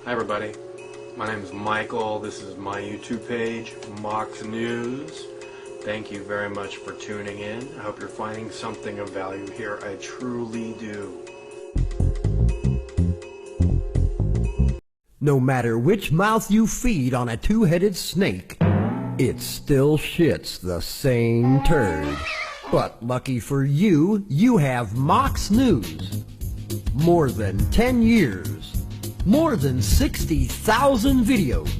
Hi everybody, my name is Michael. This is my YouTube page, Mox News. Thank you very much for tuning in. I hope you're finding something of value here. I truly do. No matter which mouth you feed on a two-headed snake, it still shits the same turd. But lucky for you, you have Mox News. More than 10 years. More than 60,000 videos.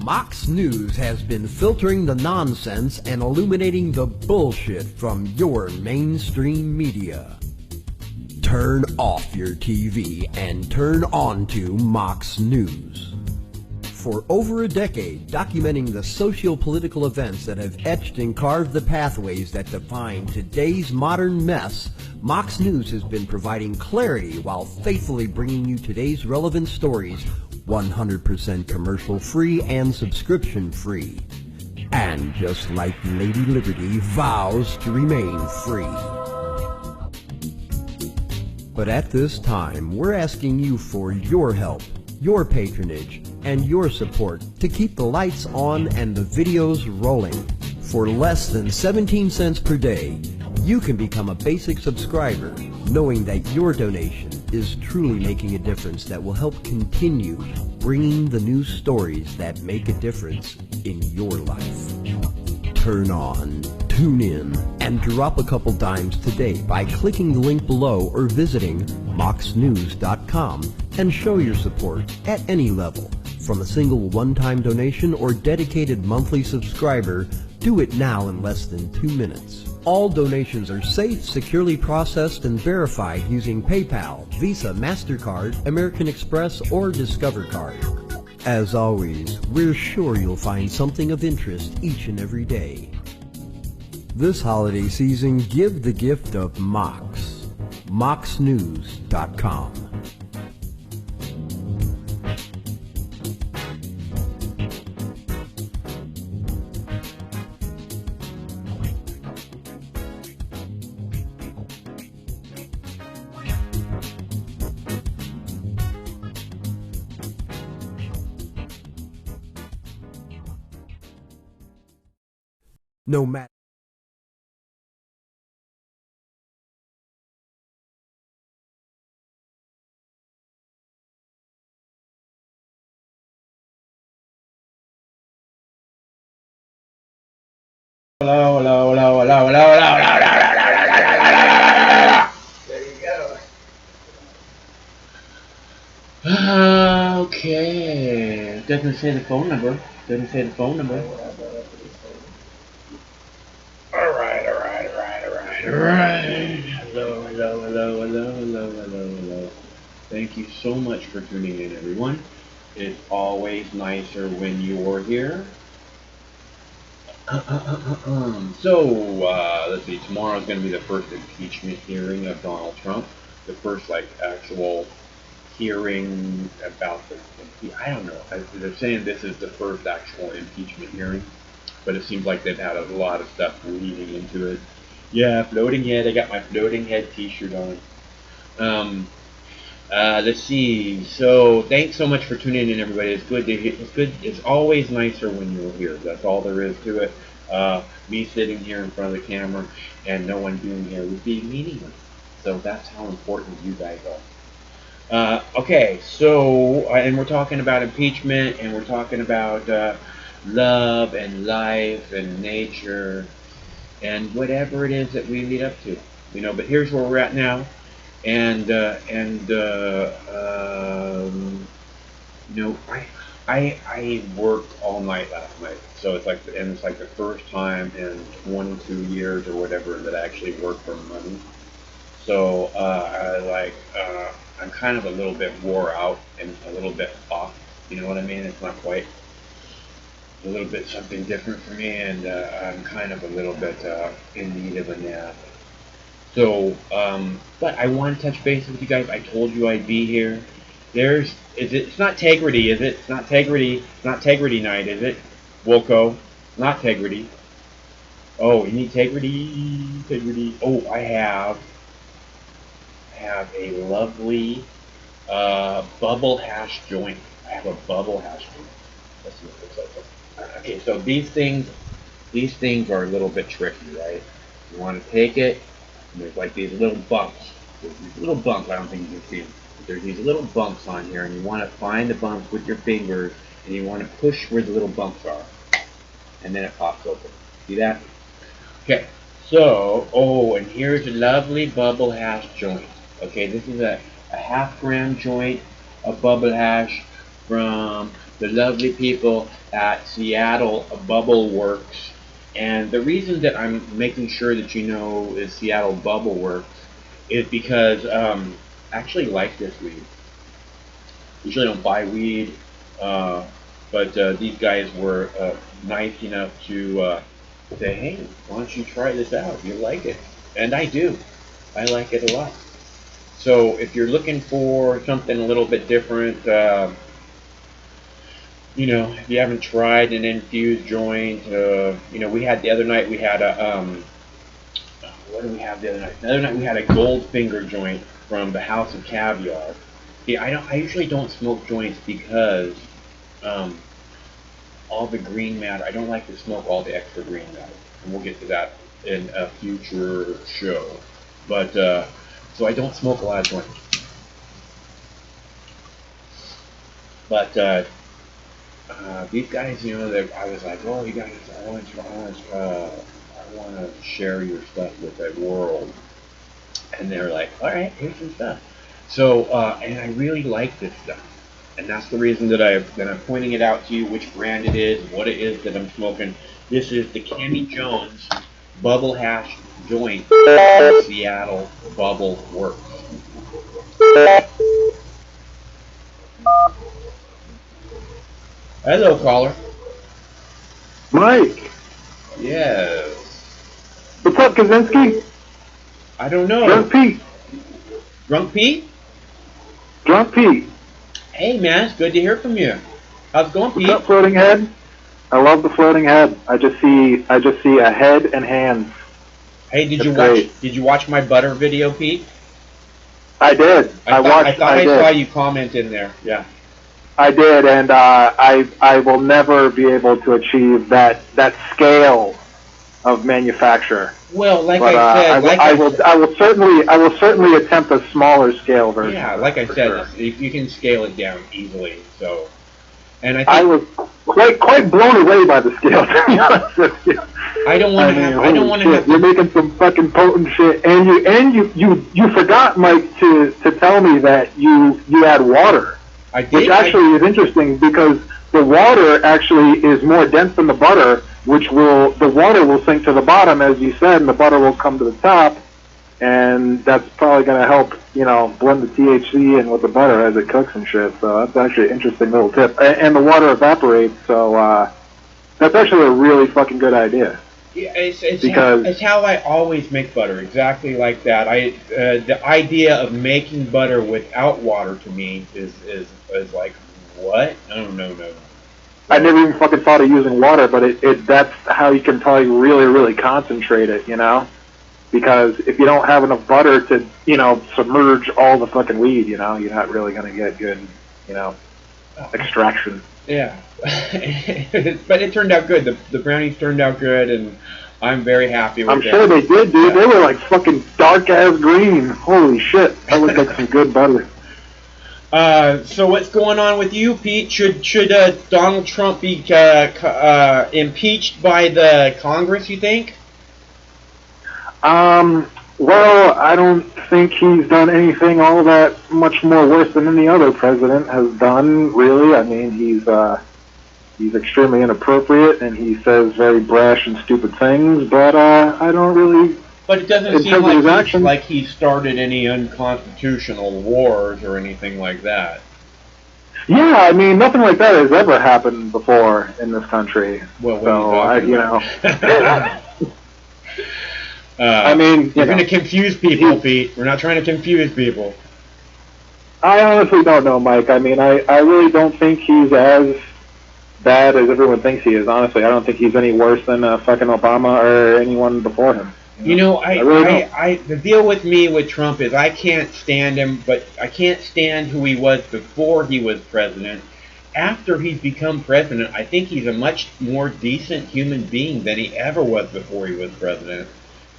Mox News has been filtering the nonsense and illuminating the bullshit from your mainstream media. Turn off your TV and turn on to Mox News. For over a decade, documenting the socio-political events that have etched and carved the pathways that define today's modern mess, Mox News has been providing clarity while faithfully bringing you today's relevant stories 100% commercial-free and subscription-free. And just like Lady Liberty vows to remain free. But at this time, we're asking you for your help, your patronage, and your support to keep the lights on and the videos rolling. For less than 17 cents per day, you can become a basic subscriber, knowing that your donation is truly making a difference that will help continue bringing the news stories that make a difference in your life. Turn on, tune in, and drop a couple dimes today by clicking the link below or visiting moxnews.com and show your support at any level. From a single one-time donation or dedicated monthly subscriber, do it now in less than 2 minutes. All donations are safe, securely processed, and verified using PayPal, Visa, MasterCard, American Express, or Discover Card. As always, we're sure you'll find something of interest each and every day. This holiday season, give the gift of Mox. moxnews.com. No matter Hello, hello, hello, hello, hello, hello, hello, hello. There you go. Okay. Doesn't say the phone number. Doesn't say the phone number. Alright. Hello, hello, hello, hello, hello, hello, hello. Thank you so much for tuning in, everyone. It's always nicer when you're here. Let's see, tomorrow's going to be the first impeachment hearing of Donald Trump. The first, actual hearing about I don't know. They're saying this is the first actual impeachment hearing, but it seems like they've had a lot of stuff leading into it. Yeah, floating head. I got my floating head t-shirt on. Let's see. So thanks so much for tuning in, everybody. It's good to hear. It's always nicer when you're here. That's all there is to it. Me sitting here in front of the camera and no one being here would be meaningless. So that's how important you guys are. Okay. So and we're talking about impeachment, and we're talking about love and life and nature and whatever it is that we lead up to. But here's where we're at now. I worked all night last night, so it's like the first time in 22 years or whatever that I actually worked for money. So I'm kind of a little bit wore out and a little bit off. You know what I mean? It's not quite a little bit something different for me, and I'm kind of a little bit in need of a nap. So, but I want to touch base with you guys. I told you I'd be here. It's not Tegrity, is it? It's not Tegrity. It's not Tegrity night, is it? Wilco. Not Tegrity. Oh, you need Tegrity. Oh, I have a lovely Bubble hash joint. I have a bubble hash joint. Let's see what it looks like. Okay, so these things are a little bit tricky, right? You want to take it, and there's like these little bumps. There's these little bumps. I don't think you can see them. But there's these little bumps on here, and you want to find the bumps with your fingers, and you want to push where the little bumps are, and then it pops open. See that? Okay. So, oh, and here's a lovely bubble hash joint. Okay, this is a half-gram joint of bubble hash from the lovely people at Seattle Bubble Works. And the reason that I'm making sure that you know is Seattle Bubble Works is because I actually like this weed. Usually don't buy weed, but these guys were nice enough to say, hey, why don't you try this out? You like it. And I do. I like it a lot. So if you're looking for something a little bit different, you know, if you haven't tried an infused joint, you know, we had the other night, we had a, what did we have the other night? The other night we had a Goldfinger joint from the House of Caviar. See, I usually don't smoke joints because all the green matter, I don't like to smoke all the extra green matter. And we'll get to that in a future show. But, so I don't smoke a lot of joints. But these guys, you know, I was like, oh, you guys, I want to share your stuff with the world. And they're like, all right, here's some stuff. So, and I really like this stuff. And that's the reason that I'm pointing it out to you, which brand it is, what it is that I'm smoking. This is the Kenny Jones Bubble Hash Joint Seattle Bubble Works. Hello, caller. Mike. Yes. What's up, Kaczynski? I don't know. Drunk Pete. Drunk Pete? Drunk Pete. Hey, man, it's good to hear from you. How's it going, Pete? What's up, floating head? I love the floating head. I just see a head and hands. Hey, did you watch my butter video, Pete? I did. I thought I saw you comment in there. Yeah. I did, and I will never be able to achieve that scale of manufacture. Well, like but, I said, I will certainly attempt a smaller scale version. Yeah, like I said, sure. You can scale it down easily. So, and I was quite blown away by the scale. To be honest with you. I don't want to have. You're making some fucking potent shit, and you forgot, Mike, to tell me that you had water. I did. Which actually is interesting because the water actually is more dense than the butter, the water will sink to the bottom, as you said, and the butter will come to the top, and that's probably going to help, you know, blend the THC in with the butter as it cooks and shit. So that's actually an interesting little tip. And the water evaporates, so that's actually a really fucking good idea. Yeah, it's how I always make butter, exactly like that. The idea of making butter without water to me is like, what? No. I never even fucking thought of using water, but that's how you can probably really, really concentrate it, you know? Because if you don't have enough butter to, you know, submerge all the fucking weed, you know, you're not really going to get good, you know, extraction. Yeah. But it turned out good. The brownies turned out good, and I'm very happy with it. I'm sure they did, dude. Yeah. They were like fucking dark-ass green. Holy shit. That looked like some good butter. So what's going on with you, Pete? Should Donald Trump be impeached by the Congress, you think? Well, I don't think he's done anything all that much more worse than any other president has done, really. I mean, he's extremely inappropriate, and he says very brash and stupid things, but I don't really... But it doesn't seem like he started any unconstitutional wars or anything like that. Yeah, I mean, nothing like that has ever happened before in this country. Well, so, you know... I mean, you're going to confuse people, Pete. We're not trying to confuse people. I honestly don't know, Mike. I mean, I really don't think he's as bad as everyone thinks he is, honestly. I don't think he's any worse than fucking Obama or anyone before him. You know, I really don't. the deal with me with Trump is I can't stand him, but I can't stand who he was before he was president. After he's become president, I think he's a much more decent human being than he ever was before he was president,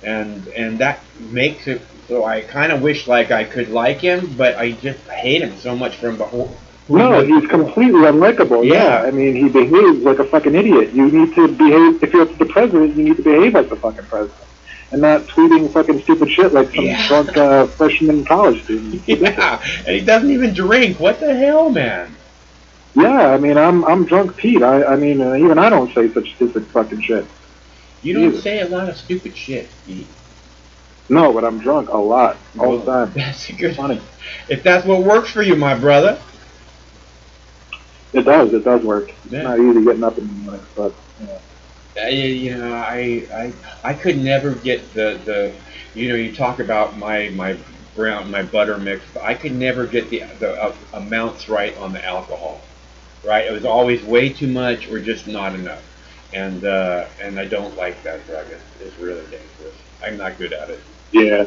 and that makes it so I kind of wish like I could like him, but I just hate him so much from who he No, was he's before. completely unlikable. Yeah, I mean, he behaves like a fucking idiot. You need to behave, if you're the president, you need to behave like the fucking president. And not tweeting fucking stupid shit like some Yeah. drunk freshman college student. Yeah, and he doesn't even drink. What the hell, man? Yeah, I mean, I'm drunk Pete. I mean, even I don't say such stupid fucking shit. You don't Jesus. say a lot of stupid shit, Pete. No, but I'm drunk a lot, all the time. That's a good. Funny. If that's what works for you, my brother. It does work. Yeah. It's not easy getting up in the morning, but, you know. You know, I could never get the you know, you talk about my butter mix, but I could never get the amounts right on the alcohol. Right? It was always way too much or just not enough. And I don't like that drug. It's really dangerous. I'm not good at it. Yeah.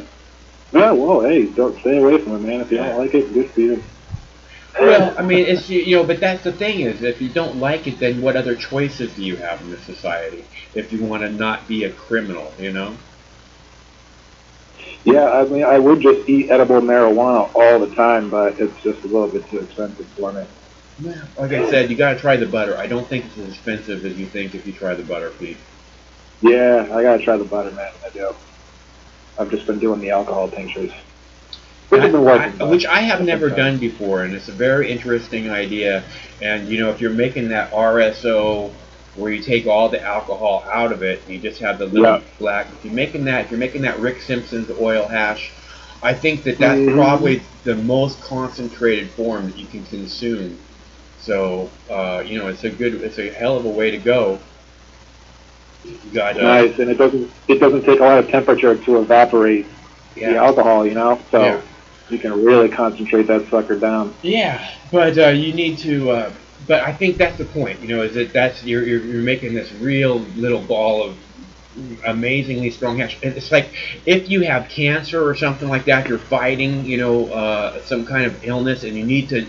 Yeah, well, hey, don't stay away from it, man. If you don't like it, good for you. Well, I mean, it's you know, but that's the thing is, if you don't like it, then what other choices do you have in this society? If you want to not be a criminal, you know? Yeah, I mean, I would just eat edible marijuana all the time, but it's just a little bit too expensive for me. Well, like I said, you got to try the butter. I don't think it's as expensive as you think if you try the butter, Pete. Yeah, I gotta try the butter, man. I do. I've just been doing the alcohol tinctures. Which have been working. Which I have never done before, and it's a very interesting idea. And you know, if you're making that RSO, where you take all the alcohol out of it, and you just have the little black. If you're making that Rick Simpson's oil hash, I think that that's probably the most concentrated form that you can consume. So you know, it's a hell of a way to go. You got nice, and it doesn't take a lot of temperature to evaporate the alcohol, you know. So you can really concentrate that sucker down. Yeah, but you need to. But I think that's the point. You know, is that you're making this real little ball of amazingly strong hash. It's like if you have cancer or something like that, you're fighting, you know, some kind of illness, and you need to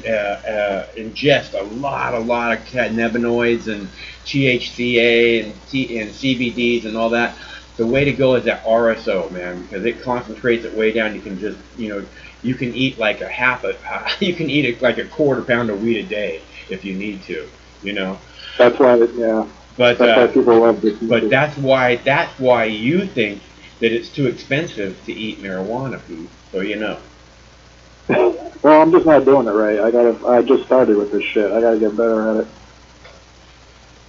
ingest a lot of cannabinoids and THCA and CBDs and all that. The way to go is that RSO, man, because it concentrates it way down. You can just, you know, you can eat like you can eat like a quarter pound of weed a day if you need to, you know. That's why, yeah. But that's why people love this. But that's why you think that it's too expensive to eat marijuana, Pete. So you know. Well, I'm just not doing it right. I just started with this shit. I gotta get better at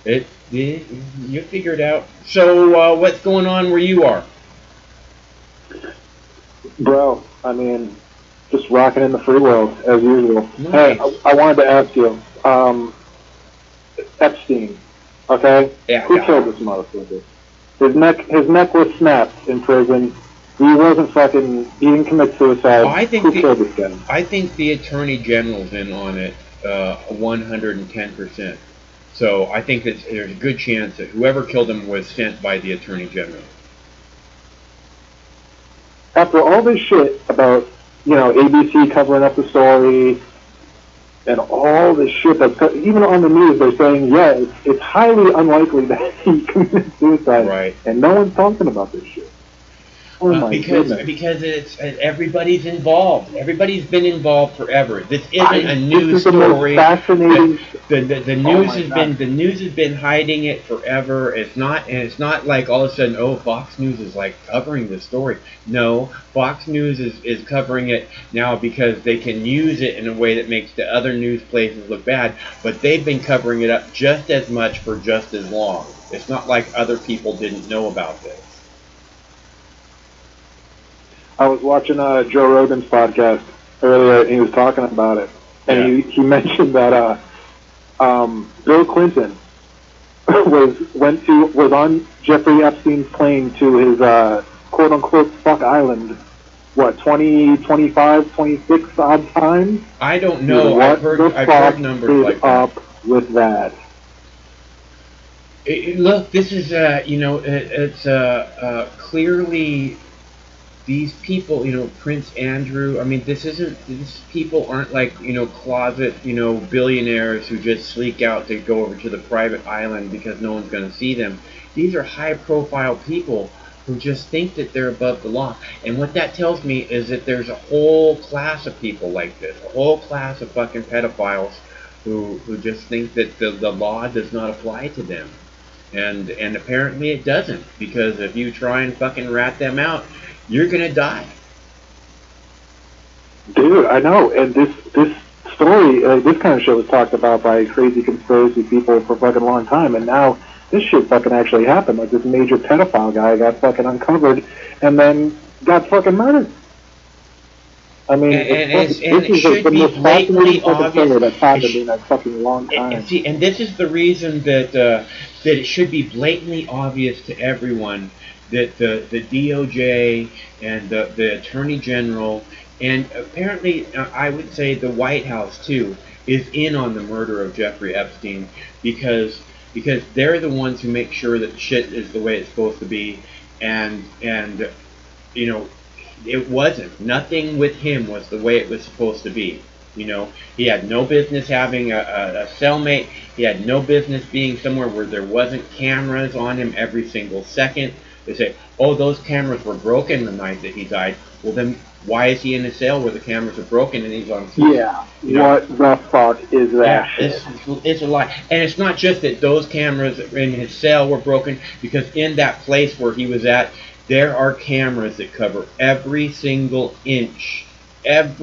it. You figure it out. So what's going on where you are? Bro, I mean, just rocking in the free world as usual. Nice. Hey, I wanted to ask you, Epstein, okay? Yeah. Who killed this motherfucker? His neck was snapped in prison. He he didn't commit suicide. Who killed this guy? I think the Attorney General's in on it 110%. So I think that there's a good chance that whoever killed him was sent by the Attorney General. After all this shit about, you know, ABC covering up the story and all this shit that's even on the news, they're saying, yeah, it's highly unlikely that he committed suicide. Right. And no one's talking about this shit. Oh my goodness. Because everybody's involved. Everybody's been involved forever. This isn't a news story. The most fascinating. The news has been hiding it forever. It's not like all of a sudden, oh, Fox News is like covering this story. No, Fox News is covering it now because they can use it in a way that makes the other news places look bad. But they've been covering it up just as much for just as long. It's not like other people didn't know about this. I was watching Joe Rogan's podcast earlier, and he was talking about it, and he mentioned that Bill Clinton was on Jeffrey Epstein's plane to his quote unquote fuck island. What, 20, 25, 26 odd times? I don't know. I've heard numbers like that. Up with that. Look, this is it's clearly these people, Prince Andrew. I mean, this isn't. These people aren't like closet billionaires who just sneak out to go over to the private island because no one's going to see them. These are high-profile people who just think that they're above the law. And what that tells me is that there's a whole class of people like this, a whole class of fucking pedophiles who just think that the law does not apply to them. And apparently it doesn't, because if you try and fucking rat them out, you're gonna die. Dude, I know, and this story, this kind of shit was talked about by crazy conspiracy people for fucking long time, and now this shit fucking actually happened. Like, this major pedophile guy got fucking uncovered and then got fucking murdered. I mean, this is the most fascinating fucking story that's happened in a fucking long time. And this is the reason that that it should be blatantly obvious to everyone that the DOJ and the Attorney General, and apparently I would say the White House too, is in on the murder of Jeffrey Epstein, because they're the ones who make sure that shit is the way it's supposed to be, and it wasn't. Nothing with him was the way it was supposed to be. He had no business having a cellmate. He had no business being somewhere where there wasn't cameras on him every single second. They say, oh, those cameras were broken the night that he died. Well, then why is he in a cell where the cameras are broken and he's on TV? Yeah, what the fuck is that? Yeah, it's a lie. And it's not just that those cameras in his cell were broken, because in that place where he was at, there are cameras that cover every single inch of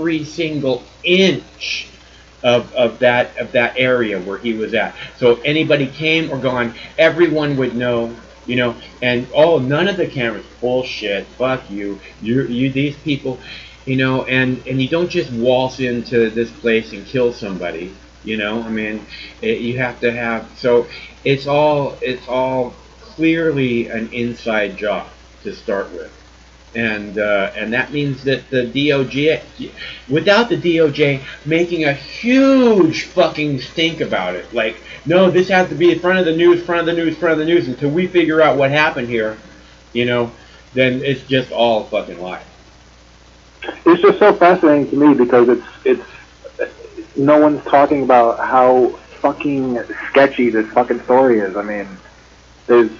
that area where he was at. So if anybody came or gone, everyone would know, and none of the cameras, bullshit, fuck you these people, and you don't just waltz into this place and kill somebody, I mean, you have to have, so it's all clearly an inside job to start with. And that means that the DOJ, without the DOJ making a huge fucking stink about it, like, no, this has to be in front of the news, until we figure out what happened here, then it's just all a fucking lie. It's just so fascinating to me because it's no one's talking about how fucking sketchy this fucking story is. I mean, there's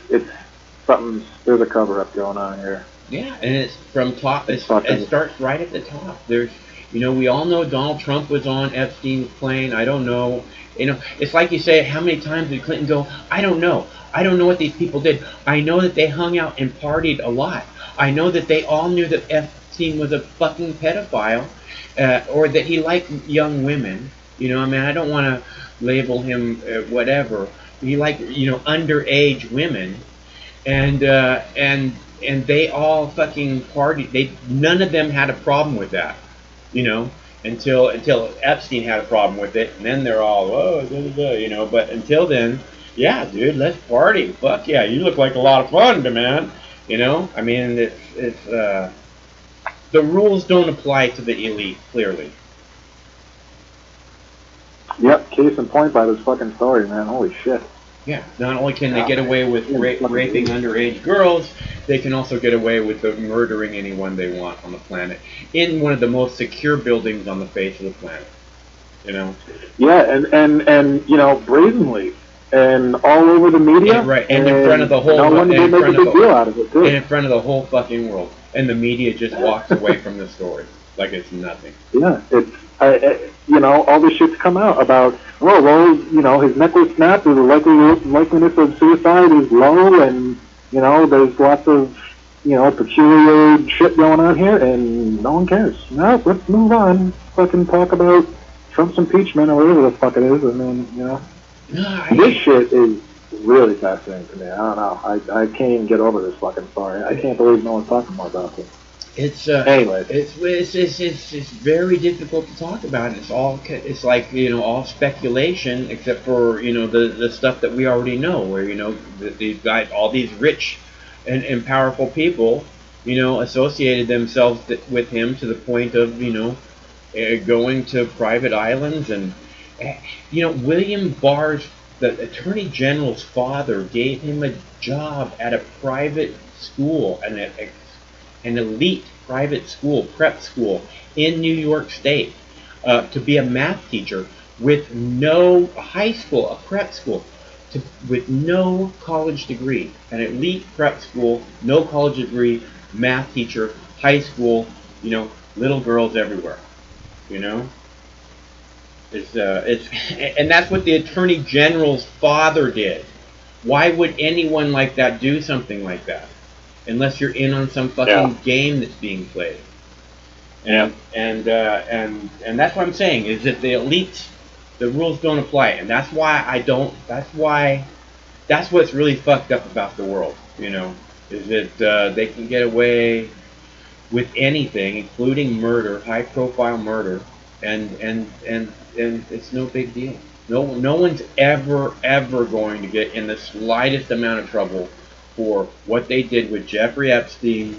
a cover up going on here. Yeah, and it's from top. It starts right at the top. There's, we all know Donald Trump was on Epstein's plane. I don't know. It's like you say, how many times did Clinton go? I don't know. I don't know what these people did. I know that they hung out and partied a lot. I know that they all knew that Epstein was a fucking pedophile, or that he liked young women. I mean, I don't want to label him whatever. He liked, underage women, and they all fucking partied. None of them had a problem with that, until Epstein had a problem with it, and then they're all, But until then, yeah, dude, let's party. Fuck yeah, you look like a lot of fun, man. I mean, it's the rules don't apply to the elite, clearly. Yep, case in point by this fucking story, man. Holy shit. Yeah, not only can they get away with raping underage girls, they can also get away with murdering anyone they want on the planet in one of the most secure buildings on the face of the planet. Yeah, and brazenly, and all over the media. And, right, and in front of the whole. No one did make a big deal out of it, too. And in front of the whole fucking world, and the media just walks away from the story like it's nothing. Yeah, it's. All this shit's come out about, his neck was snapped, the likeliness of suicide is low, and, there's lots of, peculiar shit going on here, and no one cares. No, let's move on. Fucking talk about Trump's impeachment or whatever the fuck it is, and then, this shit is really fascinating to me. I don't know. I can't even get over this fucking story. I can't believe no one's talking more about it. It's anyway. It's very difficult to talk about. It's like all speculation, except for the stuff that we already know, where these guys, all these rich and powerful people, associated themselves with him to the point of going to private islands, and William Barr's the Attorney General's father gave him a job at a private school, an elite private school, prep school in New York State, to be a math teacher with no high school, a prep school, with no college degree, an elite prep school, no college degree, math teacher, high school, little girls everywhere, you know. It's and that's what the Attorney General's father did. Why would anyone like that do something like that? Unless you're in on some fucking game that's being played. And that's what I'm saying, is that the elites, the rules don't apply, and that's what's really fucked up about the world, is that they can get away with anything, including murder, high profile murder, and it's no big deal. No one's ever going to get in the slightest amount of trouble for what they did with Jeffrey Epstein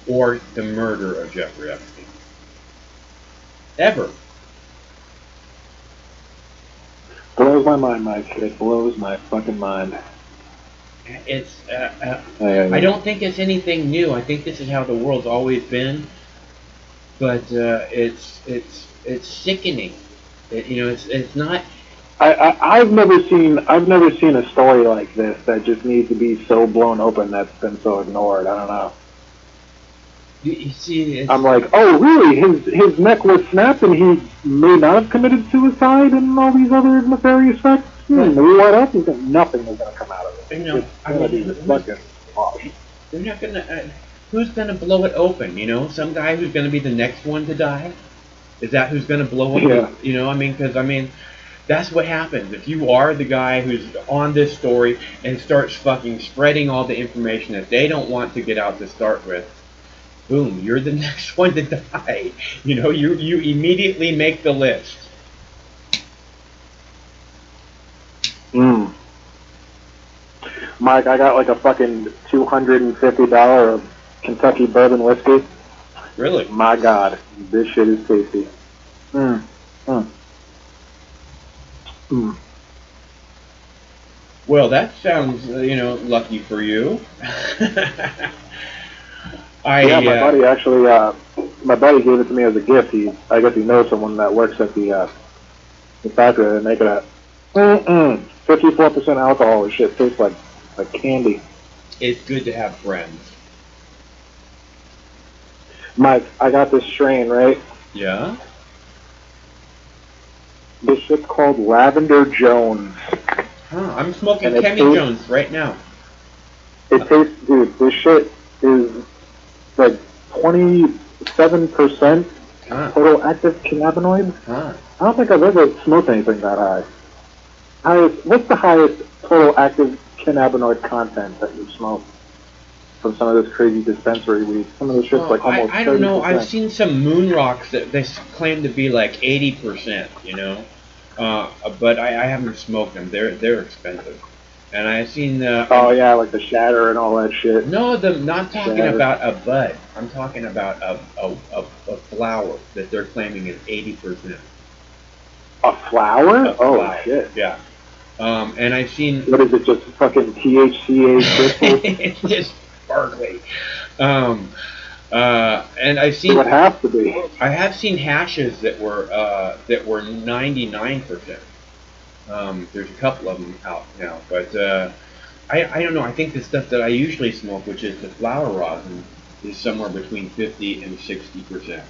or the murder of Jeffrey Epstein. Ever. Blows my mind, Mike. It blows my fucking mind. It's. I don't think it's anything new. I think this is how the world's always been. But it's sickening. It's not. I've never seen a story like this that just needs to be so blown open that's been so ignored. I don't know. You see, I'm like, oh really? His neck was snapped and he may not have committed suicide and all these other nefarious facts. Maybe what else is nothing is gonna come out of it. It's gonna be fucking awesome. They're not gonna. Who's gonna blow it open? Some guy who's gonna be the next one to die. Is that who's gonna blow up? Yeah. Because that's what happens. If you are the guy who's on this story and starts fucking spreading all the information that they don't want to get out to start with, boom, you're the next one to die. You immediately make the list. Mike, I got like a fucking $250 of Kentucky bourbon whiskey. Really? My God, this shit is tasty. Well, that sounds, lucky for you. My buddy actually, my buddy gave it to me as a gift. I guess he knows someone that works at the factory. They make it at 54% alcohol. This shit tastes like candy. It's good to have friends. Mike, I got this strain, right? Yeah? This shit's called Lavender Jones. Huh, I'm smoking Kemi Jones right now. It tastes, dude, this shit is like 27% total active cannabinoids. I don't think I've ever smoked anything that high. What's the highest total active cannabinoid content that you've smoked from some of this crazy dispensary weed? Some of the shit's like almost 30%. I don't know. I've seen some moon rocks that they claim to be like 80%, but I haven't smoked them. They're expensive. And I've seen like the shatter and all that shit. No, not talking about a bud. I'm talking about a flower that they're claiming is 80%. A flower? Oh shit. Yeah. And I've seen. What is it? Just fucking THCA crystals? It's just sparkly. And I've seen. It would have to be. I have seen hashes that were 99%. There's a couple of them out now, but I don't know. I think the stuff that I usually smoke, which is the flower rosin, is somewhere between 50 and 60%.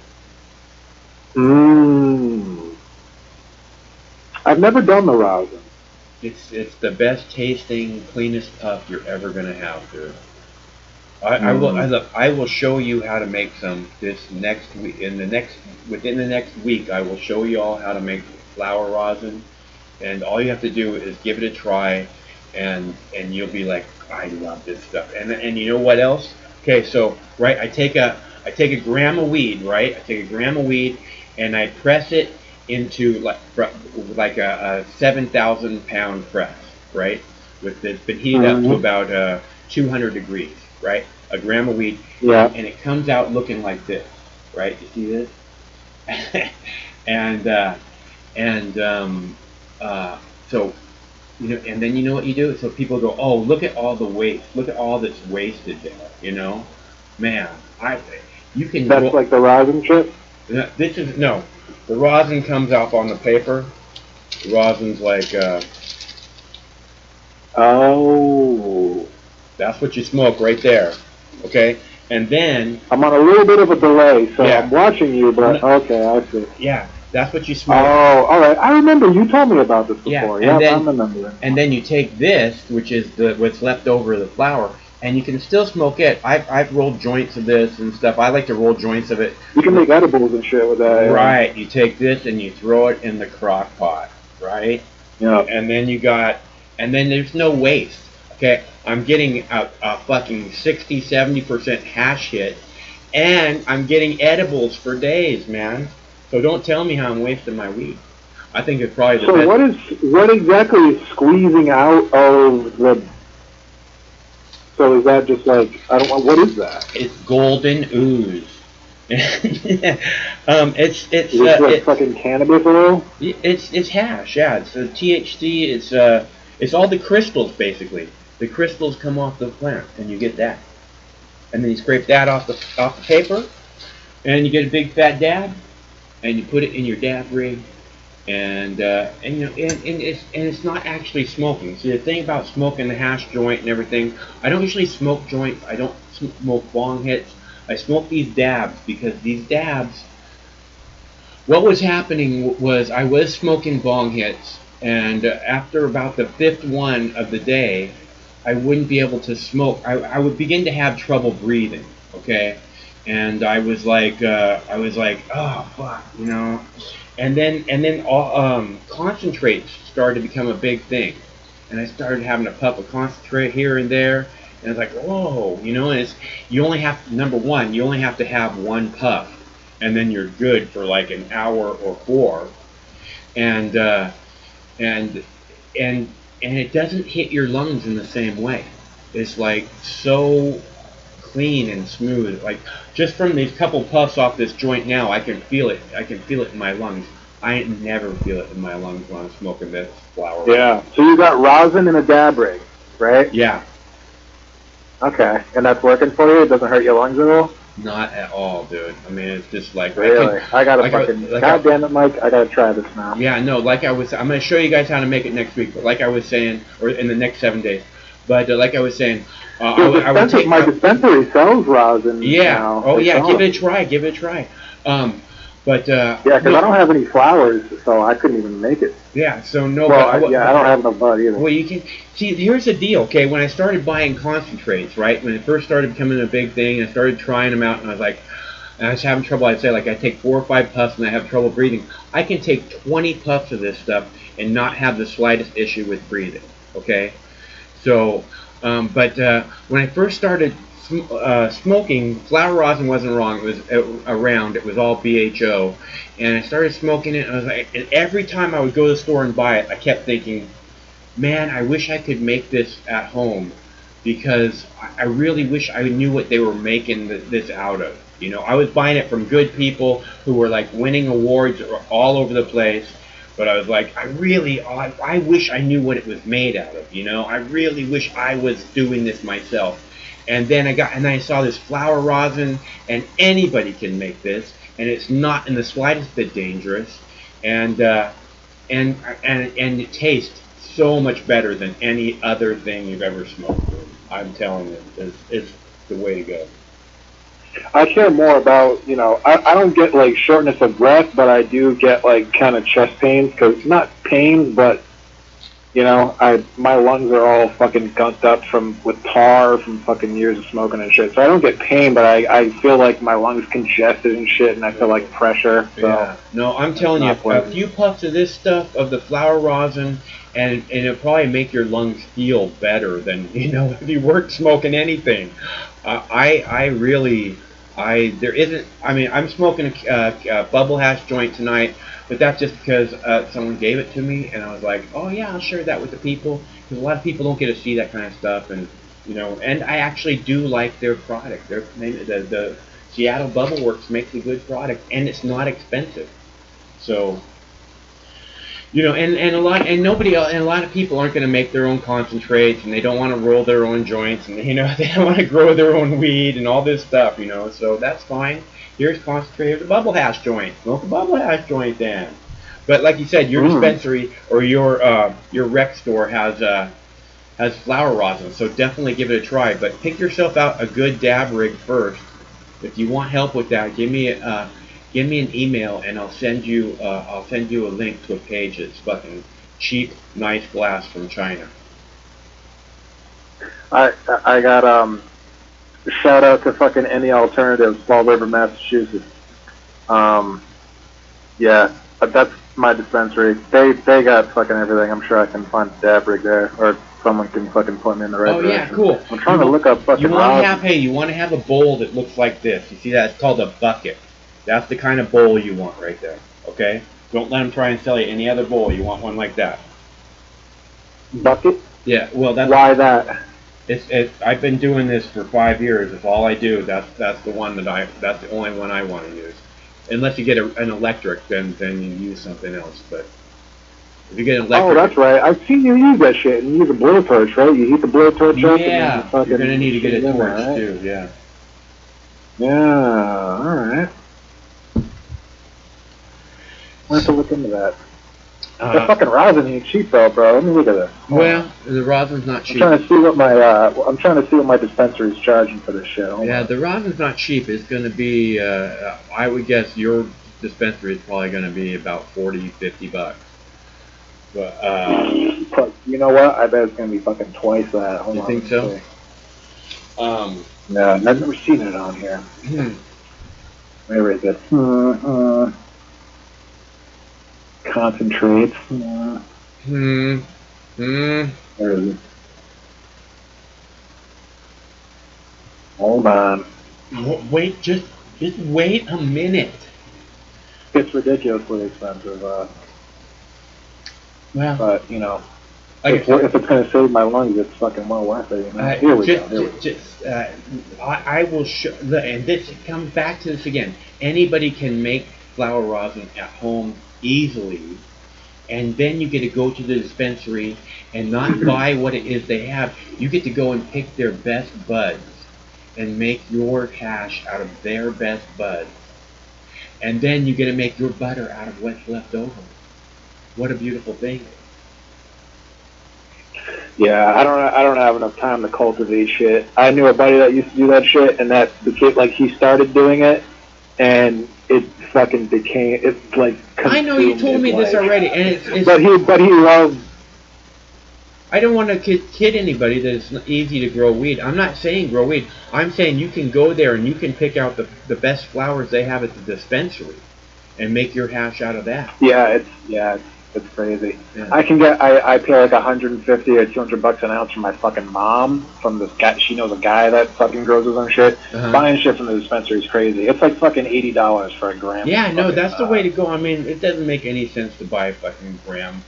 I've never done the rosin. It's the best tasting, cleanest puff you're ever gonna have, dude. I will show you how to make some this next week. Within the next week, I will show you all how to make flower rosin, and all you have to do is give it a try, and you'll be like, I love this stuff. And you know what else? Okay, so right, I take a gram of weed, right? I take a gram of weed, and I press it into like a 7,000 pound press, right? It's been heated up to about 200 degrees, right? A gram of weed, and it comes out looking like this, right? You see this? so you know, and then you know what you do? So people go, oh, look at all the waste. Look at all that's wasted there, you know? Man, you can... That's like the rosin chip? This is, no. The rosin comes off on the paper. The rosin's like, Oh. that's what you smoke right there, okay? And then... I'm on a little bit of a delay, so Yeah. I'm watching you, but okay, I see. Yeah, that's what you smoke. Oh, all right. I remember you told me about this Yeah, before. and Yeah, then- I'm remembering. And then you take this, which is what's left over of the flour, and you can still smoke it. I've rolled joints of this and stuff. I like to roll joints of it. You can make edibles and shit with that. Right. You take this and you throw it in the crock pot, right? Yeah. And then and then there's no waste. Okay, I'm getting a fucking 60-70% hash hit, and I'm getting edibles for days, man. So don't tell me how I'm wasting my weed. I think it's probably the best. So what exactly is squeezing out of the? So is that just like, I don't know, what is that? It's golden ooze. It's Is it like fucking cannabis oil? it's hash, yeah. It's THC. It's all the crystals basically. The crystals come off the plant, and you get that. And then you scrape that off the paper, and you get a big fat dab, and you put it in your dab rig, and you know, and it's not actually smoking. See, the thing about smoking the hash joint and everything, I don't usually smoke joints. I don't smoke bong hits. I smoke these dabs because these dabs. What was happening was I was smoking bong hits, and after about the fifth one of the day, I wouldn't be able to smoke. I would begin to have trouble breathing. Okay, and I was like, oh fuck, you know. And then all, concentrates started to become a big thing, and I started having a puff of concentrate here and there, and it's like, whoa, you know. And it's, you only have, number one, you only have to have one puff, and then you're good for like an hour or four, and and it doesn't hit your lungs in the same way. It's like so clean and smooth. Like just from these couple puffs off this joint now, I can feel it. I can feel it in my lungs. I never feel it in my lungs when I'm smoking this flower. Yeah. So you got rosin in a dab rig, right? Yeah. Okay. And that's working for you? It doesn't hurt your lungs at all? Not at all, dude. I mean, it's just like really. I gotta fucking. God damn it, Mike! I gotta try this now. Yeah, no. Like I was, I'm gonna show you guys how to make it next week. But like I was saying, or in the next 7 days. But like I was saying, I would take my dispensary sells rosin. Yeah. Now. Oh yeah. Give it a try. Give it a try. But yeah, because I don't have any flowers, so I couldn't even make it. Yeah. So no. Well, I don't have no bud either. Well, you can see. Here's the deal. Okay, when I started buying concentrates, right, when it first started becoming a big thing, I started trying them out, and I was like, and I was having trouble. I'd say like I take 4 or 5 puffs, and I have trouble breathing. I can take 20 puffs of this stuff and not have the slightest issue with breathing. Okay. So, but when I first started smoking, flower rosin wasn't wrong. It was around. It was all BHO, and I started smoking it. And I was like, and every time I would go to the store and buy it, I kept thinking, man, I wish I could make this at home, because I really wish I knew what they were making this out of. You know, I was buying it from good people who were like winning awards all over the place. But I was like, I wish I knew what it was made out of. You know, I really wish I was doing this myself. And then I saw this flower rosin, and anybody can make this, and it's not in the slightest bit dangerous, and it tastes so much better than any other thing you've ever smoked. I'm telling you, it's the way to go. I care more about, you know, I don't get like shortness of breath, but I do get like kind of chest pains, because not pains, but you know, my lungs are all fucking gunked up with tar from fucking years of smoking and shit. So I don't get pain, but I feel like my lungs congested and shit, and I feel like pressure. So yeah. No, I'm telling you, a few puffs of this stuff, of the flower rosin, and it'll probably make your lungs feel better than, you know, if you weren't smoking anything. I'm smoking a bubble hash joint tonight, but that's just because someone gave it to me, and I was like, oh yeah, I'll share that with the people, because a lot of people don't get to see that kind of stuff, and you know, and I actually do like their product. The Seattle Bubble Works makes a good product, and it's not expensive. So You know, and a lot and nobody else, and a lot of people aren't going to make their own concentrates, and they don't want to roll their own joints, and you know they don't want to grow their own weed and all this stuff, you know. So that's fine. Here's concentrate. Here's a bubble hash joint. Smoke a bubble hash joint then. But like you said, your dispensary or your rec store has flower rosin, so definitely give it a try. But pick yourself out a good dab rig first. If you want help with that, give me an email and I'll send you a link to a page that's fucking cheap, nice glass from China. I got shout out to fucking Any Alternatives, Fall River, Massachusetts. Yeah, that's my dispensary. They got fucking everything. I'm sure I can find a dab rig there, or someone can fucking point me in the right direction. Yeah, cool. I'm trying to look up fucking you want to have a bowl that looks like this. You see that? It's called a bucket. That's the kind of bowl you want right there. Okay? Don't let them try and sell you any other bowl. You want one like that. Bucket? Yeah. Well, that's why that. I've been doing this for 5 years. It's all I do. That's the one that's the only one I want to use. Unless you get an electric, then you use something else. But if you get an electric, oh, that's right. I've seen you use that shit, and you use a blowtorch, right? You heat the blowtorch up. Yeah, you're gonna need to get a torch right? too. Yeah. Yeah. All right. I'll have to look into that. The fucking rosin ain't cheap though, bro. Let me look at this. Well, the rosin's not cheap. I'm trying to see what my dispensary's charging for this shit. Hold on. The rosin's not cheap. It's going to be, I would guess your dispensary is probably going to be about $40-50. But you know what? I bet it's going to be fucking twice that. Hold on. You think so? No, I've never seen it on here. Where is it? Concentrates. Where is it? Hold on. Wait, just wait a minute. It's ridiculously expensive. But you know, if it's going to save my lungs, it's fucking well worth it. You know? Here we go. I will show. And this comes back to this again. Anybody can make flower rosin at home easily, and then you get to go to the dispensary and not buy what it is they have. You get to go and pick their best buds and make your hash out of their best buds, and then you get to make your butter out of what's left over. What a beautiful thing. Yeah, I don't have enough time to cultivate shit. I knew a buddy that used to do that shit, and that the kid, like, he started doing it, and it fucking became, it's like, I know you told me this already, and it's but he loves. I don't want to kid anybody that it's easy to grow weed. I'm not saying grow weed. I'm saying you can go there and you can pick out the best flowers they have at the dispensary and make your hash out of that. It's crazy. Yeah. I pay like $150 or $200 an ounce for my fucking mom from this guy. She knows a guy that fucking grows his own shit. Buying shit from the dispensary is crazy. It's like fucking $80 for a gram. Yeah, no, that's the way to go. I mean, it doesn't make any sense to buy a fucking gram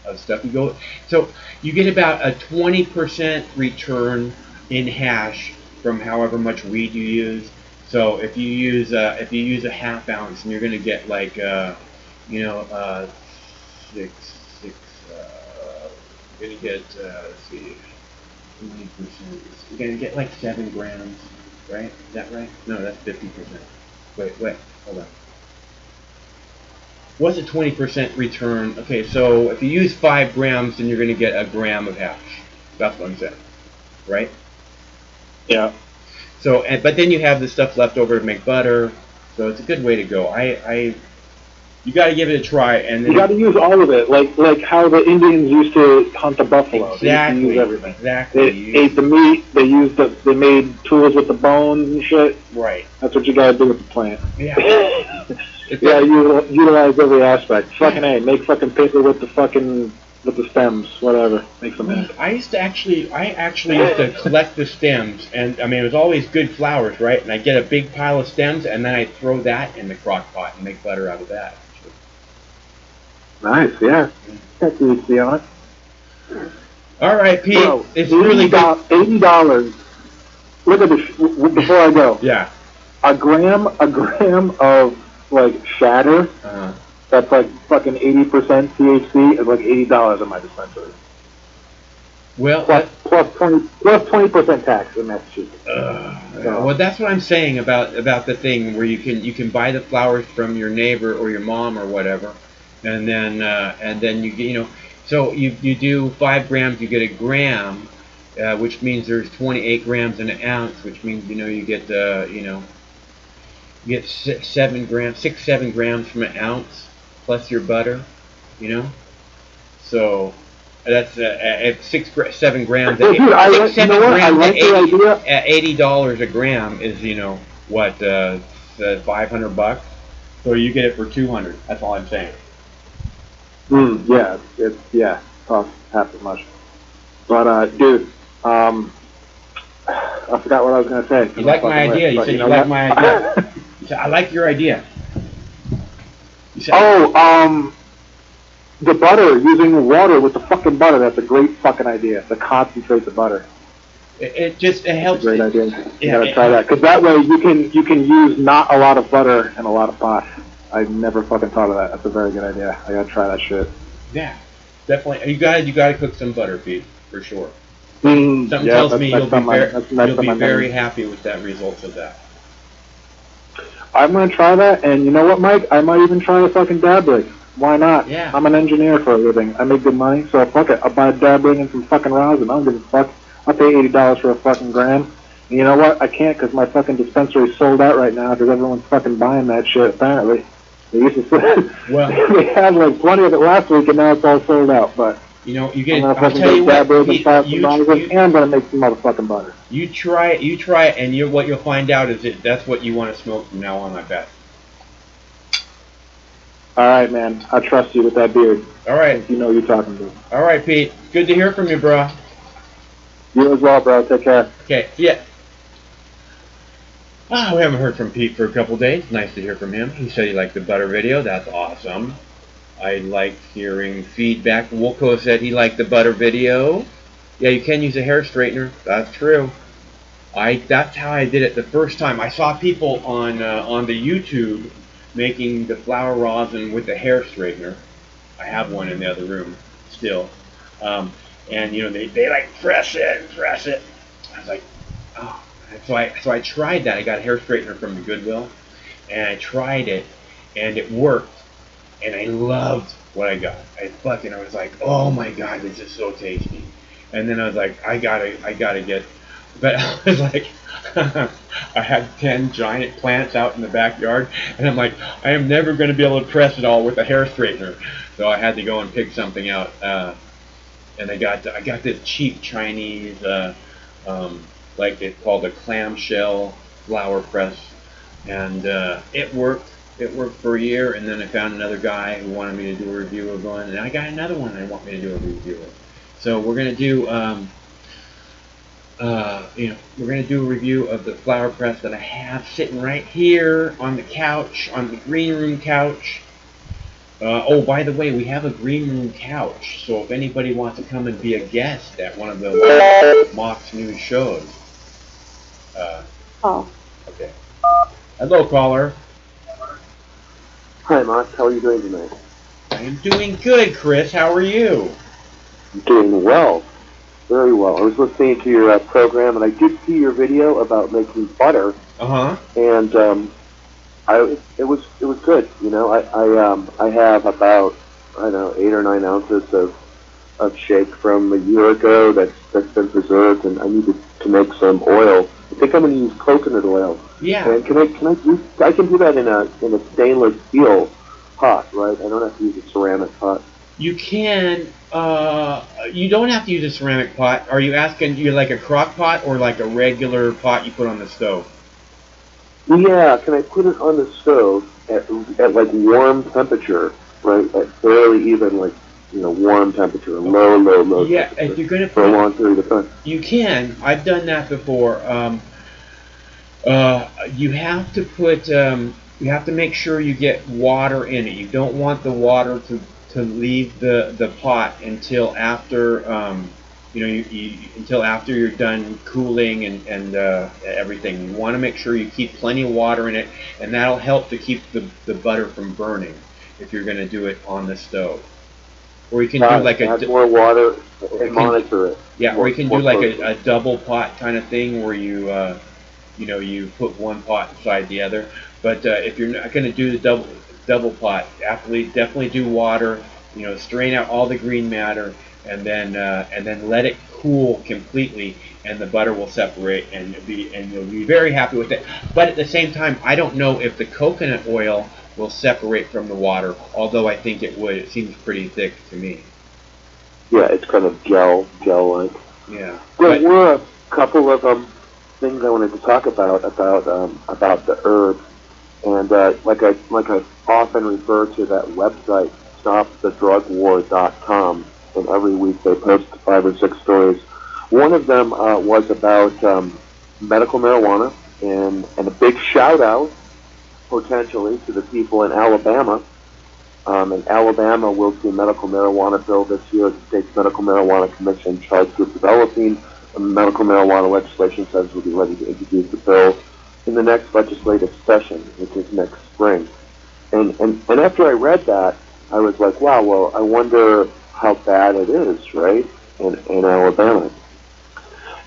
of stuff. So you get about a 20% return in hash from however much weed you use. So if you use a half ounce, and you're gonna get like six. You're gonna get let's see, 20%. You're gonna get like 7 grams, right? Is that right? No, that's 50%. Wait, hold on. What's a 20% return? Okay, so if you use 5 grams, then you're gonna get a gram of hash. That's what I'm saying, right? Yeah. So, but then you have the stuff left over to make butter. So it's a good way to go. You got to give it a try, and then you got to use all of it, like how the Indians used to hunt the buffalo. Exactly. They used to use everything. Exactly. They ate the meat. They made tools with the bones and shit. Right. That's what you got to do with the plant. Yeah. You utilize every aspect. Fucking A. Make fucking paper with the stems, whatever. Make some ink. I actually used to collect the stems, and I mean it was always good flowers, right? And I get a big pile of stems, and then I throw that in the crock pot and make butter out of that. Nice, yeah. That's easy on it. All right, Pete. Bro, it's really good. $80. Look at this before I go. Yeah. A gram of like shatter that's like fucking 80% THC is like $80 in my dispensary. Well, Plus 20% tax in Massachusetts. well, that's what I'm saying about the thing where you can buy the flowers from your neighbor or your mom or whatever, and then you know, so you do 5 grams, you get a gram, which means there's 28 grams in an ounce, which means you get you get 7 grams, 7 grams from an ounce plus your butter, so. That's at 7 grams. Well, dude, I 7 grams like the idea. At $80 a gram is what $500. So you get it for 200. That's all I'm saying. Yeah, it's costs half as much. But dude, I forgot what I was gonna say. You like my idea? You said you like my idea. You said I like your idea. You said, the butter, using water with the fucking butter, that's a great fucking idea. To concentrate the butter. It helps. That's a great idea. You Yeah, gotta try that. Because that way you can use not a lot of butter and a lot of pot. I never fucking thought of that. That's a very good idea. I gotta try that shit. Yeah, definitely. You gotta cook some butter, Pete, for sure. Something tells me you'll be very happy with that results of that. I'm gonna try that, and you know what, Mike? I might even try a fucking dab rig. Why not? Yeah. I'm an engineer for a living. I make good money, so fuck it. I'll buy a dab rig and some fucking rosin. I don't give a fuck. I'll pay $80 for a fucking gram. And you know what? I can't because my fucking dispensary's sold out right now because everyone's fucking buying that shit, apparently. They used to they had like plenty of it last week, and now it's all sold out. But you get. I'm I'll tell you what. and I'm gonna make some motherfucking butter. You try it, and what you'll find out is that's what you want to smoke from now on. I bet. All right, man. I trust you with that beard. All right. You know you're talking to. All right, Pete. Good to hear from you, bro. You as well, bro. Take care. Okay. Yeah. We haven't heard from Pete for a couple days. Nice to hear from him. He said he liked the butter video. That's awesome. I like hearing feedback. Wilco said he liked the butter video. Yeah, you can use a hair straightener. That's true. That's how I did it the first time. I saw people on the YouTube making the flower rosin with the hair straightener. I have one in the other room still. And they like press it. I was like, oh. So I tried that. I got a hair straightener from the Goodwill, and I tried it, and it worked, and I loved what I got. I was like, oh my god, this is so tasty. And then I was like, I gotta get. But I was like, I had 10 giant plants out in the backyard, and I'm like, I am never going to be able to press it all with a hair straightener. So I had to go and pick something out, and I got this cheap Chinese, like it's called a clamshell flower press, and it worked. It worked for a year, and then I found another guy who wanted me to do a review of one, and I got another one I want me to do a review of. So we're gonna do. We're going to do a review of the flower press that I have sitting right here on the couch, on the green room couch. Oh, by the way, we have a green room couch, so if anybody wants to come and be a guest at one of the Mox News shows. Okay. Hello, caller. Hi, Mox. How are you doing tonight? I am doing good, Chris. How are you? Doing well. Very well. I was listening to your program, and I did see your video about making butter. And it was good. I have about 8 or 9 ounces of shake from a year ago that's been preserved, and I needed to make some oil. I think I'm going to use coconut oil. Yeah. And I can do that in a stainless steel pot, right? I don't have to use a ceramic pot. You can. You don't have to use a ceramic pot. Are you asking, you like a crock pot or like a regular pot you put on the stove? Yeah, can I put it on the stove at like warm temperature, right? At fairly even warm temperature, low yeah, temperature. if you're gonna for a long period of time. You can. I've done that before. You have to put. You have to make sure you get water in it. You don't want the water to leave the pot until after until after you're done cooling and everything. You want to make sure you keep plenty of water in it, and that'll help to keep the butter from burning. if you're going to do it on the stove. Or you can do like add more water and monitor it. Yeah, or you can do like a double pot kind of thing where you you put one pot inside the other. But if you're not going to do the double pot, definitely do water. Strain out all the green matter, and then let it cool completely, and the butter will separate, and you'll be very happy with it. But at the same time, I don't know if the coconut oil will separate from the water, although I think it would. It seems pretty thick to me. Yeah, it's kind of gel-like. Yeah. There were a couple of things I wanted to talk about the herb, and like I often refer to that website, stopthedrugwar.com, and every week they post 5 or 6 stories. One of them was about medical marijuana, and a big shout out potentially to the people in Alabama. And Alabama will see a medical marijuana bill this year. The state's medical marijuana commission charged with developing medical marijuana legislation says we'll be ready to introduce the bill in the next legislative session, which is next spring. And after I read that, I was like, wow, well, I wonder how bad it is, right, in Alabama.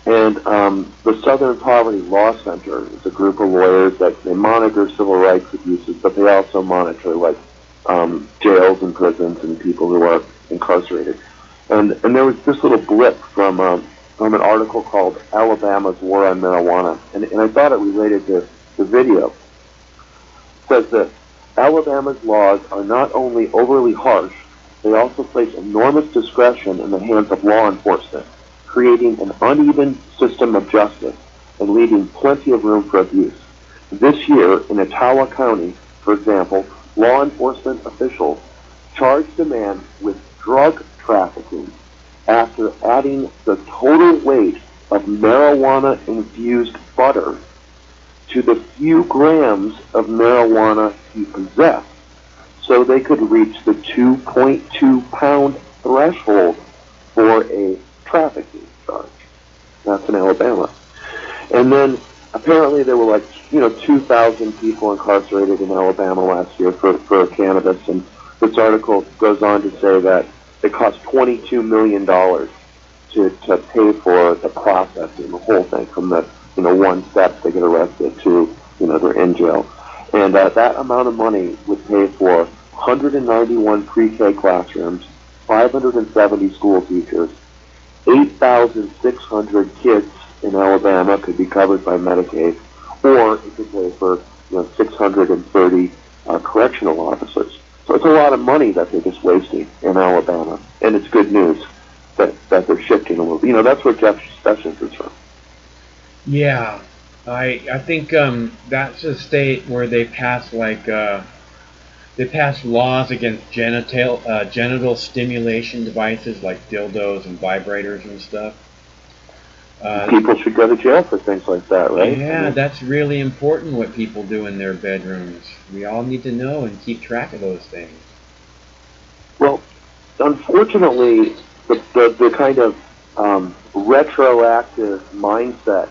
And the Southern Poverty Law Center is a group of lawyers that they monitor civil rights abuses, but they also monitor like jails and prisons and people who are incarcerated. And there was this little blip from an article called Alabama's War on Marijuana, and I thought it related to the video. It says that Alabama's laws are not only overly harsh, they also place enormous discretion in the hands of law enforcement, creating an uneven system of justice and leaving plenty of room for abuse. This year, in Etowah County, for example, law enforcement officials charged a man with drug trafficking after adding the total weight of marijuana-infused butter to the few grams of marijuana he possessed, so they could reach the 2.2-pound threshold for a trafficking charge. That's in Alabama. And then apparently there were like 2,000 people incarcerated in Alabama last year for cannabis, and this article goes on to say that it cost $22 million to pay for the processing, the whole thing, from the one step they get arrested to they're in jail, and that amount of money would pay for 191 pre-K classrooms, 570 school teachers, 8,600 kids in Alabama could be covered by Medicaid, or it could pay for 630 correctional officers. So it's a lot of money that they're just wasting in Alabama, and it's good news that they're shifting a little. That's where Jeff Sessions is from. Yeah, I think that's a state where they pass laws against genital stimulation devices like dildos and vibrators and stuff. People should go to jail for things like that, right? Yeah, that's really important what people do in their bedrooms. We all need to know and keep track of those things. Well, unfortunately, the kind of retroactive mindset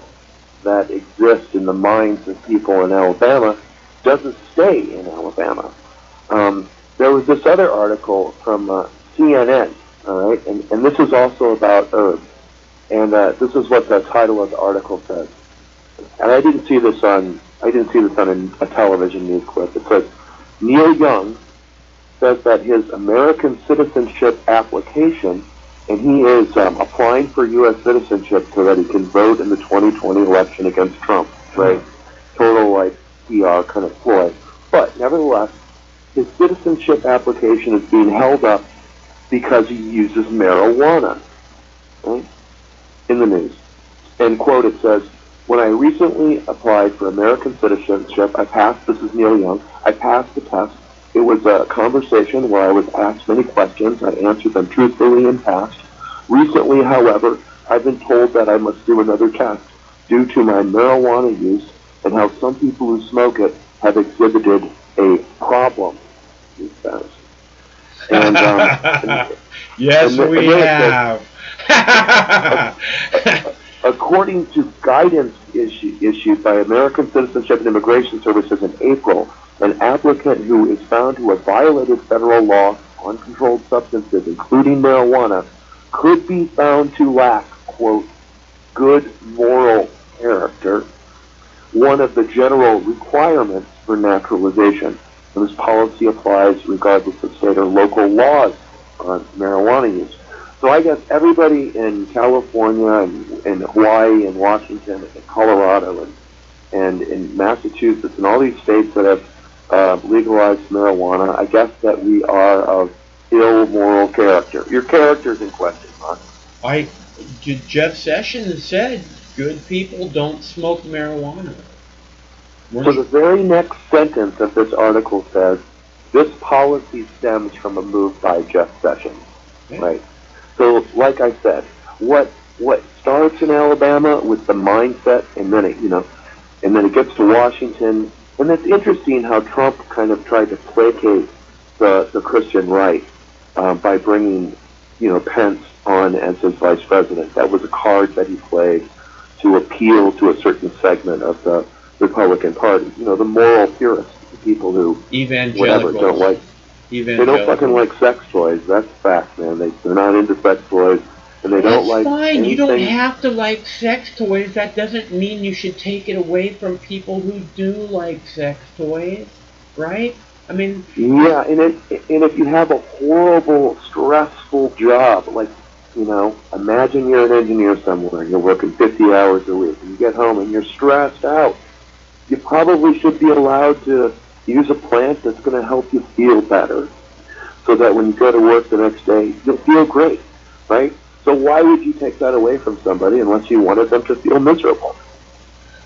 that exists in the minds of people in Alabama doesn't stay in Alabama. There was this other article from CNN, all right, and this is also about herbs. And this is what the title of the article says. And I didn't see this on a television news clip. It says, Neil Young says that his American citizenship application, and he is applying for U.S. citizenship so that he can vote in the 2020 election against Trump, right? Total, PR kind of ploy. But nevertheless, his citizenship application is being held up because he uses marijuana, right? In the news. And quote, it says, when I recently applied for American citizenship, this is Neil Young, I passed the test. It was a conversation where I was asked many questions. I answered them truthfully and passed. Recently, however, I've been told that I must do another test due to my marijuana use and how some people who smoke it have exhibited a problem, he says. And, yes, we have. According to guidance issued by American Citizenship and Immigration Services in April, an applicant who is found to have violated federal law on controlled substances, including marijuana, could be found to lack, quote, good moral character, one of the general requirements for naturalization. And this policy applies regardless of state or local laws on marijuana use. So I guess everybody in California and Hawaii and Washington and Colorado and in Massachusetts and all these states that have legalized marijuana, I guess that we are of ill moral character. Your character's in question, Mark. Jeff Sessions said good people don't smoke marijuana. So the very next sentence of this article says, this policy stems from a move by Jeff Sessions, right? So, like I said, what starts in Alabama with the mindset, and then it gets to Washington, and it's interesting how Trump kind of tried to placate the Christian right by bringing, Pence on as his vice president. That was a card that he played to appeal to a certain segment of the Republican Party. The moral purists, the people who evangelicals don't like. They don't fucking like sex toys. That's fact, man. They're not into sex toys, and they don't like. That's fine. Anything. You don't have to like sex toys. That doesn't mean you should take it away from people who do like sex toys, right? I mean. Yeah, and if you have a horrible, stressful job, like, imagine you're an engineer somewhere and you're working 50 hours a week, and you get home and you're stressed out. You probably should be allowed to use a plant that's going to help you feel better, so that when you go to work the next day, you'll feel great, right? So why would you take that away from somebody unless you wanted them to feel miserable?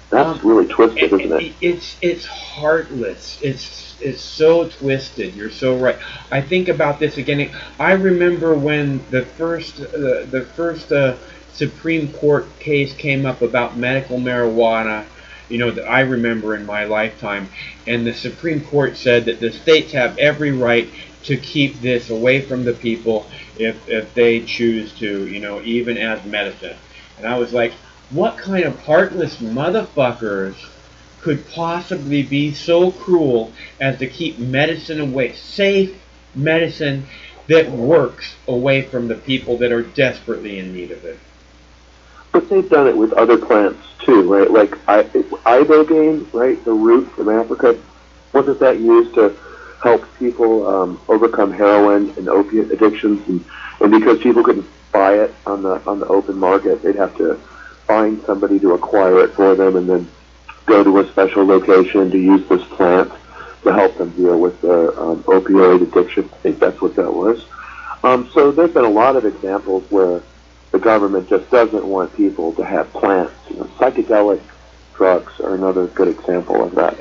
That's really twisted, isn't it? It's heartless. It's so twisted. You're so right. I think about this again. I remember when the first Supreme Court case came up about medical marijuana. That I remember in my lifetime, and the Supreme Court said that the states have every right to keep this away from the people if they choose to, even as medicine. And I was like, what kind of heartless motherfuckers could possibly be so cruel as to keep medicine away, safe medicine that works, away from the people that are desperately in need of it? But they've done it with other plants too, right? Like ibogaine, right? The root from Africa. Wasn't that used to help people overcome heroin and opiate addictions? And because people couldn't buy it on the open market, they'd have to find somebody to acquire it for them, and then go to a special location to use this plant to help them deal with their opioid addiction. I think that's what that was. So there's been a lot of examples where the government just doesn't want people to have plants. Psychedelic drugs are another good example of that.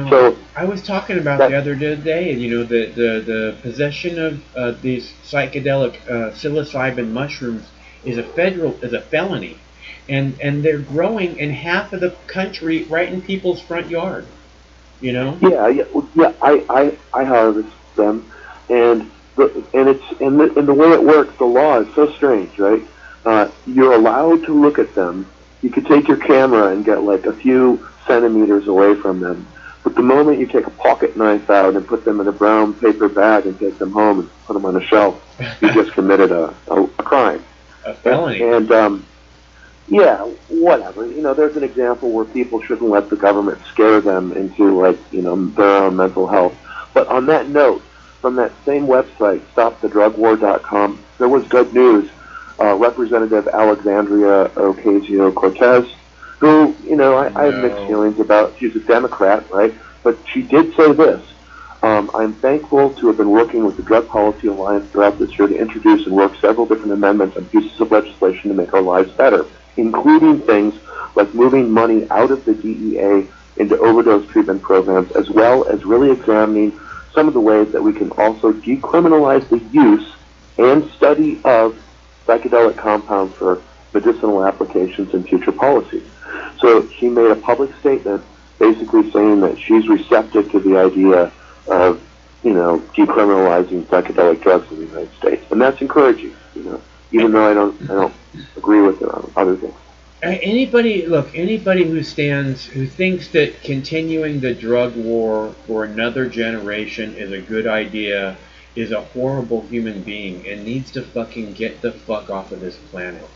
So I was talking about the other day, the possession of these psychedelic psilocybin mushrooms is a felony, and they're growing in half of the country, right in people's front yard. Yeah. I harvest them, and the way it works, the law is so strange, right? You're allowed to look at them. You could take your camera and get like a few centimeters away from them. But the moment you take a pocket knife out and put them in a brown paper bag and take them home and put them on a shelf, you just committed a crime. A felony. And whatever. There's an example where people shouldn't let the government scare them into their own mental health. But on that note, from that same website, stopthedrugwar.com, there was good news. Representative Alexandria Ocasio-Cortez, who, I have mixed feelings about. She's a Democrat, right? But she did say this: I'm thankful to have been working with the Drug Policy Alliance throughout this year to introduce and work several different amendments and pieces of legislation to make our lives better, including things like moving money out of the DEA into overdose treatment programs, as well as really examining some of the ways that we can also decriminalize the use and study of psychedelic compounds for medicinal applications in future policies. So she made a public statement basically saying that she's receptive to the idea of, decriminalizing psychedelic drugs in the United States. And that's encouraging, even though I don't agree with her on other things. Anybody, look, anybody who thinks that continuing the drug war for another generation is a good idea is a horrible human being and needs to fucking get the fuck off of this planet.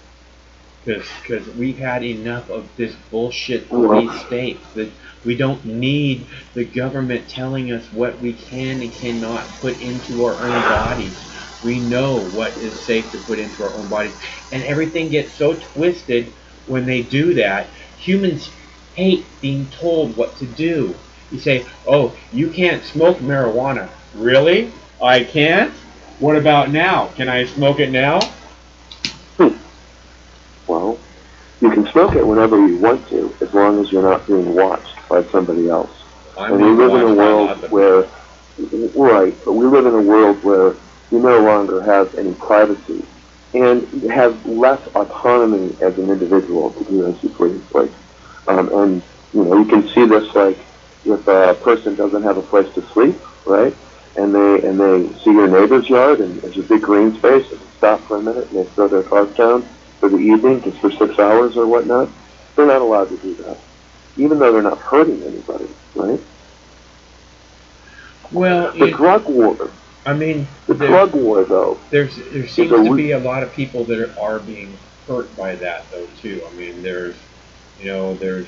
Because we've had enough of this bullshit police state. That we don't need the government telling us what we can and cannot put into our own bodies. We know what is safe to put into our own bodies. And everything gets so twisted when they do that. Humans hate being told what to do. You say, oh, you can't smoke marijuana. Really? I can't? What about now? Can I smoke it now? Well, you can smoke it whenever you want to, as long as you're not being watched by somebody else. And we live in a world where, right, but we live in a world where you no longer have any privacy and have less autonomy as an individual to do as you please. Like, and you can see this like if a person doesn't have a place to sleep, right? And they see your neighbor's yard and there's a big green space and they stop for a minute and they throw their cart down for the evening, just for 6 hours or whatnot. They're not allowed to do that, even though they're not hurting anybody, right? Well, the drug war. I mean, the drug war, though. There seems to be a lot of people that are being hurt by that, though, too. I mean, there's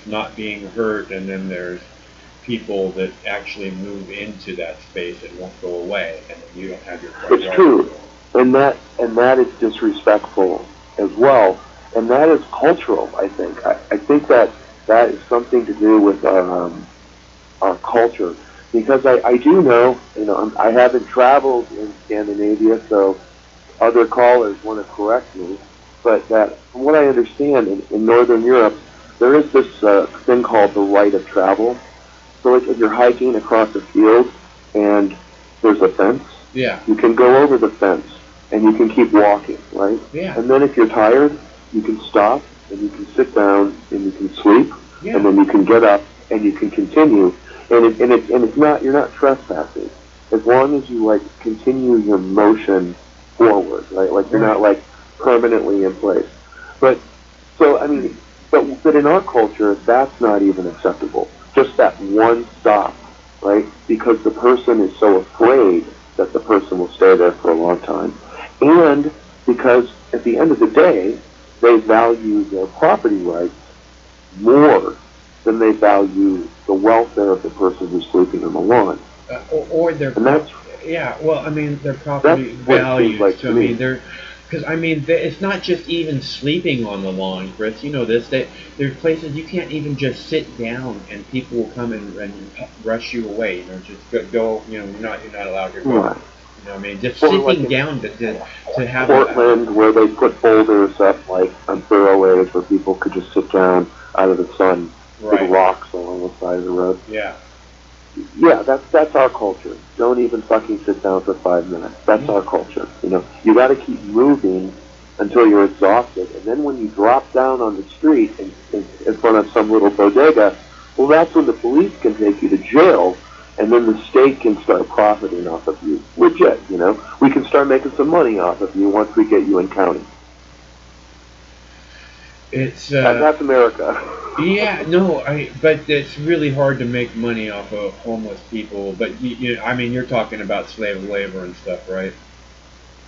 not being hurt, and then there's people that actually move into that space and won't go away, and then you don't have your right. It's true, and that is disrespectful as well, and that is cultural. I think. I think that is something to do with our culture, because I do know, I haven't traveled in Scandinavia, so other callers want to correct me, but that from what I understand, in Northern Europe, there is this thing called the right of travel. So like if you're hiking across a field and there's a fence, yeah, you can go over the fence and you can keep walking, right? Yeah. And then if you're tired, you can stop and you can sit down and you can sleep, yeah, and then you can get up and you can continue. And it's not, you're not trespassing as long as you like continue your motion forward, right? Like you're not like permanently in place. But so I mean, but in our culture, that's not even acceptable. Just that one stop, right? Because the person is so afraid that the person will stay there for a long time. And because at the end of the day, they value their property rights more than they value the welfare of the person who's sleeping on the lawn. Or their, and that's, yeah, well, I mean, their property values. Like so, I mean, they're, because I mean, it's not just even sleeping on the lawn, Chris. You know this. There's places you can't even just sit down, and people will come and rush you away. Just go. You're not allowed to go. Right. I mean, just sitting down to have Portland, where they put boulders up like on thoroughways where people could just sit down out of the sun with rocks along the side of the road. Yeah. Yeah, that's our culture. Don't even fucking sit down for 5 minutes. That's our culture. You got to keep moving until you're exhausted, and then when you drop down on the street in front of some little bodega, well, that's when the police can take you to jail, and then the state can start profiting off of you. Legit, we can start making some money off of you once we get you in county. It's that's America. Yeah, no, but it's really hard to make money off of homeless people. But I mean, you're talking about slave labor and stuff, right?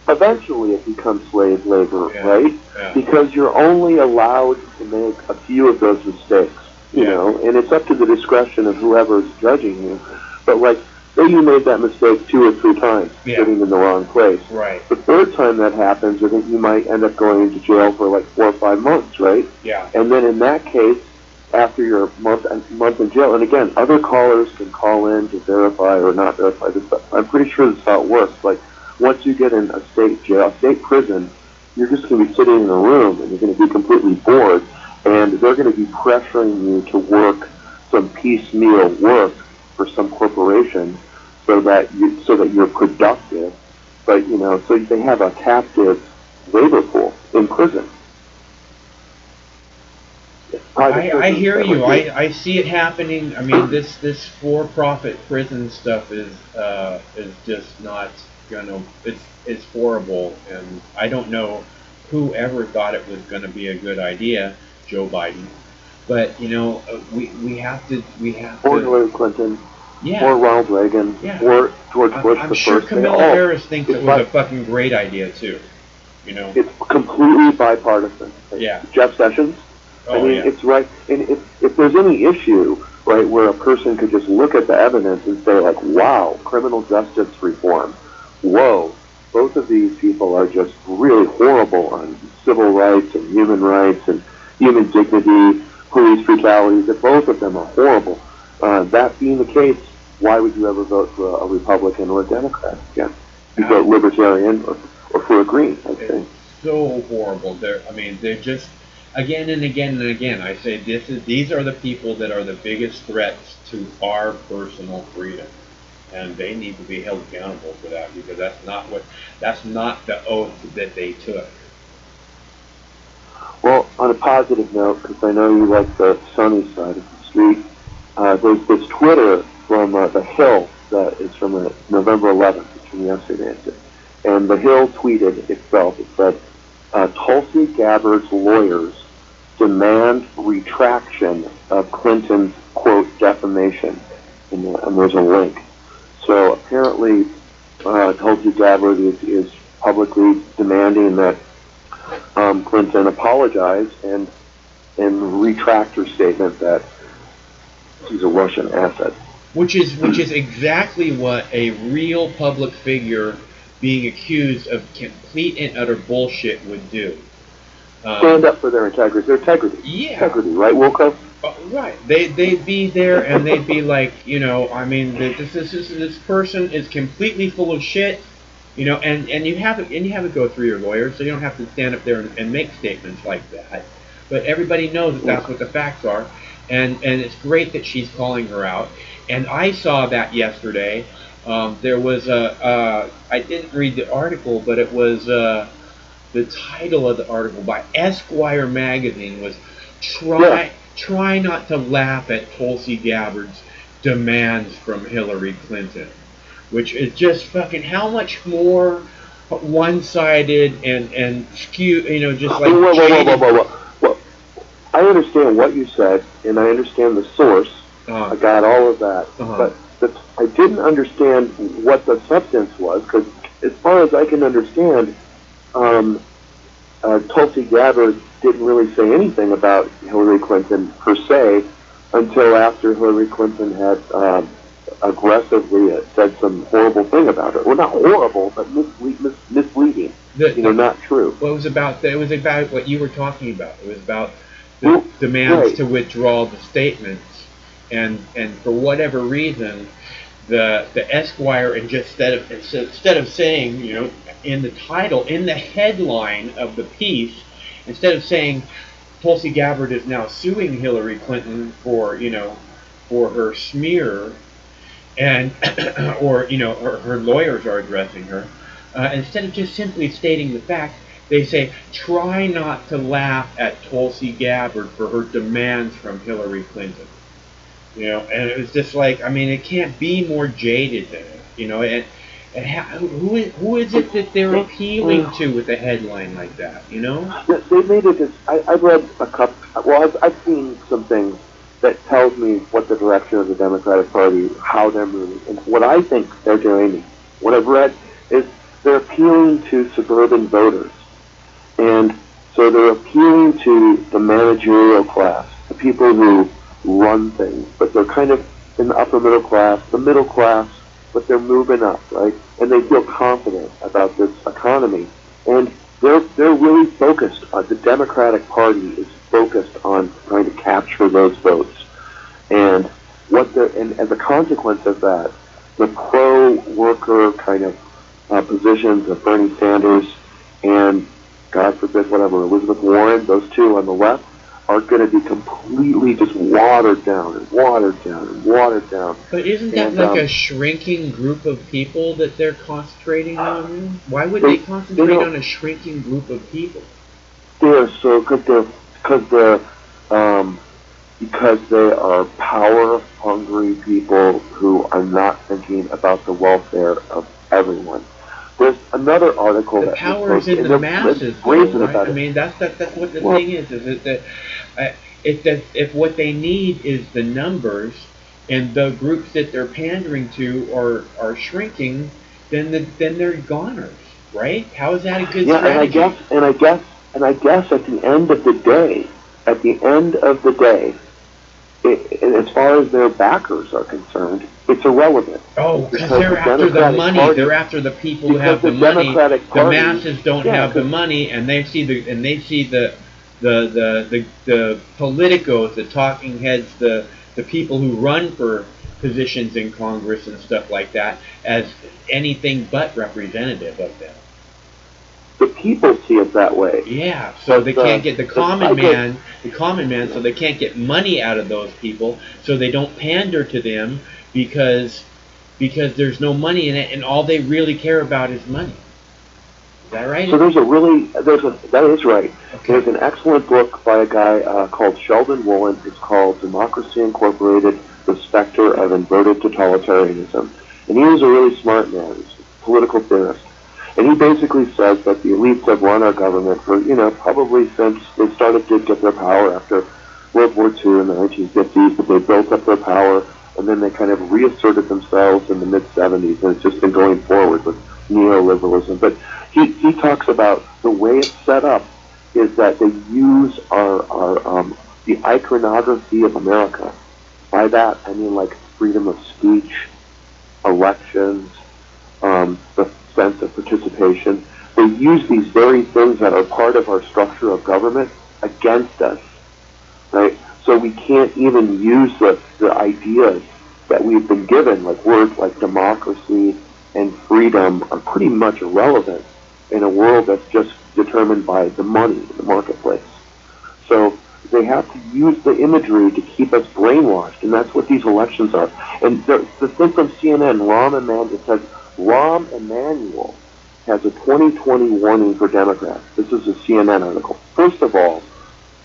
Eventually, it becomes slave labor, right? Yeah. Because you're only allowed to make a few of those mistakes, you know, and it's up to the discretion of whoever's judging you. But like, say you made that mistake 2 or 3 times, sitting in the wrong place. Right. The third time that happens, I think you might end up going into jail for like 4 or 5 months, right? Yeah. And then in that case, after your month in jail, and again, other callers can call in to verify or not verify this stuff. I'm pretty sure this is how it works. Like, once you get in a state jail, a state prison, you're just going to be sitting in a room and you're going to be completely bored, and they're going to be pressuring you to work some piecemeal work for some corporation so that you're productive. But so they have a captive labor pool in prison. I hear you. I see it happening. I mean, this for-profit prison stuff is just not gonna. It's horrible, and I don't know whoever thought it was going to be a good idea. Joe Biden. But we have to or Hillary Clinton, yeah, or Ronald Reagan, yeah, or George Bush I'm the sure first. Kamala Harris thinks it was a fucking great idea too. It's completely bipartisan. Yeah. Jeff Sessions. Oh, I mean, yeah. it's right. And if there's any issue, right, where a person could just look at the evidence and say, like, wow, criminal justice reform, whoa, both of these people are just really horrible on civil rights and human dignity, police brutalities, that both of them are horrible. That being the case, why would you ever vote for a Republican or a Democrat again? You vote Libertarian or for a Green, I think. It's so horrible. They're just, again and again and again, I say these are the people that are the biggest threats to our personal freedom. And they need to be held accountable for that, because that's not the oath that they took. Well, on a positive note, because I know you like the sunny side of the street, there's this Twitter from The Hill that is from November 11th. It's from yesterday. And The Hill tweeted itself. It said, Tulsi Gabbard's lawyers demand retraction of Clinton's, quote, defamation. And there's a link. So apparently, Tulsi Gabbard is publicly demanding that Clinton apologize and retract her statement that she's a Russian asset. Which is exactly what a real public figure being accused of complete and utter bullshit would do. Stand up for their integrity. Their integrity. Yeah. Integrity, right, Wilco? Right. They'd be there and they'd be like, this person is completely full of shit. And you have it go through your lawyer, so you don't have to stand up there and make statements like that. But everybody knows that that's what the facts are, and it's great that she's calling her out. And I saw that yesterday. There was I didn't read the article, but it was the title of the article by Esquire magazine was Try not to laugh at Tulsi Gabbard's demands from Hillary Clinton. Which is just fucking how much more one-sided and skewed, just like. Well, I understand what you said, and I understand the source. I got all of that, but I didn't understand what the substance was, because as far as I can understand, Tulsi Gabbard didn't really say anything about Hillary Clinton per se until after Hillary Clinton had aggressively said some horrible thing about her. Well, not horrible, but misleading. Not true. Well, it was about what you were talking about. It was about the demands to withdraw the statements, and for whatever reason, the Esquire, and just instead of saying, in the title, in the headline of the piece, instead of saying Tulsi Gabbard is now suing Hillary Clinton for her smear, and or her lawyers are addressing her, instead of just simply stating the fact, they say, try not to laugh at Tulsi Gabbard for her demands from Hillary Clinton. And it was just like, it can't be more jaded than it. Who is it that they're appealing to with a headline like that? They made it. I've read a couple. Well, I've seen some things that tells me what the direction of the Democratic Party, how they're moving. And what I think they're doing, what I've read, is they're appealing to suburban voters. And so they're appealing to the managerial class, the people who run things, but they're kind of in the upper middle class, the middle class, but they're moving up, right? And they feel confident about this economy. And they're really focused on, the Democratic Party is focused on trying to capture those votes. And as a consequence of that, the pro-worker kind of positions of Bernie Sanders and, God forbid, whatever, Elizabeth Warren, those two on the left, are going to be completely just watered down and watered down and watered down. But isn't that like a shrinking group of people that they're concentrating on? Why would they concentrate on a shrinking group of people? They're so good because they are power-hungry people who are not thinking about the welfare of everyone. There's another article the that power is in the masses, though, right? That's what the thing is that If what they need is the numbers, and the groups that they're pandering to are shrinking, then they're goners, right? How is that a good strategy? And I guess at the end of the day, as far as their backers are concerned, it's irrelevant. Oh, because they're after the money. They're after the people who have the money. The masses don't have the money, and they see the politicos, the talking heads, the people who run for positions in Congress and stuff like that as anything but representative of them. The people see it that way. Yeah, so they can't get the common man, so they can't get money out of those people, so they don't pander to them because there's no money in it, and all they really care about is money. Is that right? So that is right. Okay. There's an excellent book by a guy called Sheldon Woolen. It's called Democracy Incorporated, The Specter of Inverted Totalitarianism. And he was a really smart man. He's a political theorist. And he basically says that the elites have run our government for, probably since they started to get their power after World War II in the 1950s, but they built up their power, and then they kind of reasserted themselves in the mid-70s, and it's just been going forward with neoliberalism. But he talks about the way it's set up is that they use the iconography of America. By that, I mean like freedom of speech, elections, the sense of participation. They use these very things that are part of our structure of government against us, right? So we can't even use the ideas that we've been given, like words like democracy and freedom are pretty much irrelevant in a world that's just determined by the money, the marketplace. So they have to use the imagery to keep us brainwashed, and that's what these elections are. And the thing from CNN, it says, Rahm Emanuel has a 2020 warning for Democrats. This is a CNN article. First of all,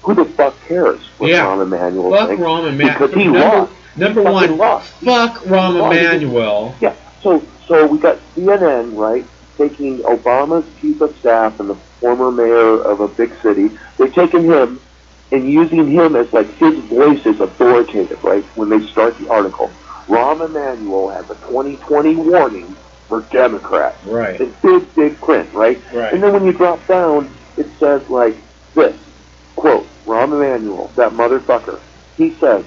who the fuck cares what Rahm Emanuel thinks? Fuck Rahm Emanuel. Because he lost. Number one, fuck Rahm Emanuel. Yeah, so we got CNN, right, taking Obama's chief of staff and the former mayor of a big city. They're taking him and using him as like his voice is authoritative, right, when they start the article. Rahm Emanuel has a 2020 warning for Democrats. Right. In big print, right? Right. And then when you drop down, it says like this, quote, Rahm Emanuel, that motherfucker, he says,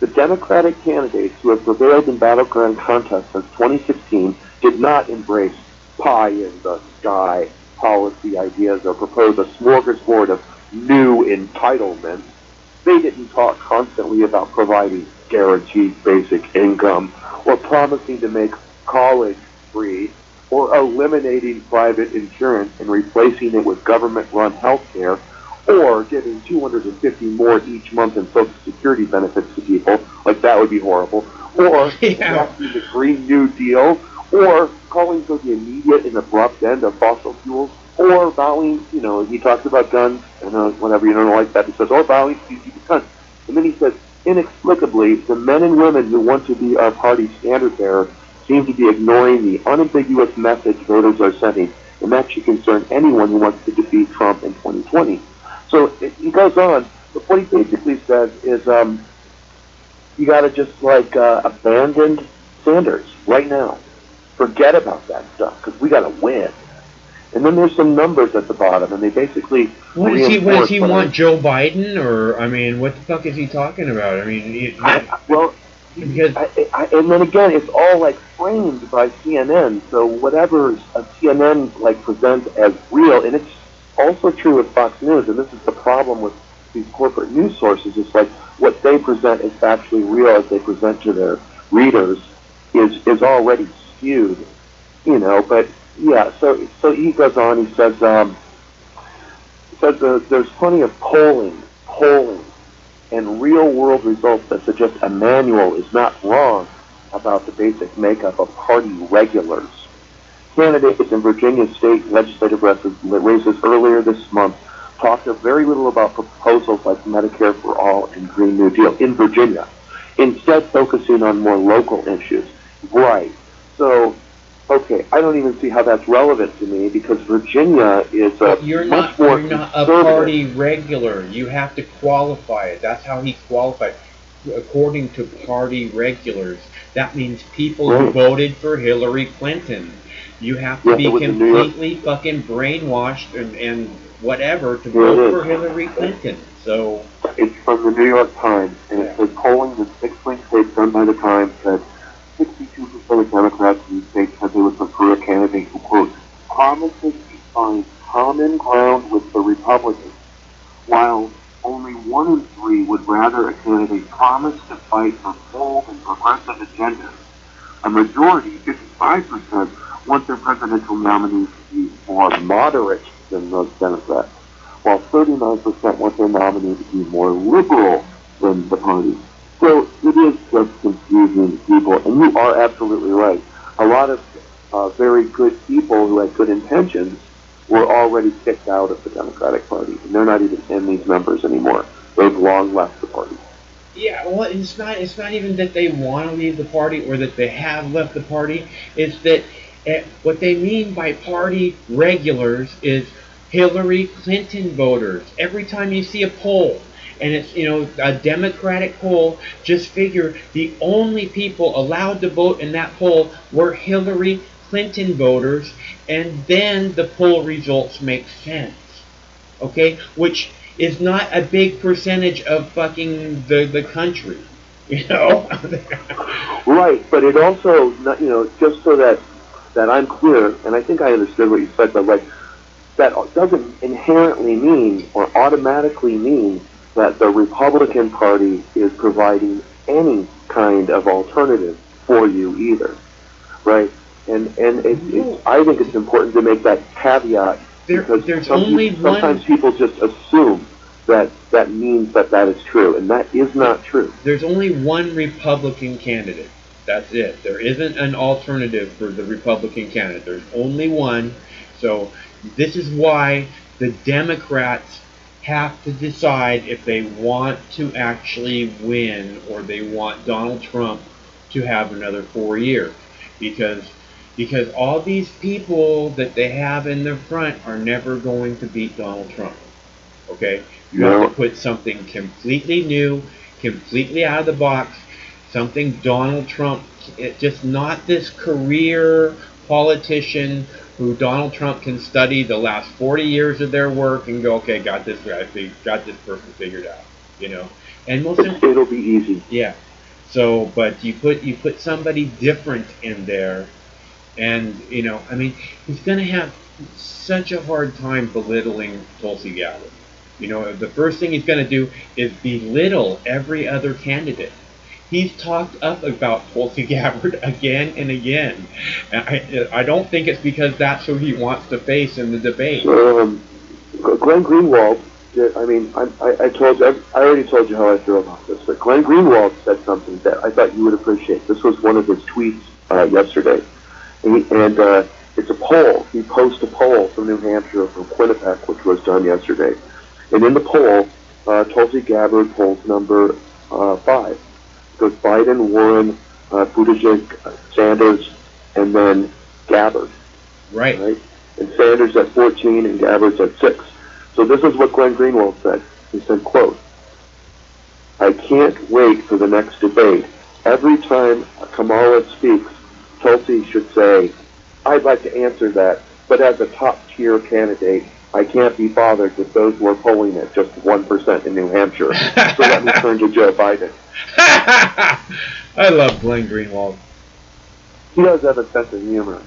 the Democratic candidates who have prevailed in battleground contests since 2016 did not embrace pie in the sky policy ideas or propose a smorgasbord of new entitlements. They didn't talk constantly about providing guaranteed basic income or promising to make college free or eliminating private insurance and replacing it with government-run health care or giving $250 more each month in Social Security benefits to people, like that would be horrible, or passing the Green New Deal, or calling for the immediate and abrupt end of fossil fuels, or vowing, he talks about guns, and whatever, you don't like that, he says, or vowing to keep guns. And then he says, inexplicably, the men and women who want to be our party's standard bearer seem to be ignoring the unambiguous message voters are sending, and that should concern anyone who wants to defeat Trump in 2020. So he goes on, but what he basically says is you got to just abandon Sanders right now. Forget about that stuff, because we got to win. And then there's some numbers at the bottom, and they basically what does he want, Joe Biden? Or, what the fuck is he talking about? And then again, it's all framed by CNN, so whatever CNN presents as real, and it's also true with Fox News, and this is the problem with these corporate news sources, it's what they present as factually real as they present to their readers is already skewed, but yeah, so he goes on, he says there's plenty of polling, and real-world results that suggest Emanuel is not wrong about the basic makeup of party regulars. Candidates in Virginia state legislative races earlier this month talked very little about proposals like Medicare for All and Green New Deal in Virginia, instead focusing on more local issues. Right. So Okay, I don't even see how that's relevant to me because Virginia is You're much not, more you're not a conservative. party regular. You have to qualify it. That's how he qualified. According to party regulars, that means people who voted for Hillary Clinton. You have to be completely fucking brainwashed and whatever to vote for Hillary Clinton. So it's from the New York Times, and it says polling in 6 swing states done by the Times said 62% of Democrats in these states said they would prefer a candidate who, quote, promises to find common ground with the Republicans, while only 1 in 3 would rather a candidate promise to fight for bold and progressive agendas. A majority, 55%, want their presidential nominees to be more moderate than those Democrats, while 39% want their nominee to be more liberal than the party. So it is just confusing people, and you are absolutely right. A lot of very good people who had good intentions were already kicked out of the Democratic Party, and they're not even in these members anymore. They've long left the party. yeah, well, it's not even that they want to leave the party or that they have left the party. It's that what they mean by party regulars is Hillary Clinton voters. Every time you see a poll, and it's, a Democratic poll, just figure the only people allowed to vote in that poll were Hillary Clinton voters, and then the poll results make sense. Okay? Which is not a big percentage of fucking the country. Right, but it also, just so that I'm clear, and I think I understood what you said, but like, that doesn't inherently mean or automatically mean that the Republican Party is providing any kind of alternative for you either, right? And I think it's important to make that caveat because sometimes people just assume that means that is true, and that is not true. There's only one Republican candidate. That's it. There isn't an alternative for the Republican candidate. There's only one. So this is why the Democrats have to decide if they want to actually win or they want Donald Trump to have another 4 years. Because all these people that they have in the front are never going to beat Donald Trump. Okay? You have to put something completely new, completely out of the box, something Donald Trump, just not this career politician who Donald Trump can study the last 40 years of their work and go, okay, got this person figured out, And it'll be easy. Yeah. So, but you put somebody different in there, and he's going to have such a hard time belittling Tulsi Gabbard. The first thing he's going to do is belittle every other candidate. He's talked up about Tulsi Gabbard again and again. And I don't think it's because that's who he wants to face in the debate. Glenn Greenwald, I already told you how I feel about this, but Glenn Greenwald said something that I thought you would appreciate. This was one of his tweets yesterday. And it's a poll. He posted a poll from New Hampshire, from Quinnipiac, which was done yesterday. And in the poll, Tulsi Gabbard polls number 5. It goes Biden, Warren, Buttigieg, Sanders, and then Gabbard. Right. And Sanders at 14 and Gabbard's at 6. So this is what Glenn Greenwald said. He said, quote, "I can't wait for the next debate. Every time Kamala speaks, Tulsi should say, I'd like to answer that, but as a top-tier candidate, I can't be bothered with those who are polling at just 1% in New Hampshire. So let me turn to Joe Biden." I love Glenn Greenwald. He does have a sense of humor.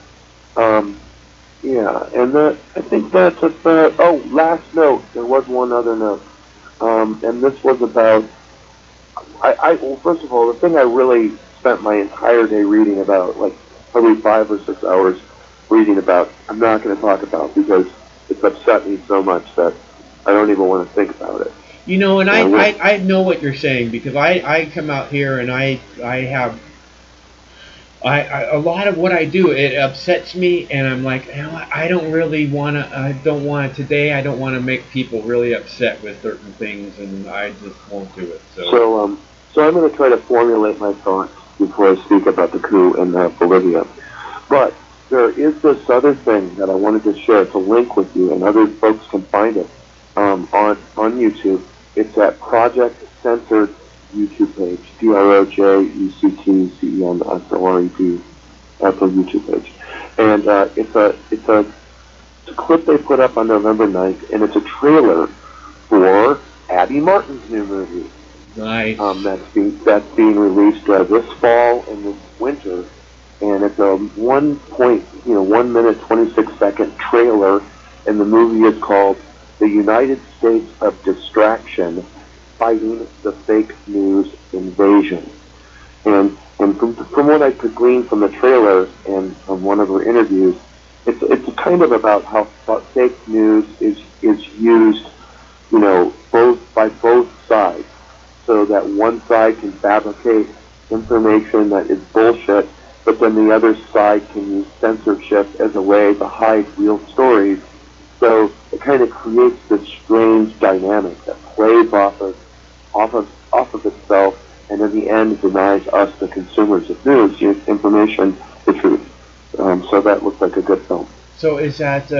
Yeah, and I think that's about... Oh, last note. There was one other note. And this was about... Well, first of all, the thing I really spent my entire day reading about, like probably 5 or 6 hours reading about, I'm not going to talk about because it's upset me so much that I don't even want to think about it. And I know what you're saying because I come out here and I have a lot of what I do, it upsets me, and I'm like, I don't want to today. I don't want to make people really upset with certain things, and I just won't do it. So I'm going to try to formulate my thoughts before I speak about the coup in Bolivia. But there is this other thing that I wanted to share. It's a link with you, and other folks can find it on YouTube. It's at Project Censored YouTube page, DROJECTCENSORED. That's a YouTube page, and it's a clip they put up on November 9th, and it's a trailer for Abby Martin's new movie. Nice. That's being released this fall and this winter, and it's a 1 minute 26-second trailer, and the movie is called "The United States of Distraction: Fighting the Fake News Invasion." And from what I could glean from the trailer and from one of her interviews, it's kind of about how fake news is used, by both sides, so that one side can fabricate information that is bullshit, but then the other side can use censorship as a way to hide real stories. So it kind of creates this strange dynamic that plays off of itself, and in the end denies us, the consumers of news, information, the truth. So that looks like a good film. So is that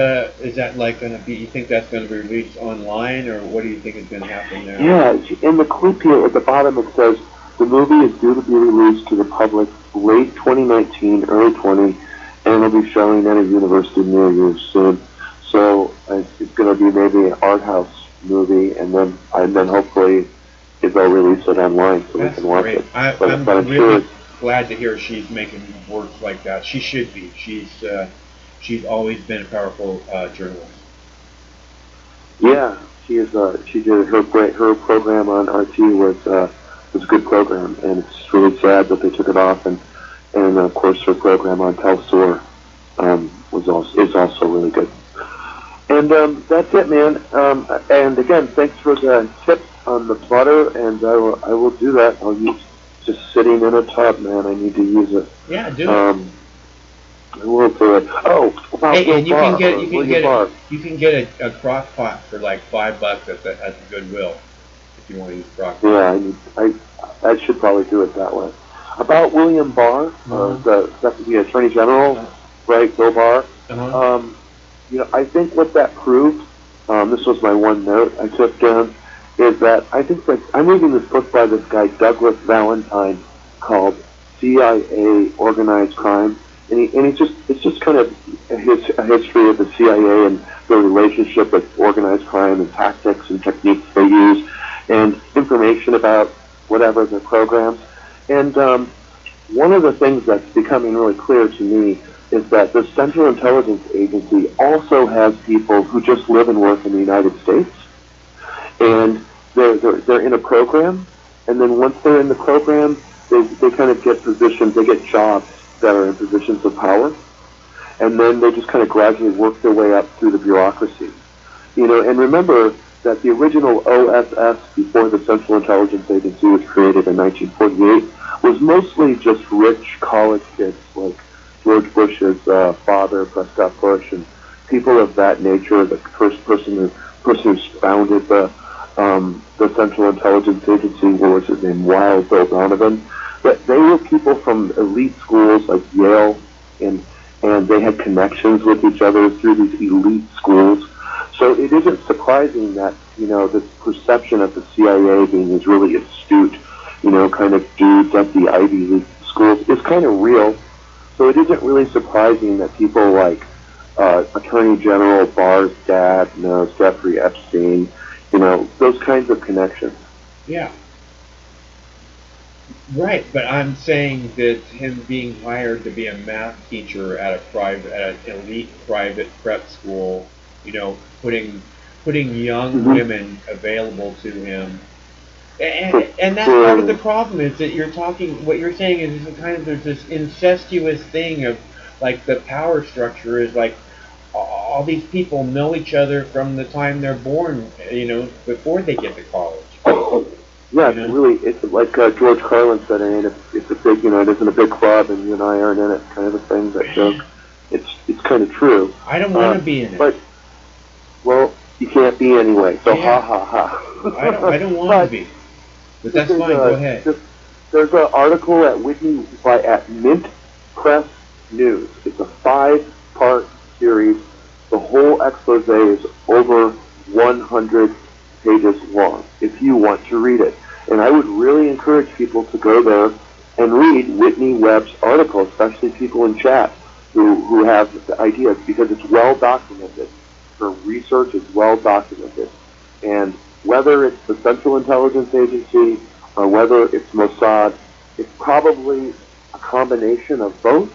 like going to be? You think that's going to be released online, or what do you think is going to happen there? Yeah, in the clip here at the bottom it says the movie is due to be released to the public late 2019, early 20, and it'll be showing at a university near you soon. So it's going to be maybe an art house movie, and then hopefully they'll release it online so we can watch it. I'm really glad to hear she's making works like that. She should be. She's always been a powerful journalist. Yeah, she did her program on RT was a good program, and it's really sad that they took it off. And of course her program on Telsor is also really good. And that's it, man. And again, thanks for the tips on the butter, and I will do that. I'll use just sitting in a tub, man. I need to use it. Yeah, do it. I will do it. Oh, about hey, and you can get a crock pot for like $5 at the Goodwill if you want to use crock pot. Yeah, I should probably do it that way. About William Barr, the Deputy Attorney General, right, Bill Barr. I think what that proved, this was my one note I took down, is that I think that I'm reading this book by this guy Douglas Valentine called CIA Organized Crime, and it's just kind of a history of the CIA and their relationship with organized crime and tactics and techniques they use, and information about whatever their programs. And one of the things that's becoming really clear to me is that the Central Intelligence Agency also has people who just live and work in the United States, and they're in a program, and then once they're in the program, they kind of get positions, they get jobs that are in positions of power, and then they just kind of gradually work their way up through the bureaucracy. And remember that the original OSS, before the Central Intelligence Agency was created in 1948, was mostly just rich college kids like George Bush's father, Prescott Bush, and people of that nature. The first person who founded the Central Intelligence Agency, what was his name, Wild Bill Donovan. But they were people from elite schools like Yale, and they had connections with each other through these elite schools. So it isn't surprising that, this perception of the CIA being these really astute, kind of dudes at the Ivy League schools is kind of real. So it isn't really surprising that people like Attorney General Barr's dad knows Jeffrey Epstein, those kinds of connections. Yeah. Right, but I'm saying that him being hired to be a math teacher at an elite private prep school, putting young women available to him, and that's part of the problem is that what you're saying is there's this incestuous thing of like the power structure is like all these people know each other from the time they're born, before they get to college. Yeah, it's like George Carlin said, it's a big, it isn't a big club, and you and I aren't in it, kind of a thing. That joke. It's kind of true. I don't want to be in it. But you can't be anyway. So yeah. ha. I don't want to be. But that's fine. Go ahead. There's an article at Mint Press News. It's a 5-part series. The whole expose is over 100 pages long, if you want to read it. And I would really encourage people to go there and read Whitney Webb's article, especially people in chat who have the ideas, because it's well documented. Her research is well documented. And whether it's the Central Intelligence Agency or whether it's Mossad, it's probably a combination of both,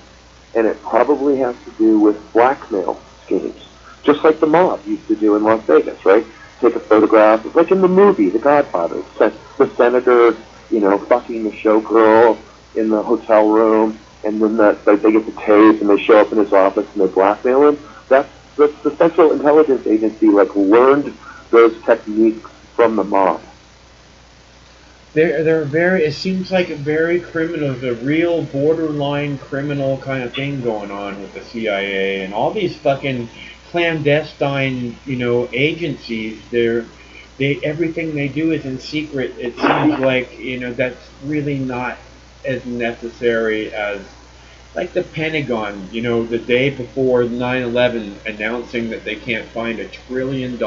and it probably has to do with blackmail schemes, just like the mob used to do in Las Vegas, right? Take a photograph, like in the movie The Godfather, the senator, fucking the showgirl in the hotel room, and then they get the tape and they show up in his office and they blackmail him. That's the Central Intelligence Agency learned those techniques from the mob. They're very. It seems like a very criminal, the real borderline criminal kind of thing going on with the CIA and all these fucking clandestine, agencies. Everything they do is in secret. It seems like that's really not as necessary as like the Pentagon. The day before 9/11, announcing that they can't find $1 trillion.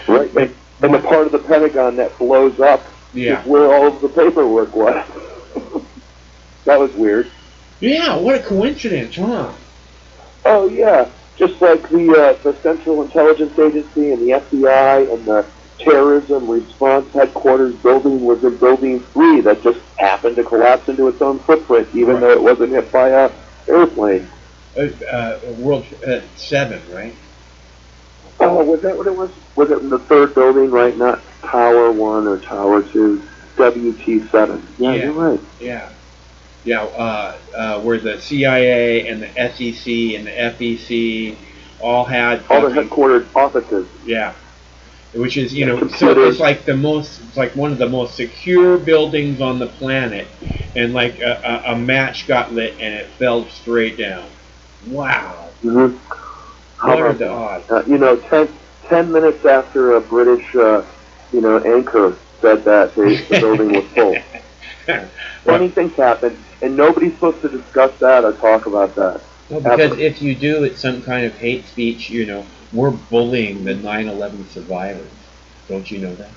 Right. And the part of the Pentagon that blows up is where all of the paperwork was. That was weird. Yeah, what a coincidence, huh? Oh, yeah. Just like the Central Intelligence Agency and the FBI and the Terrorism Response Headquarters building was in Building 3 that just happened to collapse into its own footprint, even though it wasn't hit by a airplane. World 7, right? Oh, was that what it was? Was it in the third building, right? Not Tower 1 or Tower 2, WT7. Yeah, you're right. Yeah, where the CIA and the SEC and the FEC all had all the headquarters offices. Yeah, which is so it's like one of the most secure buildings on the planet, and like a match got lit and it fell straight down. Wow. Mm-hmm. What are the odds? 10 minutes after a British, anchor said that the building was full. Funny things happen, and nobody's supposed to discuss that or talk about that. No, because if you do, it's some kind of hate speech. We're bullying the 9/11 survivors. Don't you know that?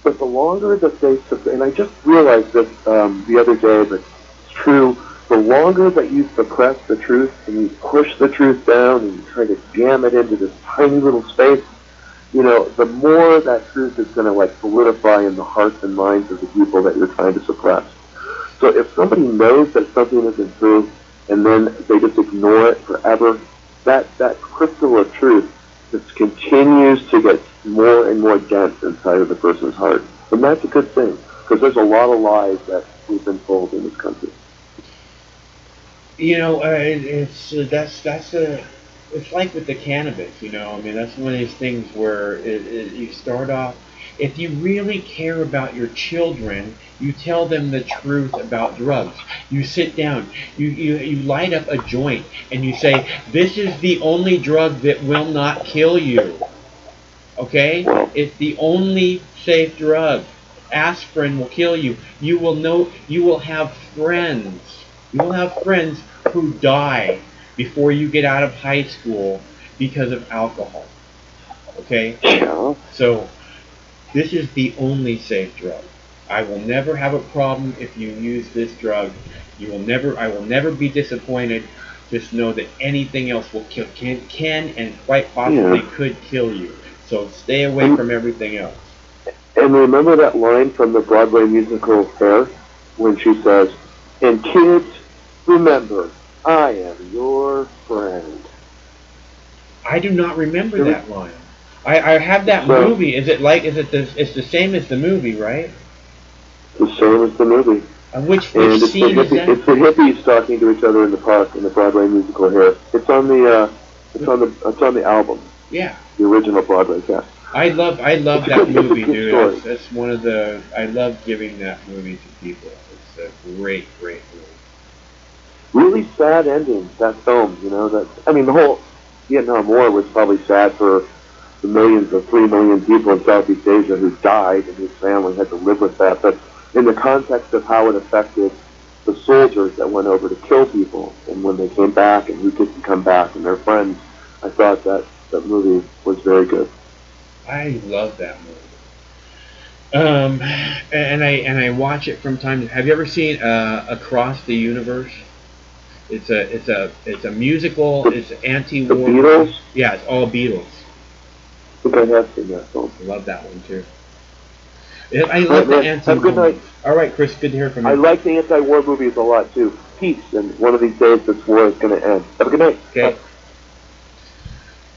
But the longer the face-to-face, and I just realized this the other day, but it's true. The longer that you suppress the truth and you push the truth down and you try to jam it into this tiny little space, the more that truth is going to solidify in the hearts and minds of the people that you're trying to suppress. So if somebody knows that something isn't true and then they just ignore it forever, that crystal of truth just continues to get more and more dense inside of the person's heart. And that's a good thing, because there's a lot of lies that we've been told in this country. It's like with the cannabis, that's one of these things where you start off, if you really care about your children, you tell them the truth about drugs. You sit down, you light up a joint, and you say, this is the only drug that will not kill you. Okay? It's the only safe drug. Aspirin will kill you. You will have friends. You will have friends who die before you get out of high school because of alcohol. Okay? Yeah. So, this is the only safe drug. I will never have a problem if you use this drug. I will never be disappointed. Just know that anything else will can and quite possibly could kill you. So stay away from everything else. And remember that line from the Broadway musical Hair, when she says, "And kids, remember, I am your friend." I do not remember that line. I have that movie. It's the same as the movie, right? The same as the movie. Which scene is that? It's the hippies talking to each other in the park in the Broadway musical Hair. It's on the album. Yeah. The original Broadway cast. I love that movie, dude. That's one of the. I love giving that movie to people. It's a great movie. Really sad ending, that film. The whole Vietnam War was probably sad for the 3 million people in Southeast Asia who died, and his family had to live with that. But in the context of how it affected the soldiers that went over to kill people, and when they came back and who didn't come back and their friends. I thought that the movie was very good. I love that movie. And I watch it from time to. Have you ever seen Across the Universe? It's a musical. It's anti-war. The Beatles? Yeah, it's all Beatles. I think I have seen that film. I love that one too. I love the anti-war. Have a good night. All right, Chris. Good to hear from you. I like the anti-war movies a lot too. Peace, and one of these days this war is going to end. Have a good night. Okay.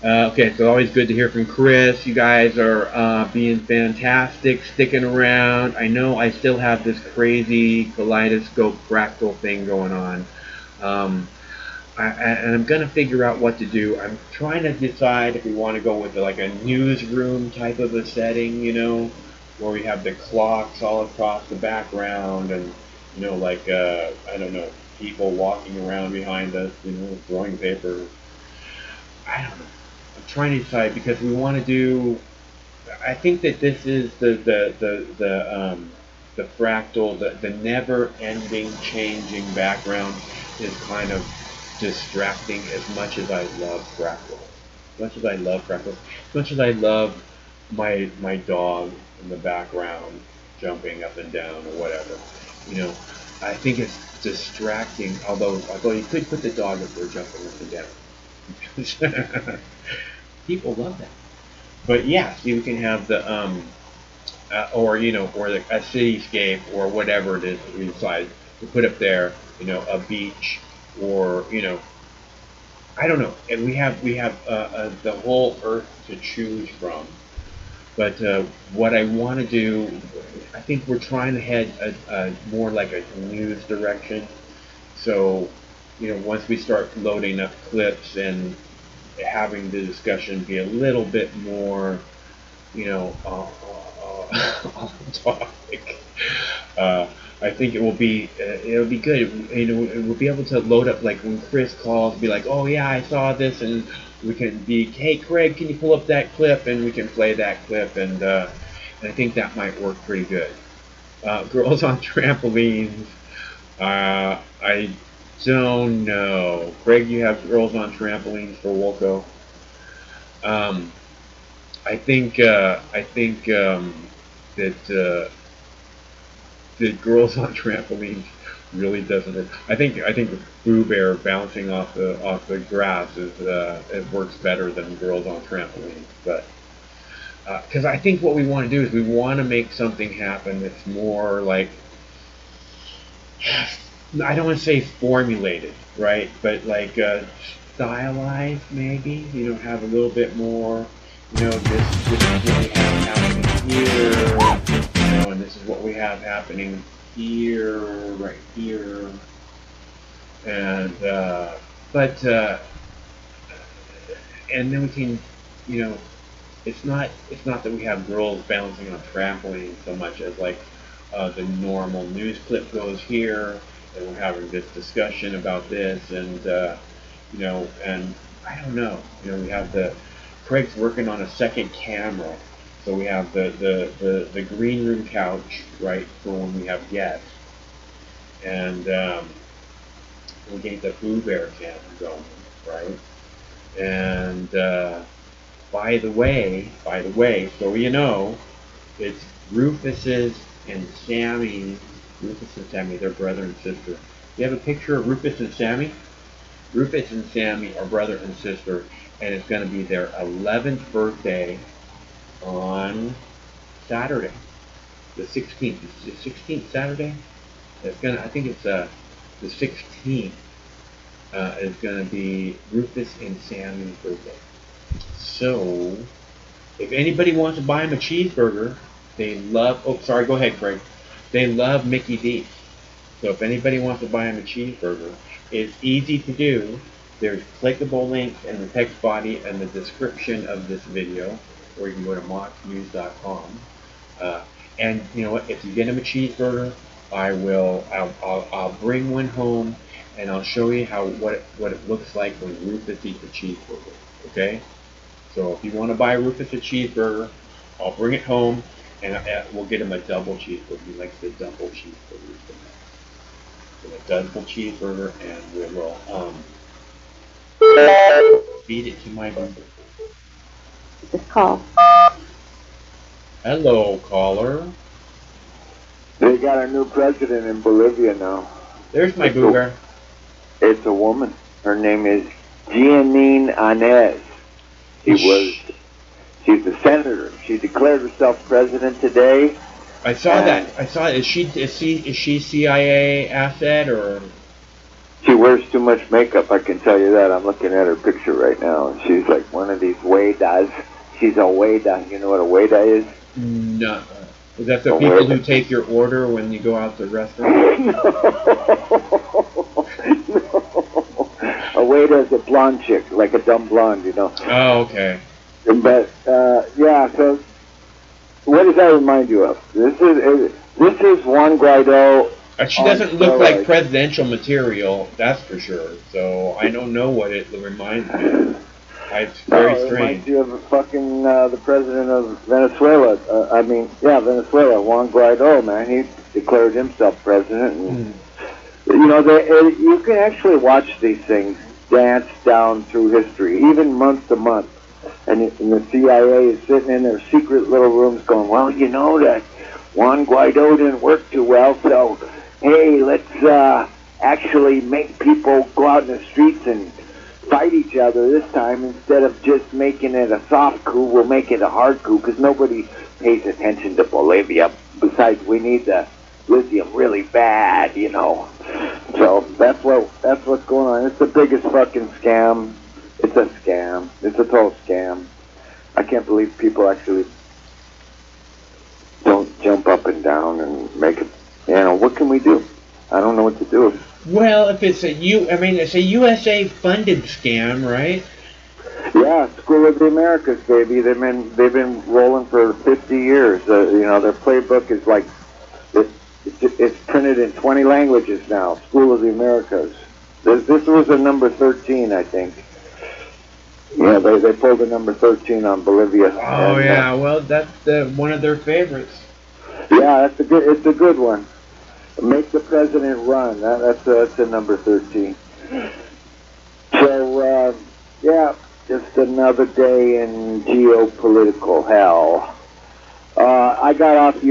Okay, so always good to hear from Chris. You guys are being fantastic, sticking around. I know I still have this crazy kaleidoscope fractal thing going on. And I'm going to figure out what to do. I'm trying to decide if we want to go with like a newsroom type of a setting, you know, where we have the clocks all across the background and, you know, like, I don't know, people walking around behind us, you know, throwing paper. I don't know. I'm trying to decide because we want to do. I think that this is the fractal, the never-ending, changing background is kind of distracting. As much as I love fractal, as much as I love fractal, as much as I love my dog in the background jumping up and down or whatever, you know, I think it's distracting. Although you could put the dog up there jumping up and down. People love that. But yeah, see, we can have the or you know, or a cityscape or whatever it is that we decide to put up there. You know, a beach or you know, I don't know. And we have the whole earth to choose from. But what I want to do, I think we're trying to head a more like a news direction. So, you know, once we start loading up clips and having the discussion be a little bit more, you know, on topic, I think it'll be good. You know, we'll be able to load up like when Chris calls, be like, oh yeah, I saw this, and we can be, hey Craig, can you pull up that clip, and we can play that clip, and I think that might work pretty good. Girls on trampolines. I don't know. Craig, you have girls on trampolines for Wilco. I think that the girls on trampolines really doesn't work. I think Boo Bear bouncing off the grass is it works better than girls on trampolines. But because I think what we want to do is we want to make something happen that's more like, I don't want to say formulated, right? But like stylized, maybe. You know, have a little bit more. You know, this is what we have happening here. You know, and this is what we have happening here, right here. And and then we can, you know, it's not that we have girls bouncing on trampolines so much as like the normal news clip goes here, and we're having this discussion about this, and you know, and I don't know, you know, we have Craig's working on a second camera, so we have the green room couch, right, for when we have guests, and we get the Boo Bear camera going, right, and by the way, so you know, it's Rufus and Sammy, they're brother and sister. You have a picture of Rufus and Sammy? Rufus and Sammy are brother and sister, and it's going to be their 11th birthday on Saturday, the 16th. Is the 16th Saturday? I think it's the 16th is going to be Rufus and Sammy's birthday. So, if anybody wants to buy them a cheeseburger, they love, oh, sorry, go ahead, Craig. They love Mickey D's. So if anybody wants to buy them a cheeseburger, it's easy to do. There's clickable links in the text body and the description of this video, or you can go to moxnews.com. And you know what? If you get them a cheeseburger, I'll bring one home, and I'll show you what it looks like when Rufus eats a cheeseburger. Okay? So if you want to buy Rufus a cheeseburger, I'll bring it home, and we'll get him a double cheeseburger. He likes the double cheeseburgers. with a double cheeseburger, and we will feed it to my bumper. Just call. Hello, caller. They got a new president in Bolivia now. There's my booger. It's a woman. Her name is Jeanine Anez. She's a senator. She declared herself president today. I saw that. I saw it. Is she CIA asset or? She wears too much makeup, I can tell you that. I'm looking at her picture right now, and she's like one of these Wedas. She's a Weda. You know what a Weda is? No. Is that the people who take your order when you go out to the restaurant? No. A Weda is a blonde chick, like a dumb blonde, you know. Oh, okay. But yeah, so what does that remind you of? This is Juan Guaido. She doesn't look like presidential material, that's for sure. So I don't know what it reminds me of. It's very strange. It reminds you of fucking the president of Venezuela. Venezuela, Juan Guaido, man. He declared himself president, and you know, you can actually watch these things dance down through history, even month to month. And the CIA is sitting in their secret little rooms going, well, you know that Juan Guaido didn't work too well, so, hey, let's actually make people go out in the streets and fight each other this time. Instead of just making it a soft coup, we'll make it a hard coup, because nobody pays attention to Bolivia. Besides, we need the lithium really bad, you know. So that's what's going on. It's the biggest fucking scam. It's a scam. It's a total scam. I can't believe people actually don't jump up and down and make it. You know, what can we do? I don't know what to do. Well, if it's it's a USA-funded scam, right? Yeah, School of the Americas, baby. They've been rolling for 50 years. You know, their playbook is like it's printed in 20 languages now. School of the Americas. This was a number 13, I think. Yeah, they pulled the number 13 on Bolivia. Oh, and, yeah. Well, that's one of their favorites. Yeah, it's a good one. Make the president run. That's a number 13. So, yeah, just another day in geopolitical hell. I got off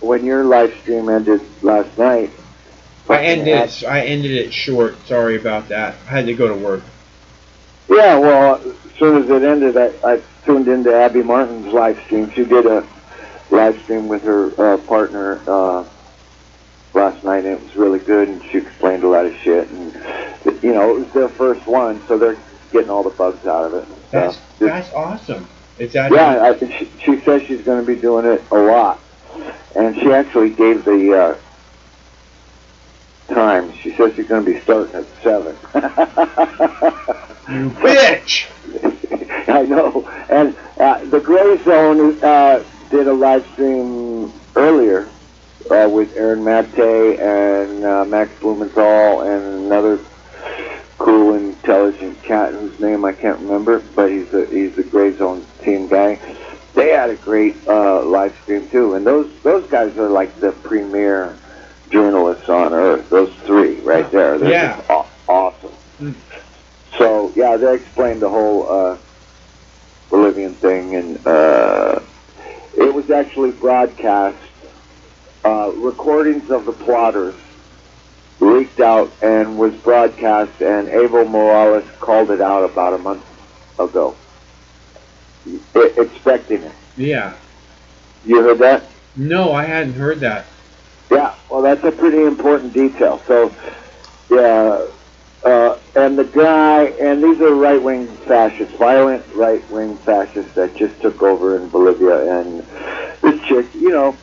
when your live stream ended last night. I ended it short. Sorry about that. I had to go to work. Yeah, well, as soon as it ended, I tuned into Abby Martin's live stream. She did a live stream with her partner last night, and it was really good, and she explained a lot of shit. And, you know, it was their first one, so they're getting all the bugs out of it. That's awesome. Yeah, I think she says she's going to be doing it a lot. And she actually gave the time. She says she's going to be starting at 7. You bitch! I know. And the Gray Zone did a live stream earlier with Aaron Matte and Max Blumenthal and another cool, intelligent cat whose name I can't remember, but he's a Gray Zone team guy. They had a great live stream too, and those guys are like the premier journalists on earth. Those three right there. They're just awesome. So yeah, they explained the whole Bolivian thing, and it was actually broadcast. Recordings of the plotters leaked out and was broadcast, and Evo Morales called it out about a month ago, expecting it. Yeah. You heard that? No, I hadn't heard that. Yeah, well, that's a pretty important detail. So, yeah, and the guy, and these are right-wing fascists, violent right-wing fascists that just took over in Bolivia, and this chick, you know,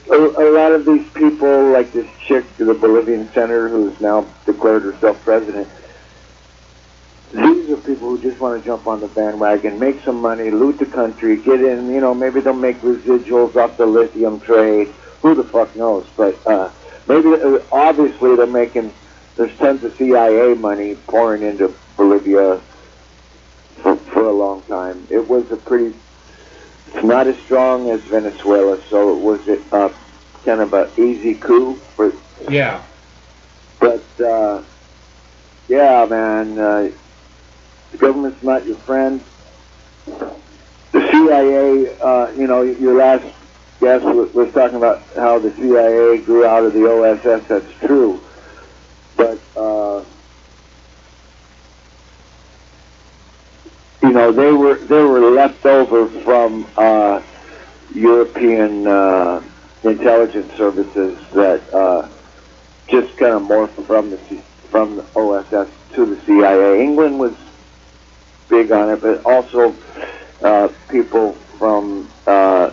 a lot of these people, like this chick, the Bolivian senator who's now declared herself president, these are people who just want to jump on the bandwagon, make some money, loot the country, get in, you know, maybe they'll make residuals off the lithium trade. Who the fuck knows? But maybe, obviously, they're making, there's tons of CIA money pouring into Bolivia for a long time. It was a pretty, it's not as strong as Venezuela, so it was kind of an easy coup. Yeah. But yeah, man, the government's not your friend. The CIA, you know, your last guest was talking about how the CIA grew out of the OSS. That's true, but you know, they were left over from European intelligence services that just kind of morphed from the OSS to the CIA. England was big on it, but also people from the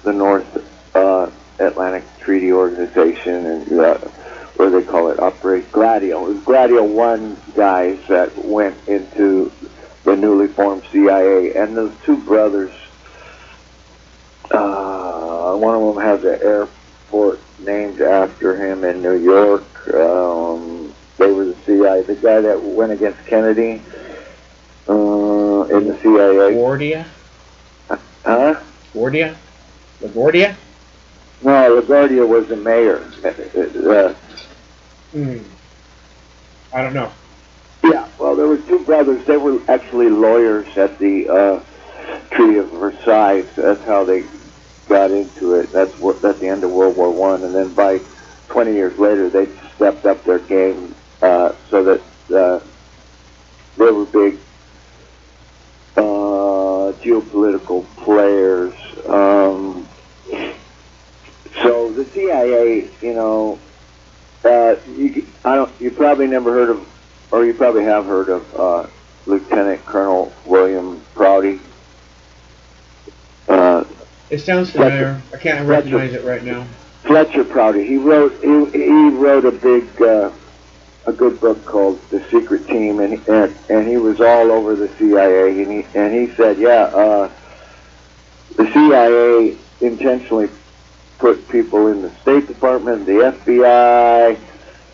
North Atlantic Treaty Organization and what do they call it? Operation Gladio. It was Gladio 1 guys that went into the newly formed CIA, and those two brothers. One of them has an airport named after him in New York. They were the CIA. The guy that went against Kennedy in the CIA. LaGuardia? Huh? LaGuardia? LaGuardia? No, LaGuardia was the mayor. I don't know. Yeah, well, there were two brothers. They were actually lawyers at the Treaty of Versailles. That's how they got into it. That's at the end of World War I. And then by 20 years later, they stepped up their game so that they were big geopolitical players. So the CIA, you know, you probably never heard of, or you probably have heard of Lieutenant Colonel William Prouty. It sounds familiar. I can't recognize it right now. Fletcher Prouty. He wrote a good book called The Secret Team, and he was all over the CIA, and he said, the CIA intentionally put people in the State Department, the FBI,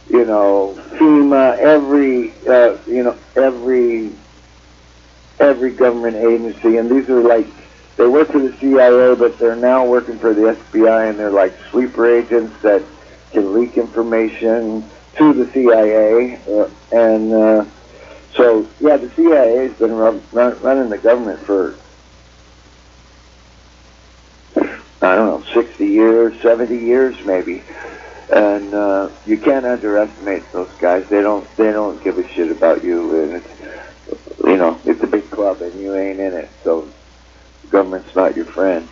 you know, FEMA, every government agency, and these are like, they work for the CIA, but they're now working for the FBI, and they're like sleeper agents that can leak information to the CIA. So, yeah, the CIA has been running the government for, I don't know, 60 years, 70 years maybe. And you can't underestimate those guys. They don't give a shit about you, and it's a big club, and you ain't in it, so the government's not your friend.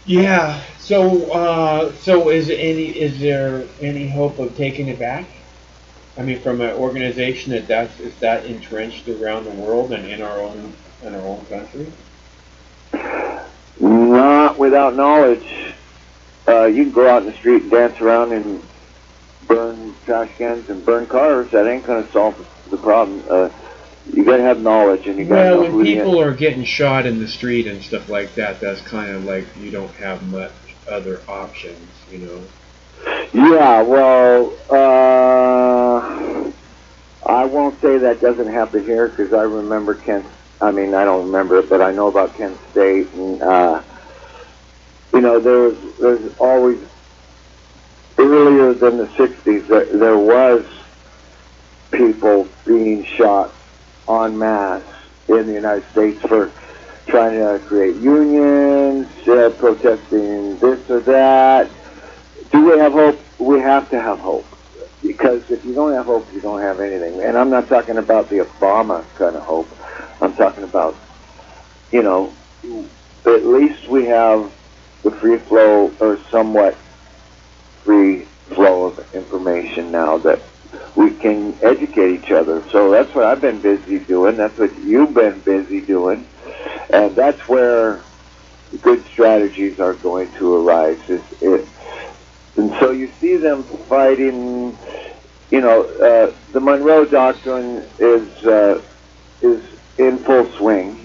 Yeah. So is there any hope of taking it back? I mean, from an organization is that entrenched around the world and in our own country? Not without knowledge. You can go out in the street and dance around and burn trash cans and burn cars. That ain't going to solve the problem. You got to have knowledge, and you got to know when who people are getting shot in the street and stuff like that, that's kind of like you don't have much other options, you know. Yeah, well, I won't say that doesn't happen here, because I remember Kent. I mean, I don't remember it, but I know about Kent State, and there's always, earlier than the 60s, there was people being shot en masse in the United States for trying to create unions, protesting this or that. Do we have hope? We have to have hope. Because if you don't have hope, you don't have anything. And I'm not talking about the Obama kind of hope. I'm talking about, at least we have the free flow, or somewhat free flow of information now, that we can educate each other. So that's what I've been busy doing. That's what you've been busy doing. And that's where good strategies are going to arise. And so you see them fighting, the Monroe Doctrine is in full swing.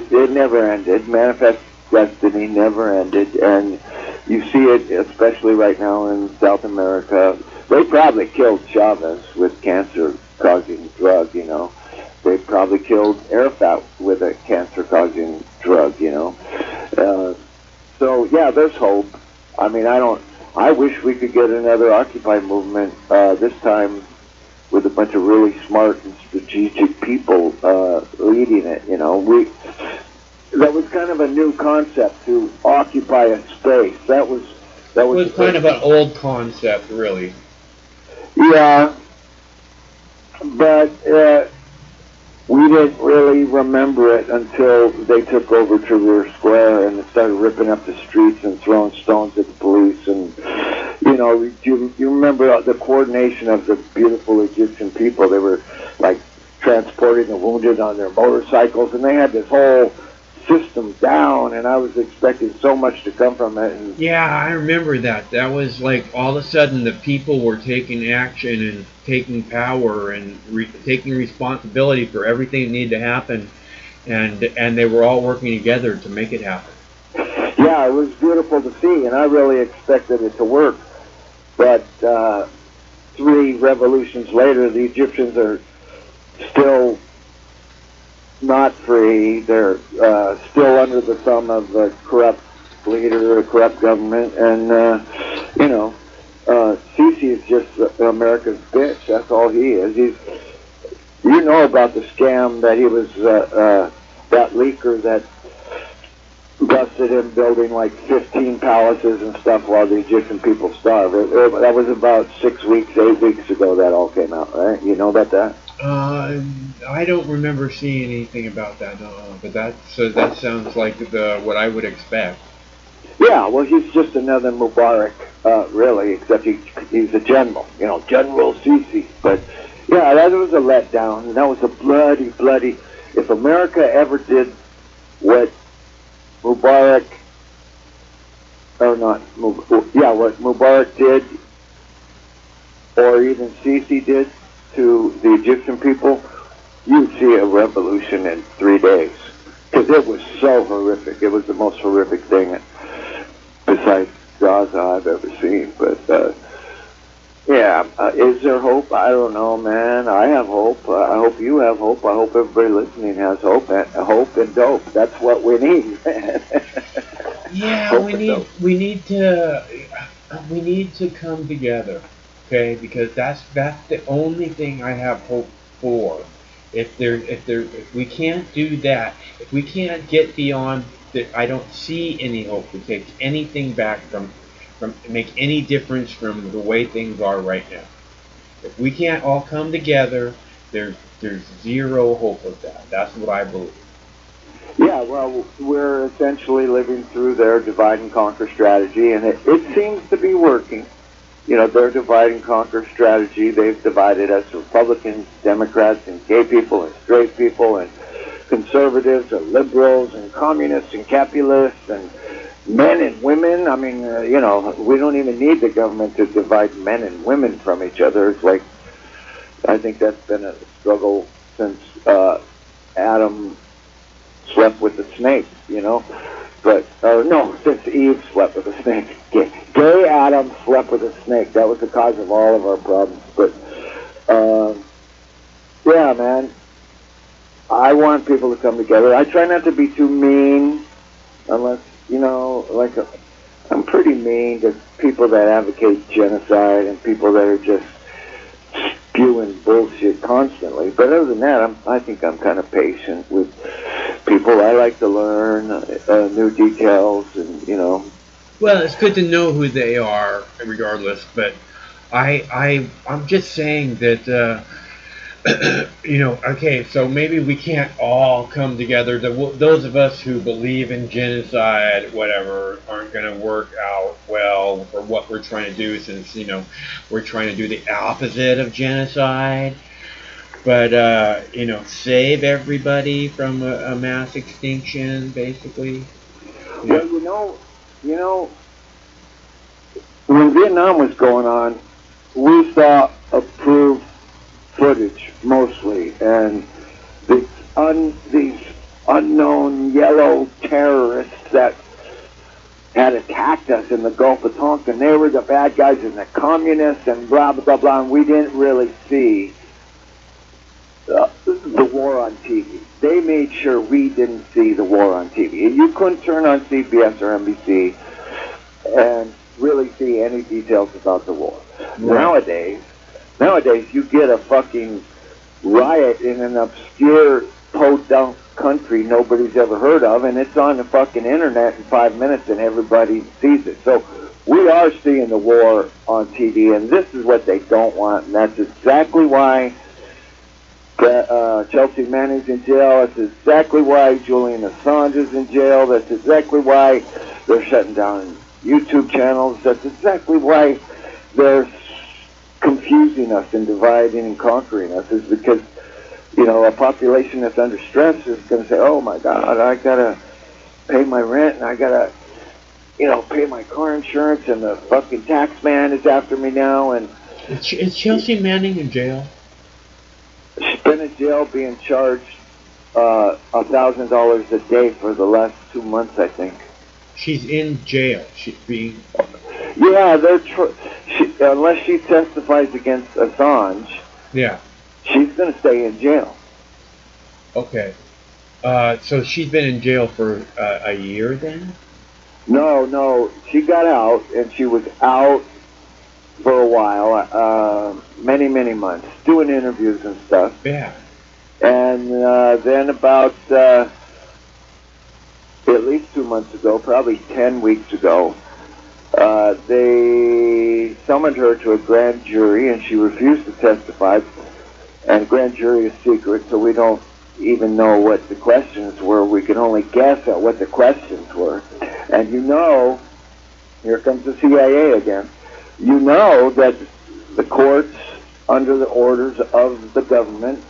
It never ended. Manifest Destiny never ended, and you see it especially right now in South America. They probably killed Chavez with cancer-causing drug, They probably killed Arafat with a cancer-causing drug, So yeah, there's hope. I mean, I I wish we could get another Occupy movement, this time with a bunch of really smart and strategic people leading it. That was kind of a new concept, to occupy a space. That was It was kind of an old concept, really. Yeah, but we didn't really remember it until they took over Tahrir Square and started ripping up the streets and throwing stones at the police. And you remember the coordination of the beautiful Egyptian people? They were like transporting the wounded on their motorcycles, and they had this whole system down, and I was expecting so much to come from it. And yeah, I remember that. That was like all of a sudden the people were taking action and taking power and taking responsibility for everything that needed to happen, and they were all working together to make it happen. Yeah, it was beautiful to see, and I really expected it to work. But 3 revolutions later, the Egyptians are still not free. They're still under the thumb of a corrupt leader, a corrupt government, and Sisi is just America's bitch. That's all he is. You know about the scam that he was that leaker that busted him building like 15 palaces and stuff while the Egyptian people starved. That was about 8 weeks ago that all came out, right? You know about that? I don't remember seeing anything about that, no, but that sounds like what I would expect. Yeah, well, he's just another Mubarak, really, except he's a general, General Sisi. But yeah, that was a letdown, and that was a bloody. If America ever did what Mubarak, what Mubarak did, or even Sisi did to the Egyptian people, you'd see a revolution in 3 days. Because it was so horrific. It was the most horrific thing besides Gaza I've ever seen. But is there hope? I don't know, man. I have hope. I hope you have hope. I hope everybody listening has hope. Hope and dope. That's what we need. Yeah, we need to come together, okay? Because that's the only thing I have hope for. If we can't do that, if we can't get beyond that, I don't see any hope to take anything back from make any difference from the way things are right now. If we can't all come together, there's zero hope of that. That's what I believe. Yeah, well, we're essentially living through their divide and conquer strategy, and it seems to be working. Their divide and conquer strategy, they've divided us Republicans, Democrats, and gay people, and straight people, and conservatives, and liberals, and communists, and capitalists, and men and women. I mean, we don't even need the government to divide men and women from each other. It's like, I think that's been a struggle since Adam slept with the snake, But, no, since Eve slept with a snake. Gay Adam slept with a snake. That was the cause of all of our problems. But, yeah, man, I want people to come together. I try not to be too mean, unless, I'm pretty mean to people that advocate genocide and people that are just spewing bullshit constantly. But other than that, I think I'm kind of patient with people. I like to learn new details, and Well, it's good to know who they are, regardless. But I'm just saying that okay, so maybe we can't all come together. Those of us who believe in genocide, whatever, aren't going to work out well for what we're trying to do, since we're trying to do the opposite of genocide. But save everybody from a mass extinction, basically. Well, when Vietnam was going on, we saw approved footage mostly, and these unknown yellow terrorists that had attacked us in the Gulf of Tonkin, they were the bad guys and the communists and blah blah blah, and we didn't really see the war on TV. They made sure we didn't see the war on TV. You couldn't turn on CBS or NBC and really see any details about the war. Right. Nowadays, you get a fucking riot in an obscure, podunk country nobody's ever heard of, and it's on the fucking internet in 5 minutes, and everybody sees it. So we are seeing the war on TV, and this is what they don't want, and that's exactly why Chelsea Manning's in jail. That's exactly why Julian Assange is in jail. That's exactly why they're shutting down YouTube channels. That's exactly why they're confusing us and dividing and conquering us, is because, you know, a population that's under stress is going to say, oh my God, I got to pay my rent and I got to, you know, pay my car insurance, and the fucking tax man is after me now. And Is Chelsea Manning in jail? she's been in jail being charged $1,000 a day for the last 2 months, I think. She's in jail. She's being... Yeah, unless she testifies against Assange, Yeah. she's going to stay in jail. Okay. So she's been in jail for a year then? No, she got out, and she was out for a while, many months, doing interviews and stuff. Yeah. And then about at least 2 months ago, probably 10 weeks ago, they summoned her to a grand jury, and she refused to testify. And the grand jury is secret, so we don't even know what the questions were. We can only guess at what the questions were. And you know, here comes the CIA again. You know that the courts, under the orders of the government,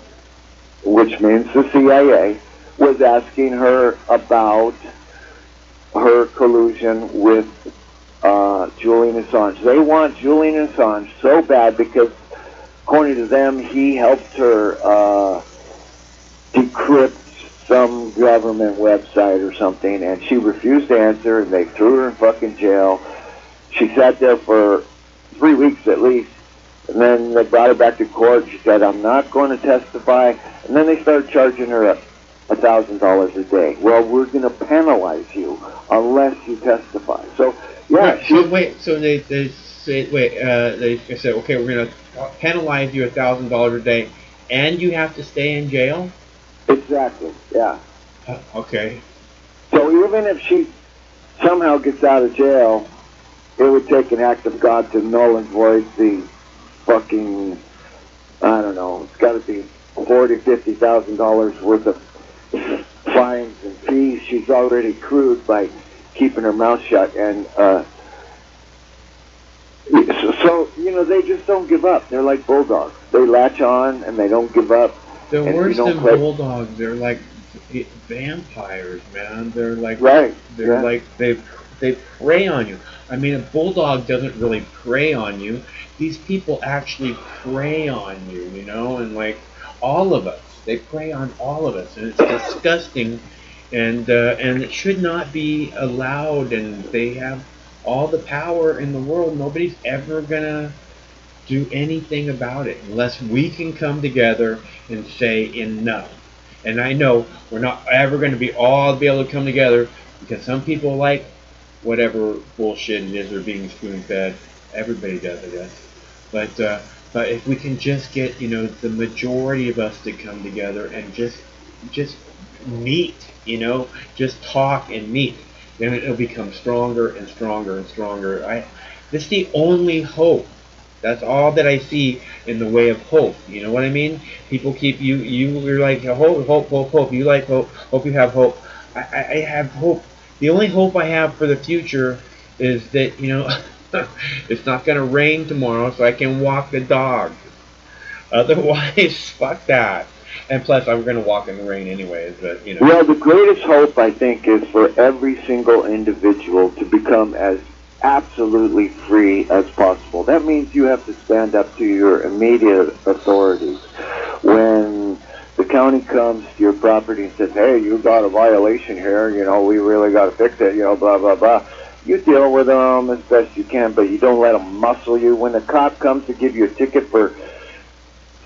which means the CIA, was asking her about her collusion with Julian Assange. They want Julian Assange so bad because, according to them, he helped her decrypt some government website or something, and she refused to answer, and they threw her in fucking jail. She sat there for 3 weeks at least, and then they brought her back to court. She said, I'm not going to testify, and then they started charging her $1,000 a day. Well, we're going to penalize you unless you testify. So, yeah. So they said, they said, okay, we're going to penalize you $1,000 a day, and you have to stay in jail? Exactly, yeah. Okay. So even if she somehow gets out of jail, it would take an act of God to null and void the fucking, I don't know, it's got to be $40,000, $50,000 worth of fines and fees she's already accrued by keeping her mouth shut. And so, you know, they just don't give up. They're like bulldogs. They latch on and they don't give up. They're worse than bulldogs. They're like vampires, man. They're like, right. They're like, they prey on you. I mean, a bulldog doesn't really prey on you. These people actually prey on you, you know, and like all of us, they prey on all of us, and it's disgusting, and it should not be allowed. And they have all the power in the world. Nobody's ever gonna do anything about it unless we can come together and say enough. And I know we're not ever going to be able to come together, because some people like whatever bullshit it is they're being spoon-fed. Everybody does, I guess. But if we can just get, you know, the majority of us to come together and just meet, you know, just talk and meet, then it'll become stronger and stronger and stronger. This is the only hope. That's all that I see in the way of hope. You know what I mean? People keep you're like, hope. You like hope. Hope you have hope. I have hope. The only hope I have for the future is that, you know, it's not going to rain tomorrow, so I can walk the dog. Otherwise, fuck that. And plus, I'm going to walk in the rain anyways. But, you know. Well, the greatest hope, I think, is for every single individual to become as absolutely free as possible. That means you have to stand up to your immediate authorities. When the county comes to your property and says, hey, you got a violation here, you know, we really got to fix it, you know, blah, blah, blah. You deal with them as best you can, but you don't let them muscle you. When the cop comes to give you a ticket for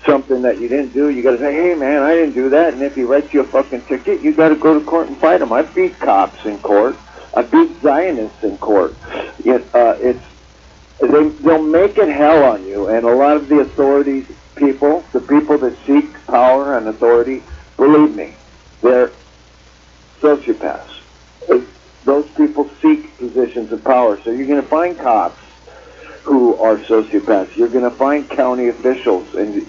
something that you didn't do, you got to say, hey, man, I didn't do that. And if he writes you a fucking ticket, you got to go to court and fight him. I beat cops in court. I beat Zionists in court. It's they'll make it hell on you. And a lot of the authorities people, the people that seek power and authority, believe me, they're sociopaths. Those people seek positions of power. So you're going to find cops who are sociopaths. You're going to find county officials and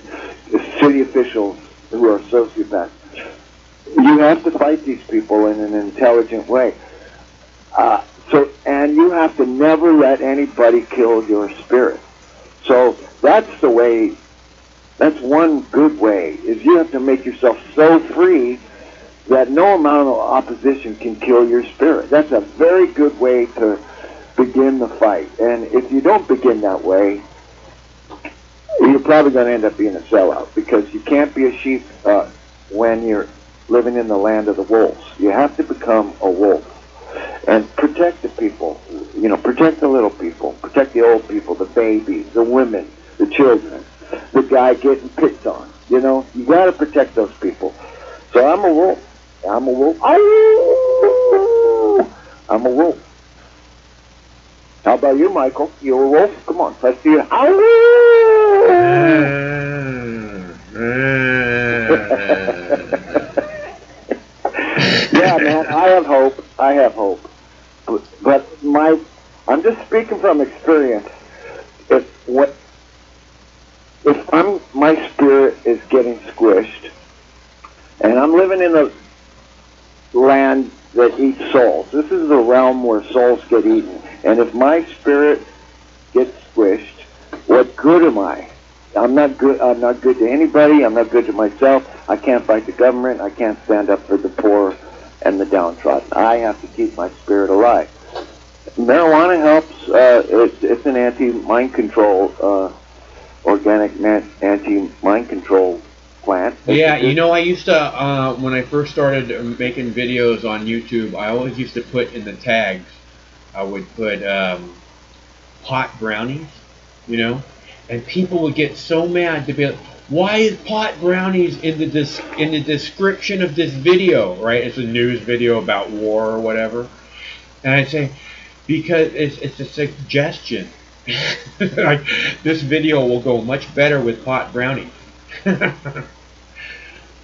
city officials who are sociopaths. You have to fight these people in an intelligent way. And you have to never let anybody kill your spirit. So that's the way, that's one good way, is you have to make yourself so free that no amount of opposition can kill your spirit. That's a very good way to begin the fight. And if you don't begin that way, you're probably going to end up being a sellout, because you can't be a sheep when you're living in the land of the wolves. You have to become a wolf and protect the people, you know, protect the little people, protect the old people, the babies, the women, the children, the guy getting picked on. You know, you got to protect those people. So I'm a wolf. I'm a wolf. I'm a wolf. How about you, Michael? You a wolf? Come on, let's see you. Yeah, man, I have hope. I have hope. But I'm just speaking from experience. If my spirit is getting squished, and I'm living in a land that eats souls. This is the realm where souls get eaten. And if my spirit gets squished, what good am I? I'm not good. I'm not good to anybody. I'm not good to myself. I can't fight the government. I can't stand up for the poor and the downtrodden. I have to keep my spirit alive. Marijuana helps. It's an anti-mind control, organic anti-mind control plant. Yeah, you know, I used to, when I first started making videos on YouTube, I always used to put in the tags, I would put pot brownies, you know, and people would get so mad to be like, why is pot brownies in the description of this video, right? It's a news video about war or whatever. And I'd say, because it's a suggestion. Like, this video will go much better with pot brownies.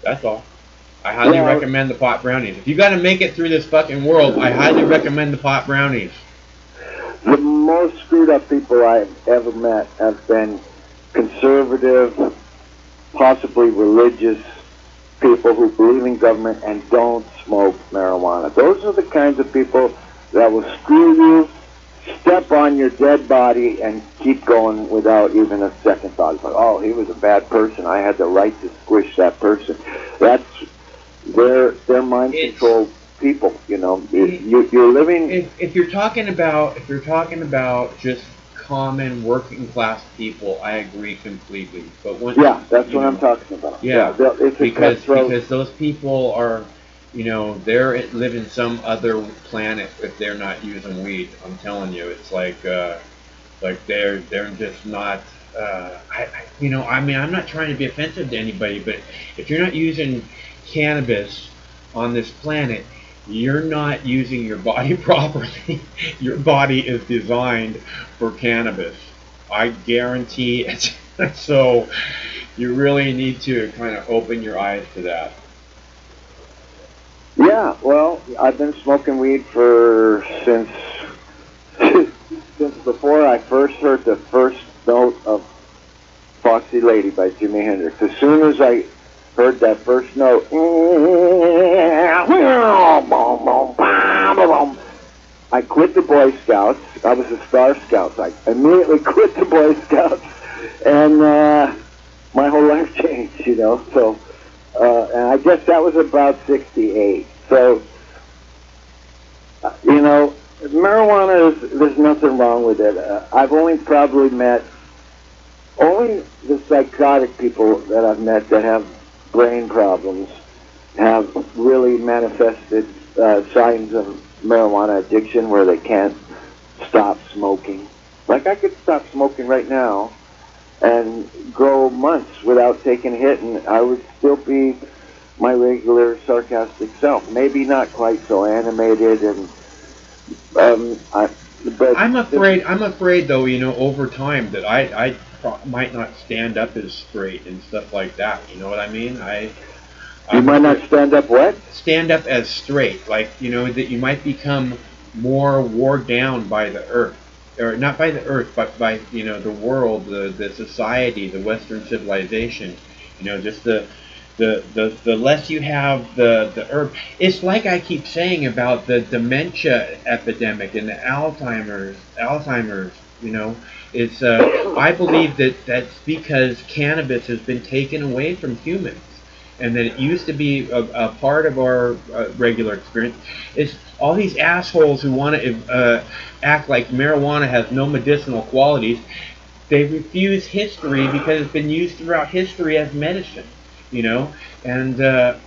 That's all. I highly recommend the pot brownies. If you got to make it through this fucking world, I highly recommend the pot brownies. The most screwed up people I've ever met have been conservative, possibly religious people who believe in government and don't smoke marijuana. Those are the kinds of people that will screw you, step on your dead body, and keep going without even a second thought. It's like, oh, he was a bad person. I had the right to squish that person. That's their mind controlled people. You know, you're living. If you're talking about just common working class people, I agree completely. But when, that's what I'm talking about. Yeah, it's because those people are, you know, they're living some other planet if they're not using weed. I'm telling you, it's like they're just not. You know, I mean, I'm not trying to be offensive to anybody, but if you're not using cannabis on this planet, you're not using your body properly. Your body is designed for cannabis. I guarantee it. So you really need to kind of open your eyes to that. Yeah, well, I've been smoking weed since before I first heard the first note of Foxy Lady by Jimi Hendrix. As soon as I heard that first note, I quit the Boy Scouts. I was a Star Scout. I immediately quit the Boy Scouts, and my whole life changed, you know. So, and I guess that was about 68. So, you know, marijuana there's nothing wrong with it. I've only probably met the psychotic people that I've met that have brain problems have really manifested signs of marijuana addiction where they can't stop smoking. Like, I could stop smoking right now and go months without taking a hit, and I would still be my regular sarcastic self. Maybe not quite so animated, and But I'm afraid though, over time that I might not stand up as straight and stuff like that. You know what I mean? You might not stand up what? Stand up as straight, like that you might become more wore down by the earth, or not by the earth, but by the world, the society, the Western civilization. Just the less you have the herb. It's like I keep saying about the dementia epidemic and the Alzheimer's. It's I believe that's because cannabis has been taken away from humans, and that it used to be a part of our regular experience. It's all these assholes who want to act like marijuana has no medicinal qualities. They refuse history because it's been used throughout history as medicine, and then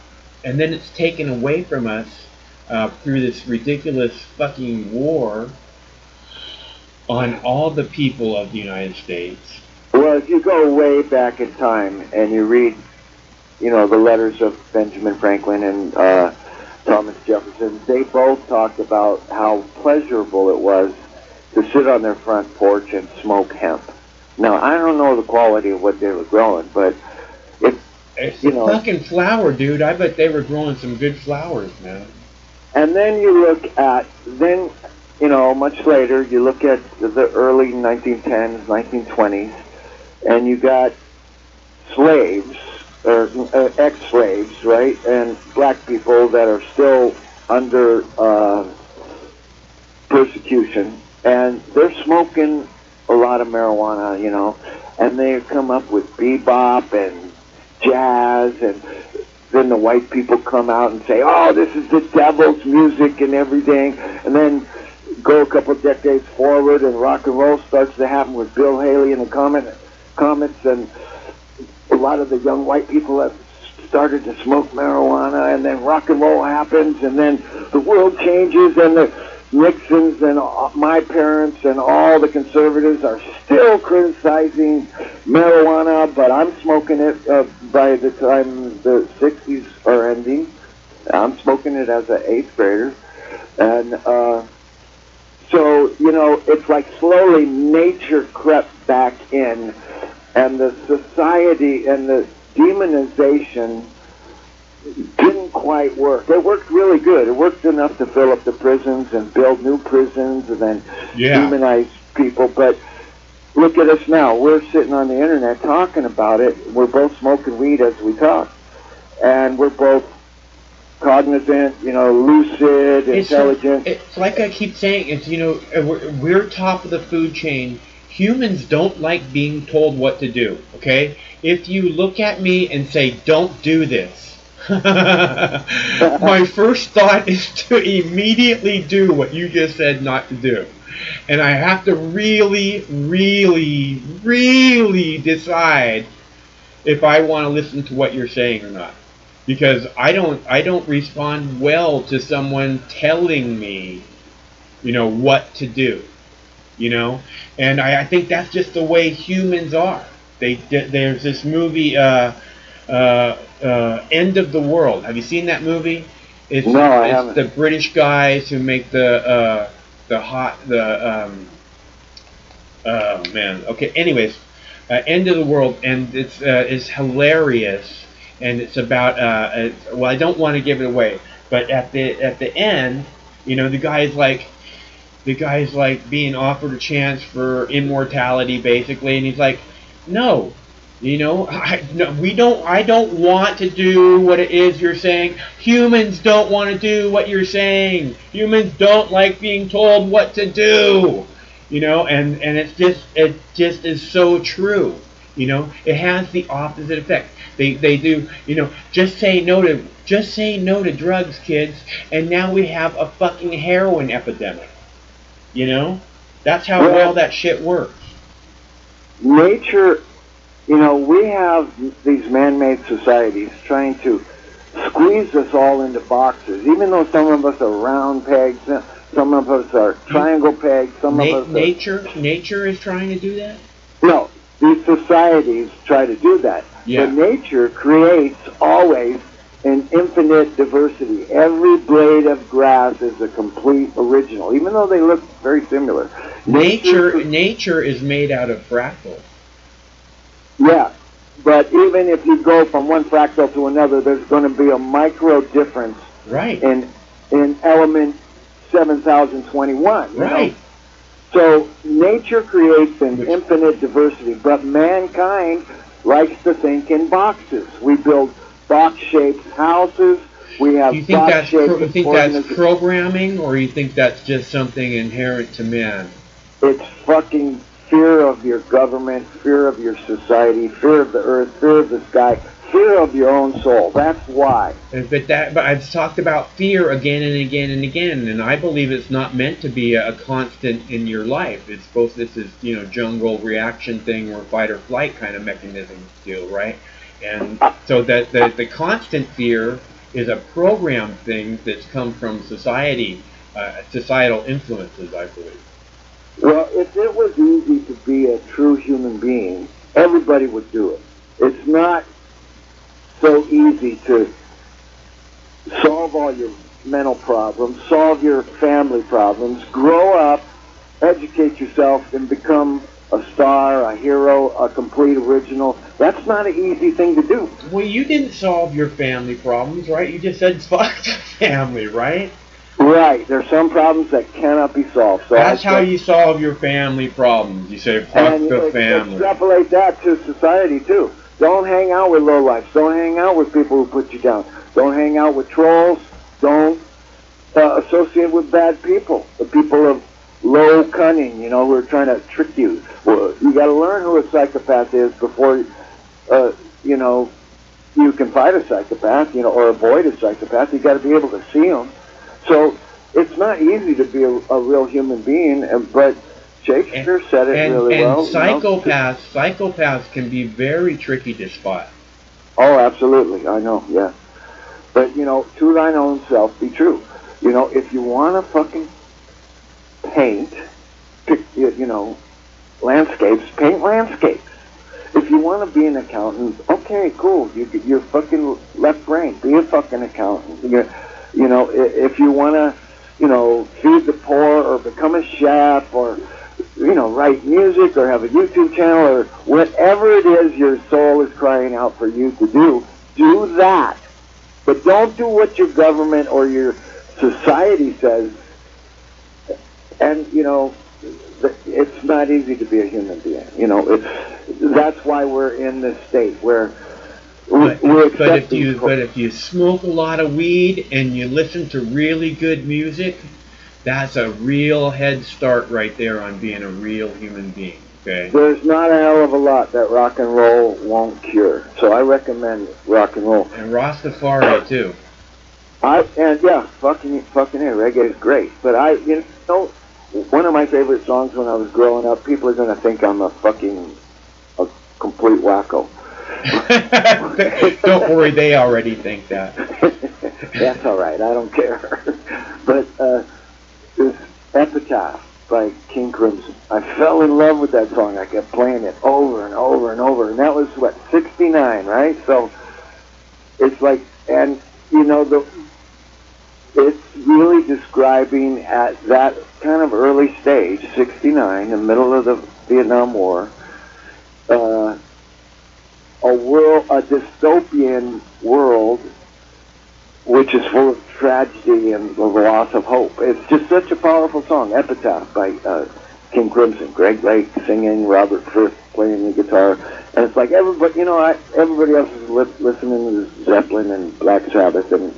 it's taken away from us through this ridiculous fucking war on all the people of the United States. Well, if you go way back in time and you read, the letters of Benjamin Franklin and Thomas Jefferson, they both talked about how pleasurable it was to sit on their front porch and smoke hemp. Now, I don't know the quality of what they were growing, but it's a fucking flower, dude. I bet they were growing some good flowers, man. And then you look at, much later, you look at the early 1910s, 1920s, and you got slaves, or ex-slaves, right, and black people that are still under persecution, and they're smoking a lot of marijuana, and they come up with bebop and jazz, and then the white people come out and say, oh, this is the devil's music and everything, and then go a couple decades forward and rock and roll starts to happen with Bill Haley and the Comets, and a lot of the young white people have started to smoke marijuana, and then rock and roll happens, and then the world changes, and the Nixons and my parents and all the conservatives are still criticizing marijuana, but I'm smoking it by the time the 60s are ending. I'm smoking it as an 8th grader. And so, it's like slowly nature crept back in, and the society and the demonization didn't quite work. It worked really good. It worked enough to fill up the prisons and build new prisons and then demonize people. But look at us now. We're sitting on the internet talking about it. We're both smoking weed as we talk. And we're both cognizant, lucid, intelligent. It's like I keep saying, it's, we're top of the food chain. Humans don't like being told what to do, okay? If you look at me and say, don't do this, my first thought is to immediately do what you just said not to do. And I have to really, really, really decide if I want to listen to what you're saying or not. Because I don't respond well to someone telling me, what to do. And I think that's just the way humans are. There's this movie, End of the World. Have you seen that movie? It's the British guys who make oh man. Okay. Anyways, End of the World, and it's hilarious, and it's about well, I don't want to give it away, but at the end, the guy's like being offered a chance for immortality, basically, and he's like, no. I don't want to do what it is you're saying. Humans don't want to do what you're saying. Humans don't like being told what to do. And it just is so true. It has the opposite effect. They do, just say no to drugs, kids, and now we have a fucking heroin epidemic. That's how well that shit works. Nature, we have these man-made societies trying to squeeze us all into boxes, even though some of us are round pegs, some of us are triangle pegs, some of us Nature is trying to do that? No, these societies try to do that. Yeah. But nature creates always an infinite diversity. Every blade of grass is a complete original, even though they look very similar. Nature is made out of fractals. Yeah, but even if you go from one fractal to another, there's going to be a micro difference right. in element 7021. Right. Know? So nature creates an infinite diversity, but mankind likes to think in boxes. We build box-shaped houses. We have you think that's programming, or you think that's just something inherent to man? It's fucking fear of your government, fear of your society, fear of the earth, fear of the sky, fear of your own soul. That's why. But I've talked about fear again and again and again, and I believe it's not meant to be a constant in your life. It's supposed this is jungle reaction thing or fight or flight kind of mechanism deal, right? And so that the constant fear is a programmed thing that's come from society, societal influences, I believe. Well, if it was easy to be a true human being, everybody would do it. It's not so easy to solve all your mental problems, solve your family problems, grow up, educate yourself, and become a star, a hero, a complete original. That's not an easy thing to do. Well, you didn't solve your family problems, right? You just said fuck the family, right? Right. There's some problems that cannot be solved. So that's how you solve your family problems. You say fuck the family. Extrapolate that to society, too. Don't hang out with lowlifes. Don't hang out with people who put you down. Don't hang out with trolls. Don't associate with bad people. The people of low cunning, who are trying to trick you. Well, you got to learn who a psychopath is before, you can fight a psychopath, or avoid a psychopath. You got to be able to see them. So it's not easy to be a real human being, but Shakespeare said it really well. And psychopaths can be very tricky to spot. Oh, absolutely. I know, yeah. But, to thine own self be true. If you want to fucking paint, landscapes, paint landscapes. If you want to be an accountant, okay, cool. You're fucking left brain. Be a fucking accountant. If you want to, feed the poor or become a chef or, write music or have a YouTube channel or whatever it is your soul is crying out for you to do that. But don't do what your government or your society says. And, it's not easy to be a human being. That's why we're in this state where But if you smoke a lot of weed and you listen to really good music, that's a real head start right there on being a real human being. Okay. There's not a hell of a lot that rock and roll won't cure, so I recommend rock and roll. And Rastafari too. Fucking reggae is great. But one of my favorite songs when I was growing up, people are gonna think I'm a complete wacko. Don't worry, they already think that. That's all right. I don't care. But this Epitaph by King Crimson, I fell in love with that song. I kept playing it over and over and over, and that was 69, right? So it's like, and it's really describing at that kind of early stage, 69, in the middle of the Vietnam War. A dystopian world which is full of tragedy and the loss of hope. It's just such a powerful song, Epitaph by King Crimson. Greg Lake singing, Robert Fripp playing the guitar, and it's like everybody else is listening to Zeppelin and Black Sabbath, and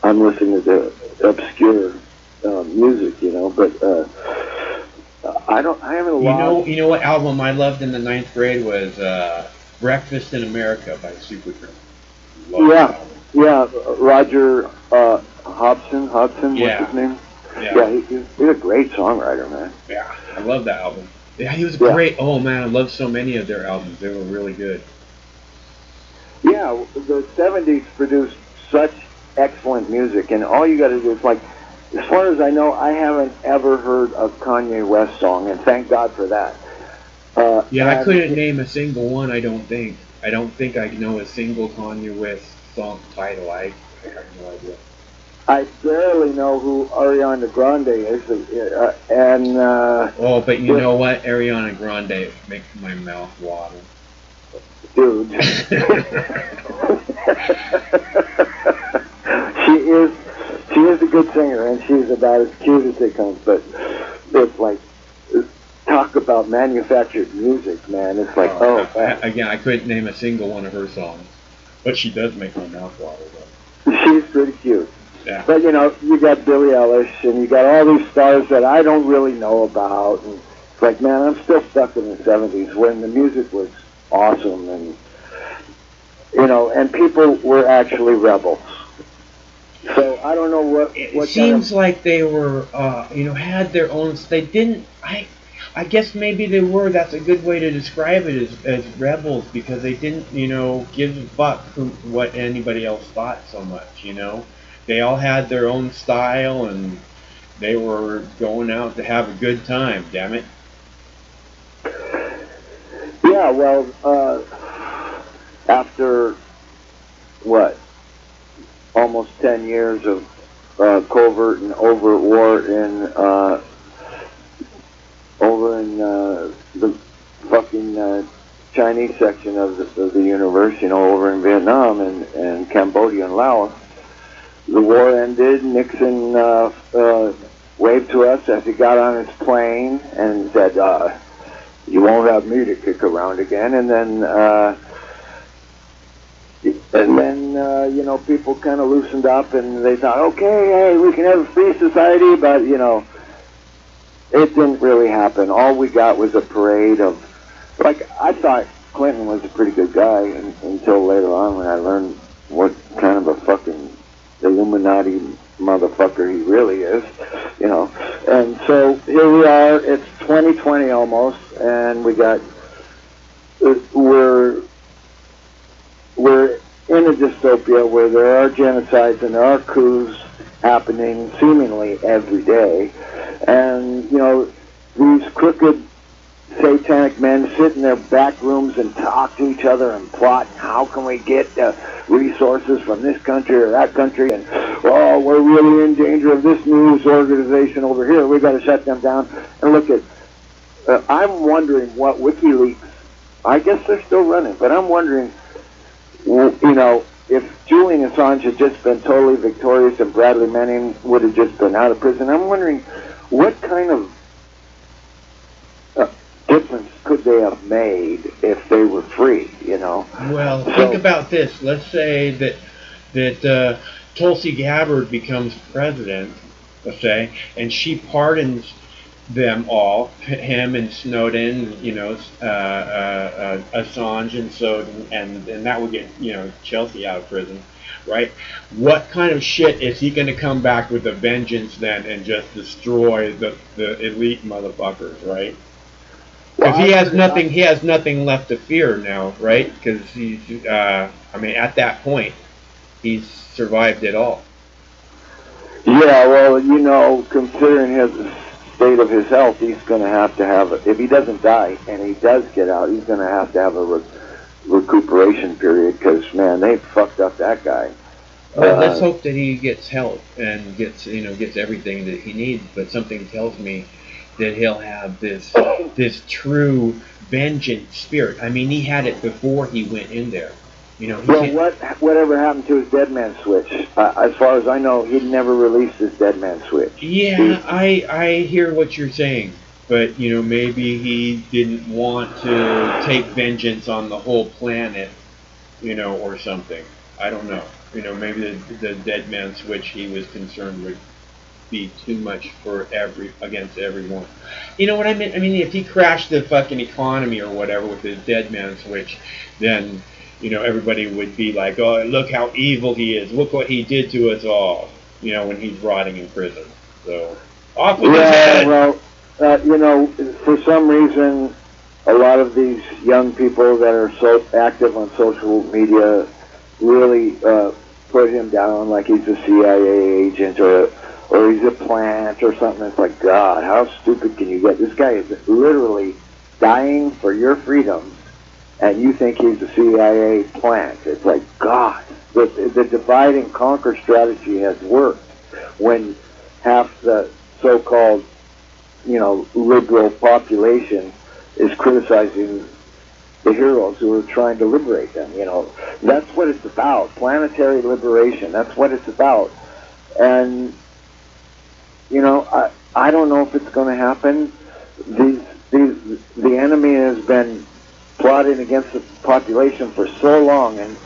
I'm listening to obscure music, but I haven't lost. You know what album I loved in the 9th grade was Breakfast in America by Supertramp. Yeah, Roger Hobson, what's his name? Yeah, he's a great songwriter, man. Yeah, I love that album. Yeah, he was great. Oh man, I love so many of their albums. They were really good. Yeah, the 70s produced such excellent music, and all you got to do is, like, as far as I know, I haven't ever heard a Kanye West song, and thank God for that. I couldn't name a single one. I don't think I know a single Kanye West song title. I have no idea. I barely know who Ariana Grande is, and oh, but you know what? Ariana Grande makes my mouth water. Dude. She is a good singer, and she's about as cute as it comes, but it's like, talk about manufactured music, man. It's like, again, I couldn't name a single one of her songs, but she does make my mouth water, though. She's pretty cute. Yeah. But, you know, you got Billie Eilish, and you got all these stars that I don't really know about, and it's like, man, I'm still stuck in the 70s when the music was awesome, and, you know, and people were actually rebels. So I don't know what it seems like they were, you know, had their own. They didn't. I guess maybe they were. That's a good way to describe it as rebels, because they didn't, you know, give a fuck what anybody else thought so much. You know, they all had their own style, and they were going out to have a good time. Damn it. Yeah. Well, after what? Almost 10 years of covert and overt war over in the fucking Chinese section of the universe, you know, over in Vietnam and Cambodia and Laos. The war ended. Nixon waved to us as he got on his plane and said, "You won't have me to kick around again." And then you know, people kind of loosened up, and they thought, okay, hey, we can have a free society, but, you know, it didn't really happen. All we got was a parade of, like, I thought Clinton was a pretty good guy until later on when I learned what kind of a fucking Illuminati motherfucker he really is, you know. And so here we are, it's 2020 almost, and we're in a dystopia where there are genocides and there are coups happening seemingly every day. And, you know, these crooked satanic men sit in their back rooms and talk to each other and plot, how can we get resources from this country or that country, and, oh, we're really in danger of this news organization over here, we got to shut them down. And look at, I'm wondering what WikiLeaks, I guess they're still running, but I'm wondering, you know, if Julian Assange had just been totally victorious and Bradley Manning would have just been out of prison, I'm wondering what kind of difference could they have made if they were free, you know? Well, think about this. Let's say that Tulsi Gabbard becomes president, let's say, and she pardons them all, him and Snowden, you know, Assange and Snowden, and that would get, you know, Chelsea out of prison, right? What kind of shit is he going to come back with a vengeance then and just destroy the elite motherfuckers, right? Because he has nothing left to fear now, right? Because he's, I mean, at that point, he's survived it all. Yeah, well, you know, considering his state of his health, he's going to have, if he doesn't die and he does get out, he's going to have a recuperation period, because, man, they fucked up that guy. Well, let's hope that he gets help and gets everything that he needs, but something tells me that he'll have this true vengeance spirit. I mean, he had it before he went in there. You know, well, whatever happened to his dead man switch? As far as I know, he never released his dead man switch. Yeah, I hear what you're saying, but, you know, maybe he didn't want to take vengeance on the whole planet, you know, or something. I don't know. You know, maybe the dead man switch he was concerned would be too much against everyone. You know what I mean? I mean, if he crashed the fucking economy or whatever with his dead man switch, then, you know, everybody would be like, oh, look how evil he is. Look what he did to us all, you know, when he's rotting in prison. So, off with his head! Well, you know, for some reason, a lot of these young people that are so active on social media really put him down like he's a CIA agent or he's a plant or something. It's like, God, how stupid can you get? This guy is literally dying for your freedoms, and you think he's a CIA plant. It's like, God, the divide and conquer strategy has worked when half the so-called, liberal population is criticizing the heroes who are trying to liberate them. That's what it's about. Planetary liberation. That's what it's about. And I don't know if it's going to happen. The enemy has been plotting against the population for so long and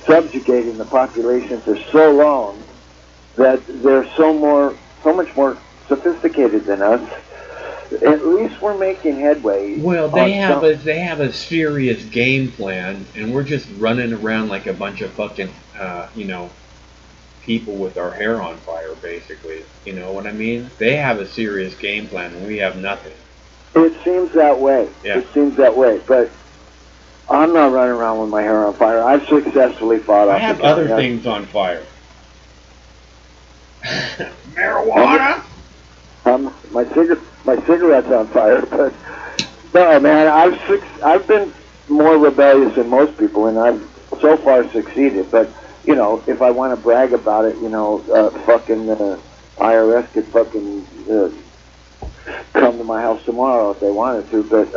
subjugating the population for so long that they're so much more sophisticated than us. At least we're making headway. Well, they have a serious game plan, and we're just running around like a bunch of fucking people with our hair on fire, basically. You know what I mean? They have a serious game plan, and we have nothing. It seems that way. Yeah. It seems that way, but I'm not running around with my hair on fire. I've successfully fought off. I have other things on fire. Marijuana. My cigarette's on fire, but no, man, I've been more rebellious than most people, and I've so far succeeded. But if I want to brag about it, fucking IRS could fucking come to my house tomorrow if they wanted to. But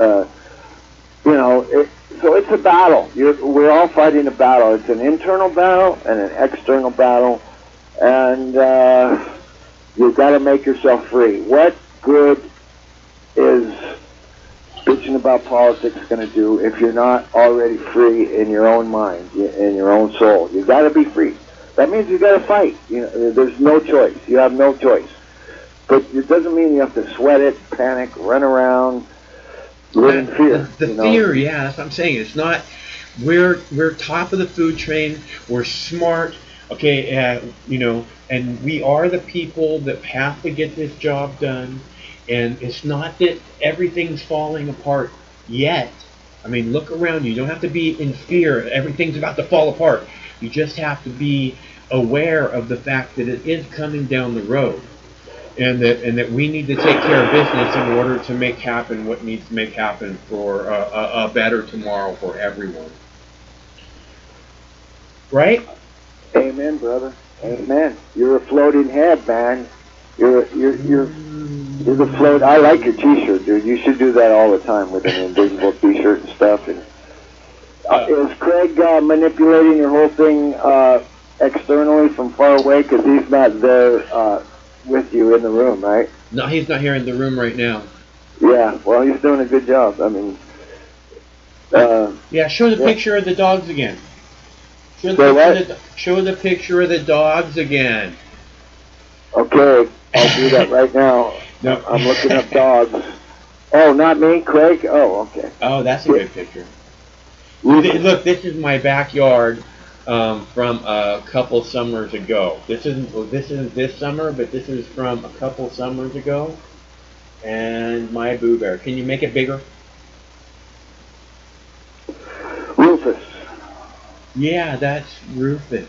so it's a battle. We're all fighting a battle. It's an internal battle and an external battle, and you've got to make yourself free. What good is bitching about politics going to do if you're not already free in your own mind, in your own soul? You've got to be free. That means you've got to fight. There's no choice. You have no choice. But it doesn't mean you have to sweat it, panic, run around, live in fear. The fear, yeah, that's what I'm saying. It's not, we're top of the food chain, we're smart, okay, and we are the people that have to get this job done, and it's not that everything's falling apart yet. I mean, look around you. You don't have to be in fear. Everything's about to fall apart. You just have to be aware of the fact that it is coming down the road. And that we need to take care of business in order to make happen what needs to make happen for a better tomorrow for everyone. Right? Amen, brother. Amen. You're a floating head, man. You're the float. I like your T-shirt, dude. You should do that all the time with an invisible T-shirt and stuff. And is Craig manipulating your whole thing externally from far away? Because he's not there with you in the room, right? No, he's not here in the room right now. Yeah, well, he's doing a good job. I mean, yeah, show the picture of the dogs again. Show the picture of the dogs again. Okay, I'll do that right now. No. I'm looking up dogs. Oh, not me, Craig? Oh, okay. Oh, that's a good picture. Look, this is my backyard. From a couple summers ago. This isn't this summer, but this is from a couple summers ago. And my Boo Bear. Can you make it bigger? Rufus. Yeah, that's Rufus.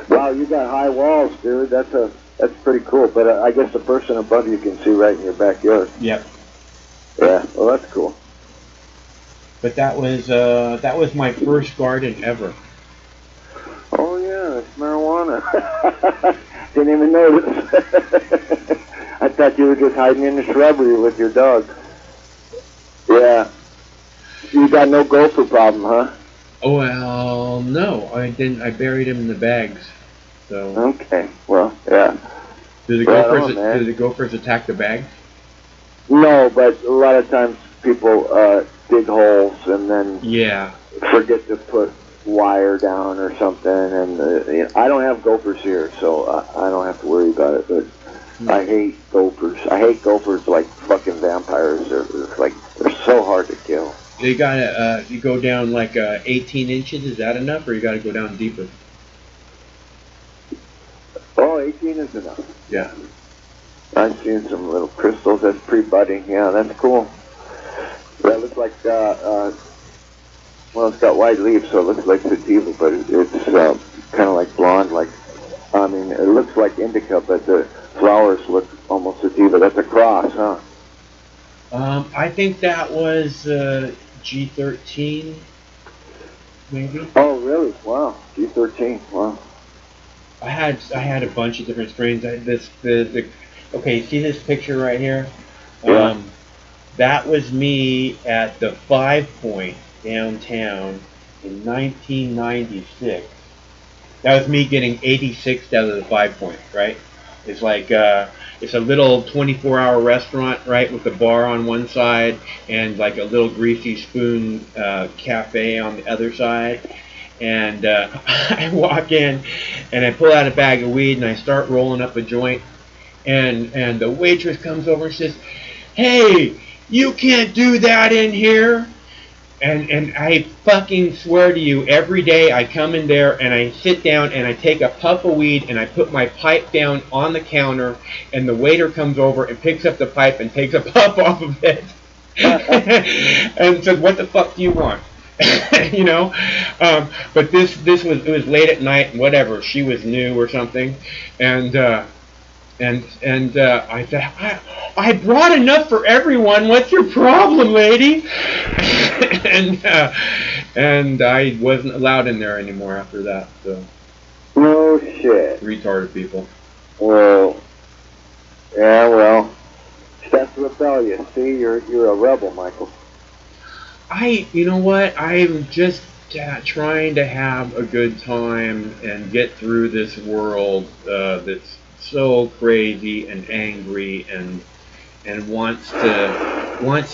Wow, you got high walls, dude. That's pretty cool. But I guess the person above you can see right in your backyard. Yep. Yeah. Well, that's cool. But that was my first garden ever. Oh yeah, it's marijuana. Didn't even notice. I thought you were just hiding in the shrubbery with your dog. Yeah. You got no gopher problem, huh? Oh, well, no, I didn't. I buried him in the bags. So. Okay. Well, yeah. Do the gophers attack the bags? No, but a lot of times people dig holes and then forget to put wire down or something, and I don't have gophers here, so I don't have to worry about it. But I hate gophers. I hate gophers like fucking vampires. They're so hard to kill. You gotta you go down like 18 inches. Is that enough, or you gotta go down deeper? Oh, 18 is enough. Yeah. I've seen some little crystals that's pre-budding. Yeah, that's cool. That looks like well, it's got white leaves, so it looks like sativa, but it's kind of like blonde. It looks like indica, but the flowers look almost sativa. That's a cross, huh? I think that was G13. maybe. Oh, really? Wow. G13. Wow. I had a bunch of different strains. Okay, see this picture right here? Yeah. That was me at the 5 Point downtown in 1996. That was me getting 86 out of the 5 Point, right? It's like it's a little 24-hour restaurant, right, with a bar on one side and like a little greasy spoon cafe on the other side. And I walk in and I pull out a bag of weed and I start rolling up a joint. And the waitress comes over and says, "Hey, you can't do that in here." And I fucking swear to you, every day I come in there and I sit down and I take a puff of weed and I put my pipe down on the counter and the waiter comes over and picks up the pipe and takes a puff off of it and says, "What the fuck do you want?" You know, but it was late at night and whatever. She was new or something, and I said, I brought enough for everyone. What's your problem, lady? and I wasn't allowed in there anymore after that. So. No shit. Retarded people. Well, yeah, well, that's rebellious. See, you're a rebel, Michael. You know what? I'm just trying to have a good time and get through this world that's so crazy and angry and wants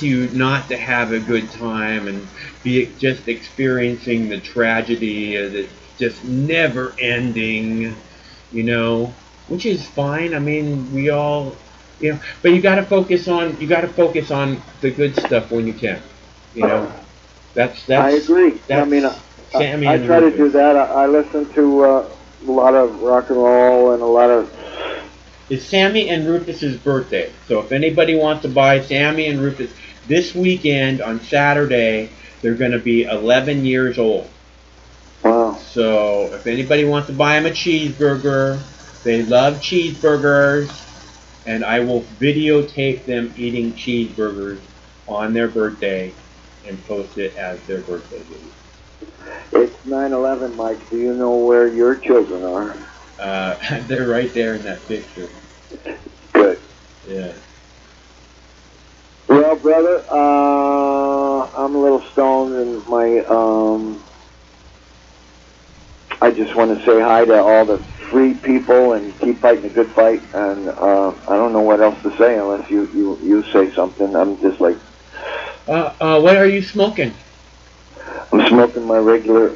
you not to have a good time and be just experiencing the tragedy that's just never ending, you know, which is fine. I mean, we all, you know, but you got to focus on the good stuff when you can, you know. That's I agree. I mean, Sammy I and try to Rufus. do that. I listen to a lot of rock and roll and a lot of. It's Sammy and Rufus's birthday. So if anybody wants to buy Sammy and Rufus this weekend on Saturday, they're going to be 11 years old. Wow. So if anybody wants to buy them a cheeseburger, they love cheeseburgers, and I will videotape them eating cheeseburgers on their birthday and post it as their birthday video. It's 9/11, Mike. Do you know where your children are? They're right there in that picture. Good. Yeah. Well, brother, I'm a little stoned, and I just want to say hi to all the free people and keep fighting a good fight. And I don't know what else to say unless you say something. I'm just like. What are you smoking? I'm smoking my regular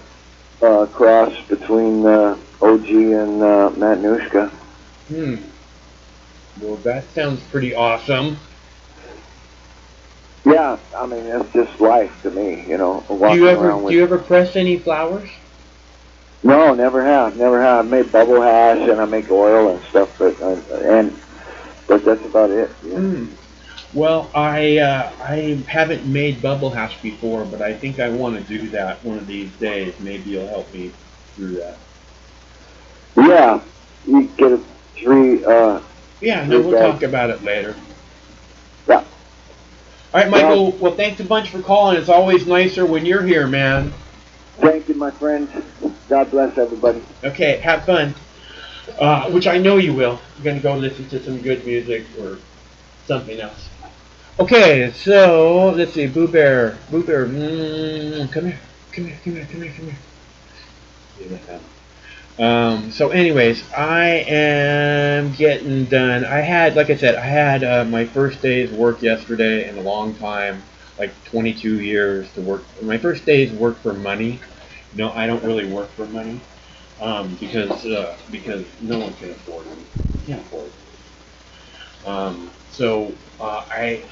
cross between OG and Matanushka. Well, that sounds pretty awesome. Yeah, I mean, it's just life to me, you know. Do you ever press any flowers? No, never have. I made bubble hash and I make oil and stuff, but that's about it. Yeah. Well, I haven't made bubble hash before, but I think I want to do that one of these days. Maybe you'll help me through that. Yeah, you get a three. Yeah, no, we'll talk about it later. Yeah. All right, Michael. Well, thanks a bunch for calling. It's always nicer when you're here, man. Thank you, my friend. God bless everybody. Okay, have fun. Which I know you will. You're gonna go listen to some good music or something else. Okay, so let's see. Boo Bear, come here. So anyways, I am getting done. Like I said, I had my first day's work yesterday in a long time, like 22 years to work. My first day's work for money. No, I don't really work for money, because no one can afford me. Can't afford it.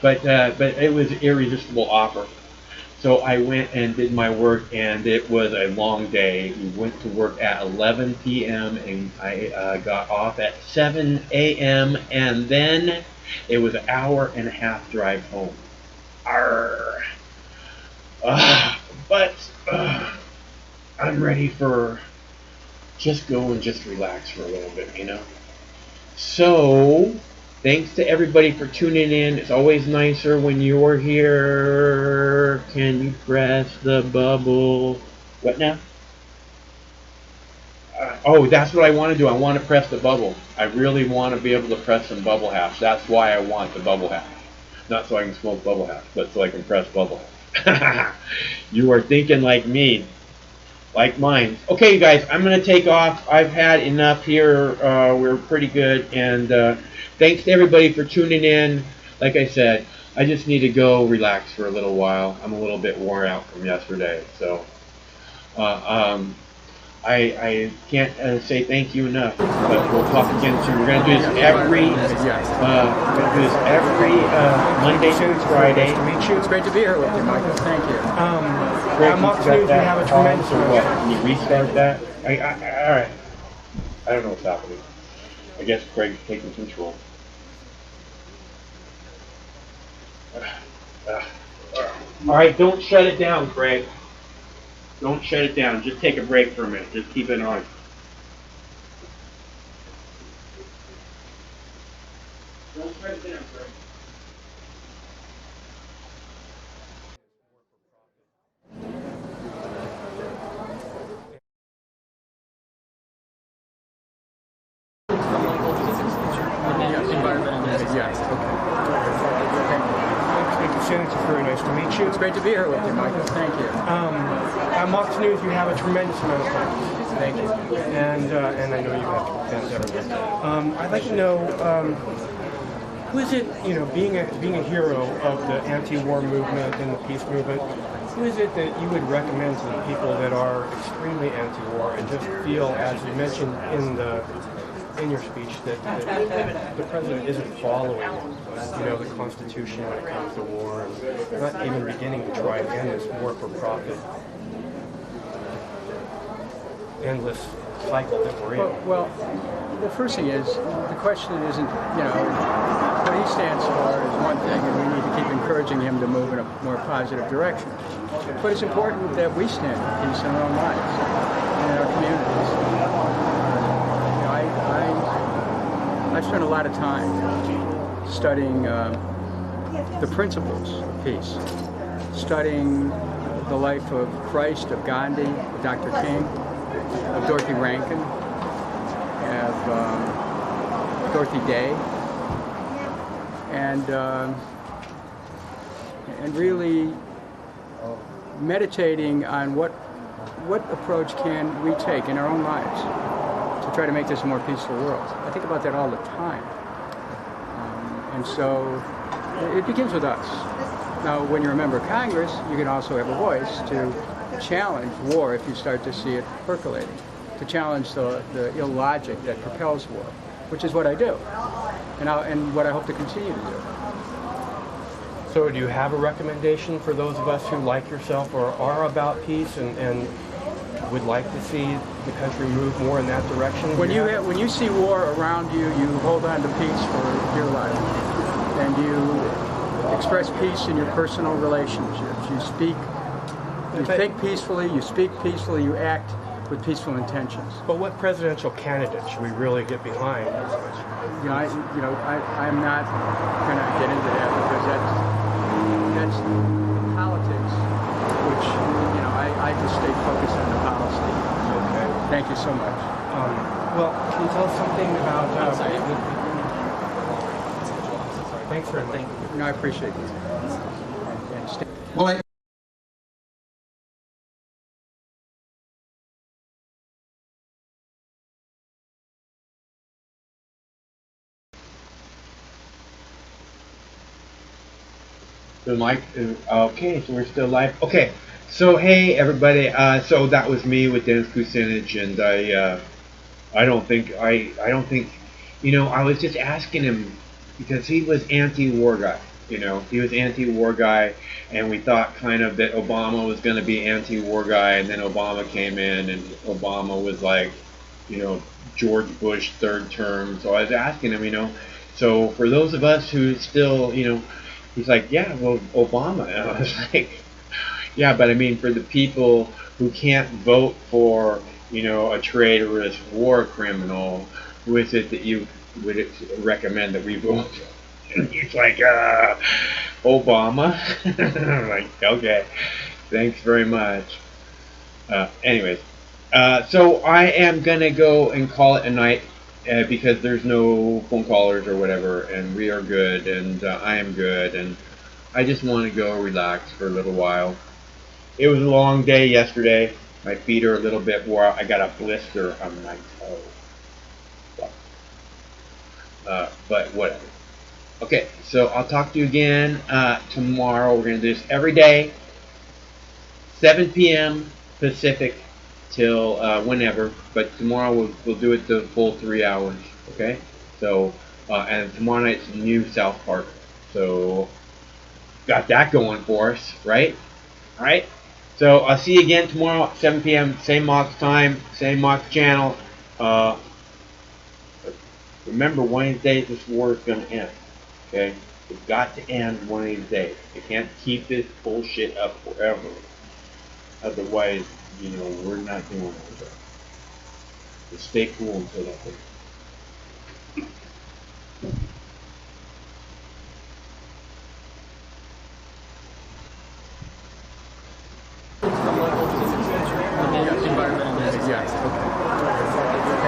But it was an irresistible offer. So I went and did my work, and it was a long day. We went to work at 11 p.m. and I got off at 7 a.m. and then it was an hour and a half drive home. Arr. But I'm ready for just go and just relax for a little bit, you know. So thanks to everybody for tuning in. It's always nicer when you're here. Can you press the bubble? What now? Oh, that's what I want to do. I want to press the bubble. I really want to be able to press some bubble hash. That's why I want the bubble hash. Not so I can smoke bubble hash, but so I can press bubble hash. You are thinking like me. Like mine. Okay, you guys, I'm going to take off. I've had enough here. We're pretty good. And thanks to everybody for tuning in. Like I said, I just need to go relax for a little while. I'm a little bit worn out from yesterday. So I can't say thank you enough. But we'll talk again soon. We're going to do this every Monday through Friday. Nice to meet you. It's great to be here with you, Michael. Thank you. Greg, Mox News, we have a tremendous amount. What? Can you restart that? All right. I don't know what's happening. I guess Greg's taking control. All right, don't shut it down, Greg. Don't shut it down. Just take a break for a minute. Just keep it on. Don't shut it down, Greg. It's very nice to meet you. It's great to be here with you, Michael. Thank you. At Mox News, you have a tremendous amount of fans. Thank you. And I know you have fans everywhere. I'd like to know, who is it, being a hero of the anti-war movement and the peace movement, who is it that you would recommend to the people that are extremely anti-war and just feel, as you mentioned in your speech, that the president isn't following, the Constitution when it comes to war, and not even beginning to try again this war for profit, endless cycle that we're in? Well, the first thing is, the question isn't, what he stands for is one thing, and we need to keep encouraging him to move in a more positive direction. But it's important that we stand for peace in our own lives, and in our communities. I've spent a lot of time studying the principles of peace, studying the life of Christ, of Gandhi, of Dr. King, of Dorothy Rankin, of Dorothy Day, and really meditating on what approach can we take in our own lives to try to make this a more peaceful world. I think about that all the time. And so it begins with us. Now, when you're a member of Congress, you can also have a voice to challenge war if you start to see it percolating, to challenge the illogic that propels war, which is what I do, and what I hope to continue to do. So do you have a recommendation for those of us who, like yourself, are about peace and would like to see the country move more in that direction? When you see war around you, you hold on to peace for dear life, and you express peace in your personal relationships. You think peacefully, you speak peacefully, you act with peaceful intentions. But what presidential candidate should we really get behind? I'm not going to get into that because that's politics, which I just stay focused on the policy. Okay. Thank you so much. Well, can you tell us something about? Thanks for everything. I appreciate it. Well, Okay, so we're still live. Okay, so hey everybody. So that was me with Dennis Kucinich, and I don't think, I was just asking him because he was anti-war guy. He was anti-war guy, and we thought kind of that Obama was going to be anti-war guy, and then Obama came in, and Obama was like, George Bush third term. So I was asking him, so for those of us who still, he's like, yeah, well, Obama. And I was like, yeah, but I mean, for the people who can't vote for, a traitorous war criminal, who is it that you would recommend that we vote for? And he's like, Obama. I'm like, okay, thanks very much. Anyways, so I am gonna go and call it a night because there's no phone callers or whatever, and we are good, and I am good, and I just want to go relax for a little while. It was a long day yesterday. My feet are a little bit wore out. I got a blister on my toe. But whatever. Okay, so I'll talk to you again tomorrow. We're going to do this every day, 7 p.m. Pacific till whenever. But tomorrow we'll do it the full 3 hours. Okay? So, and tomorrow night's new South Park. So, got that going for us, right? All right? So, I'll see you again tomorrow at 7 p.m. Same Mox time, same Mox channel. Remember, one of these days this war is going to end. Okay? It's got to end one of these days. They can't keep this bullshit up forever. Otherwise, you know, we're not doing it. So stay cool until that thing. Environmental. Yeah. Okay.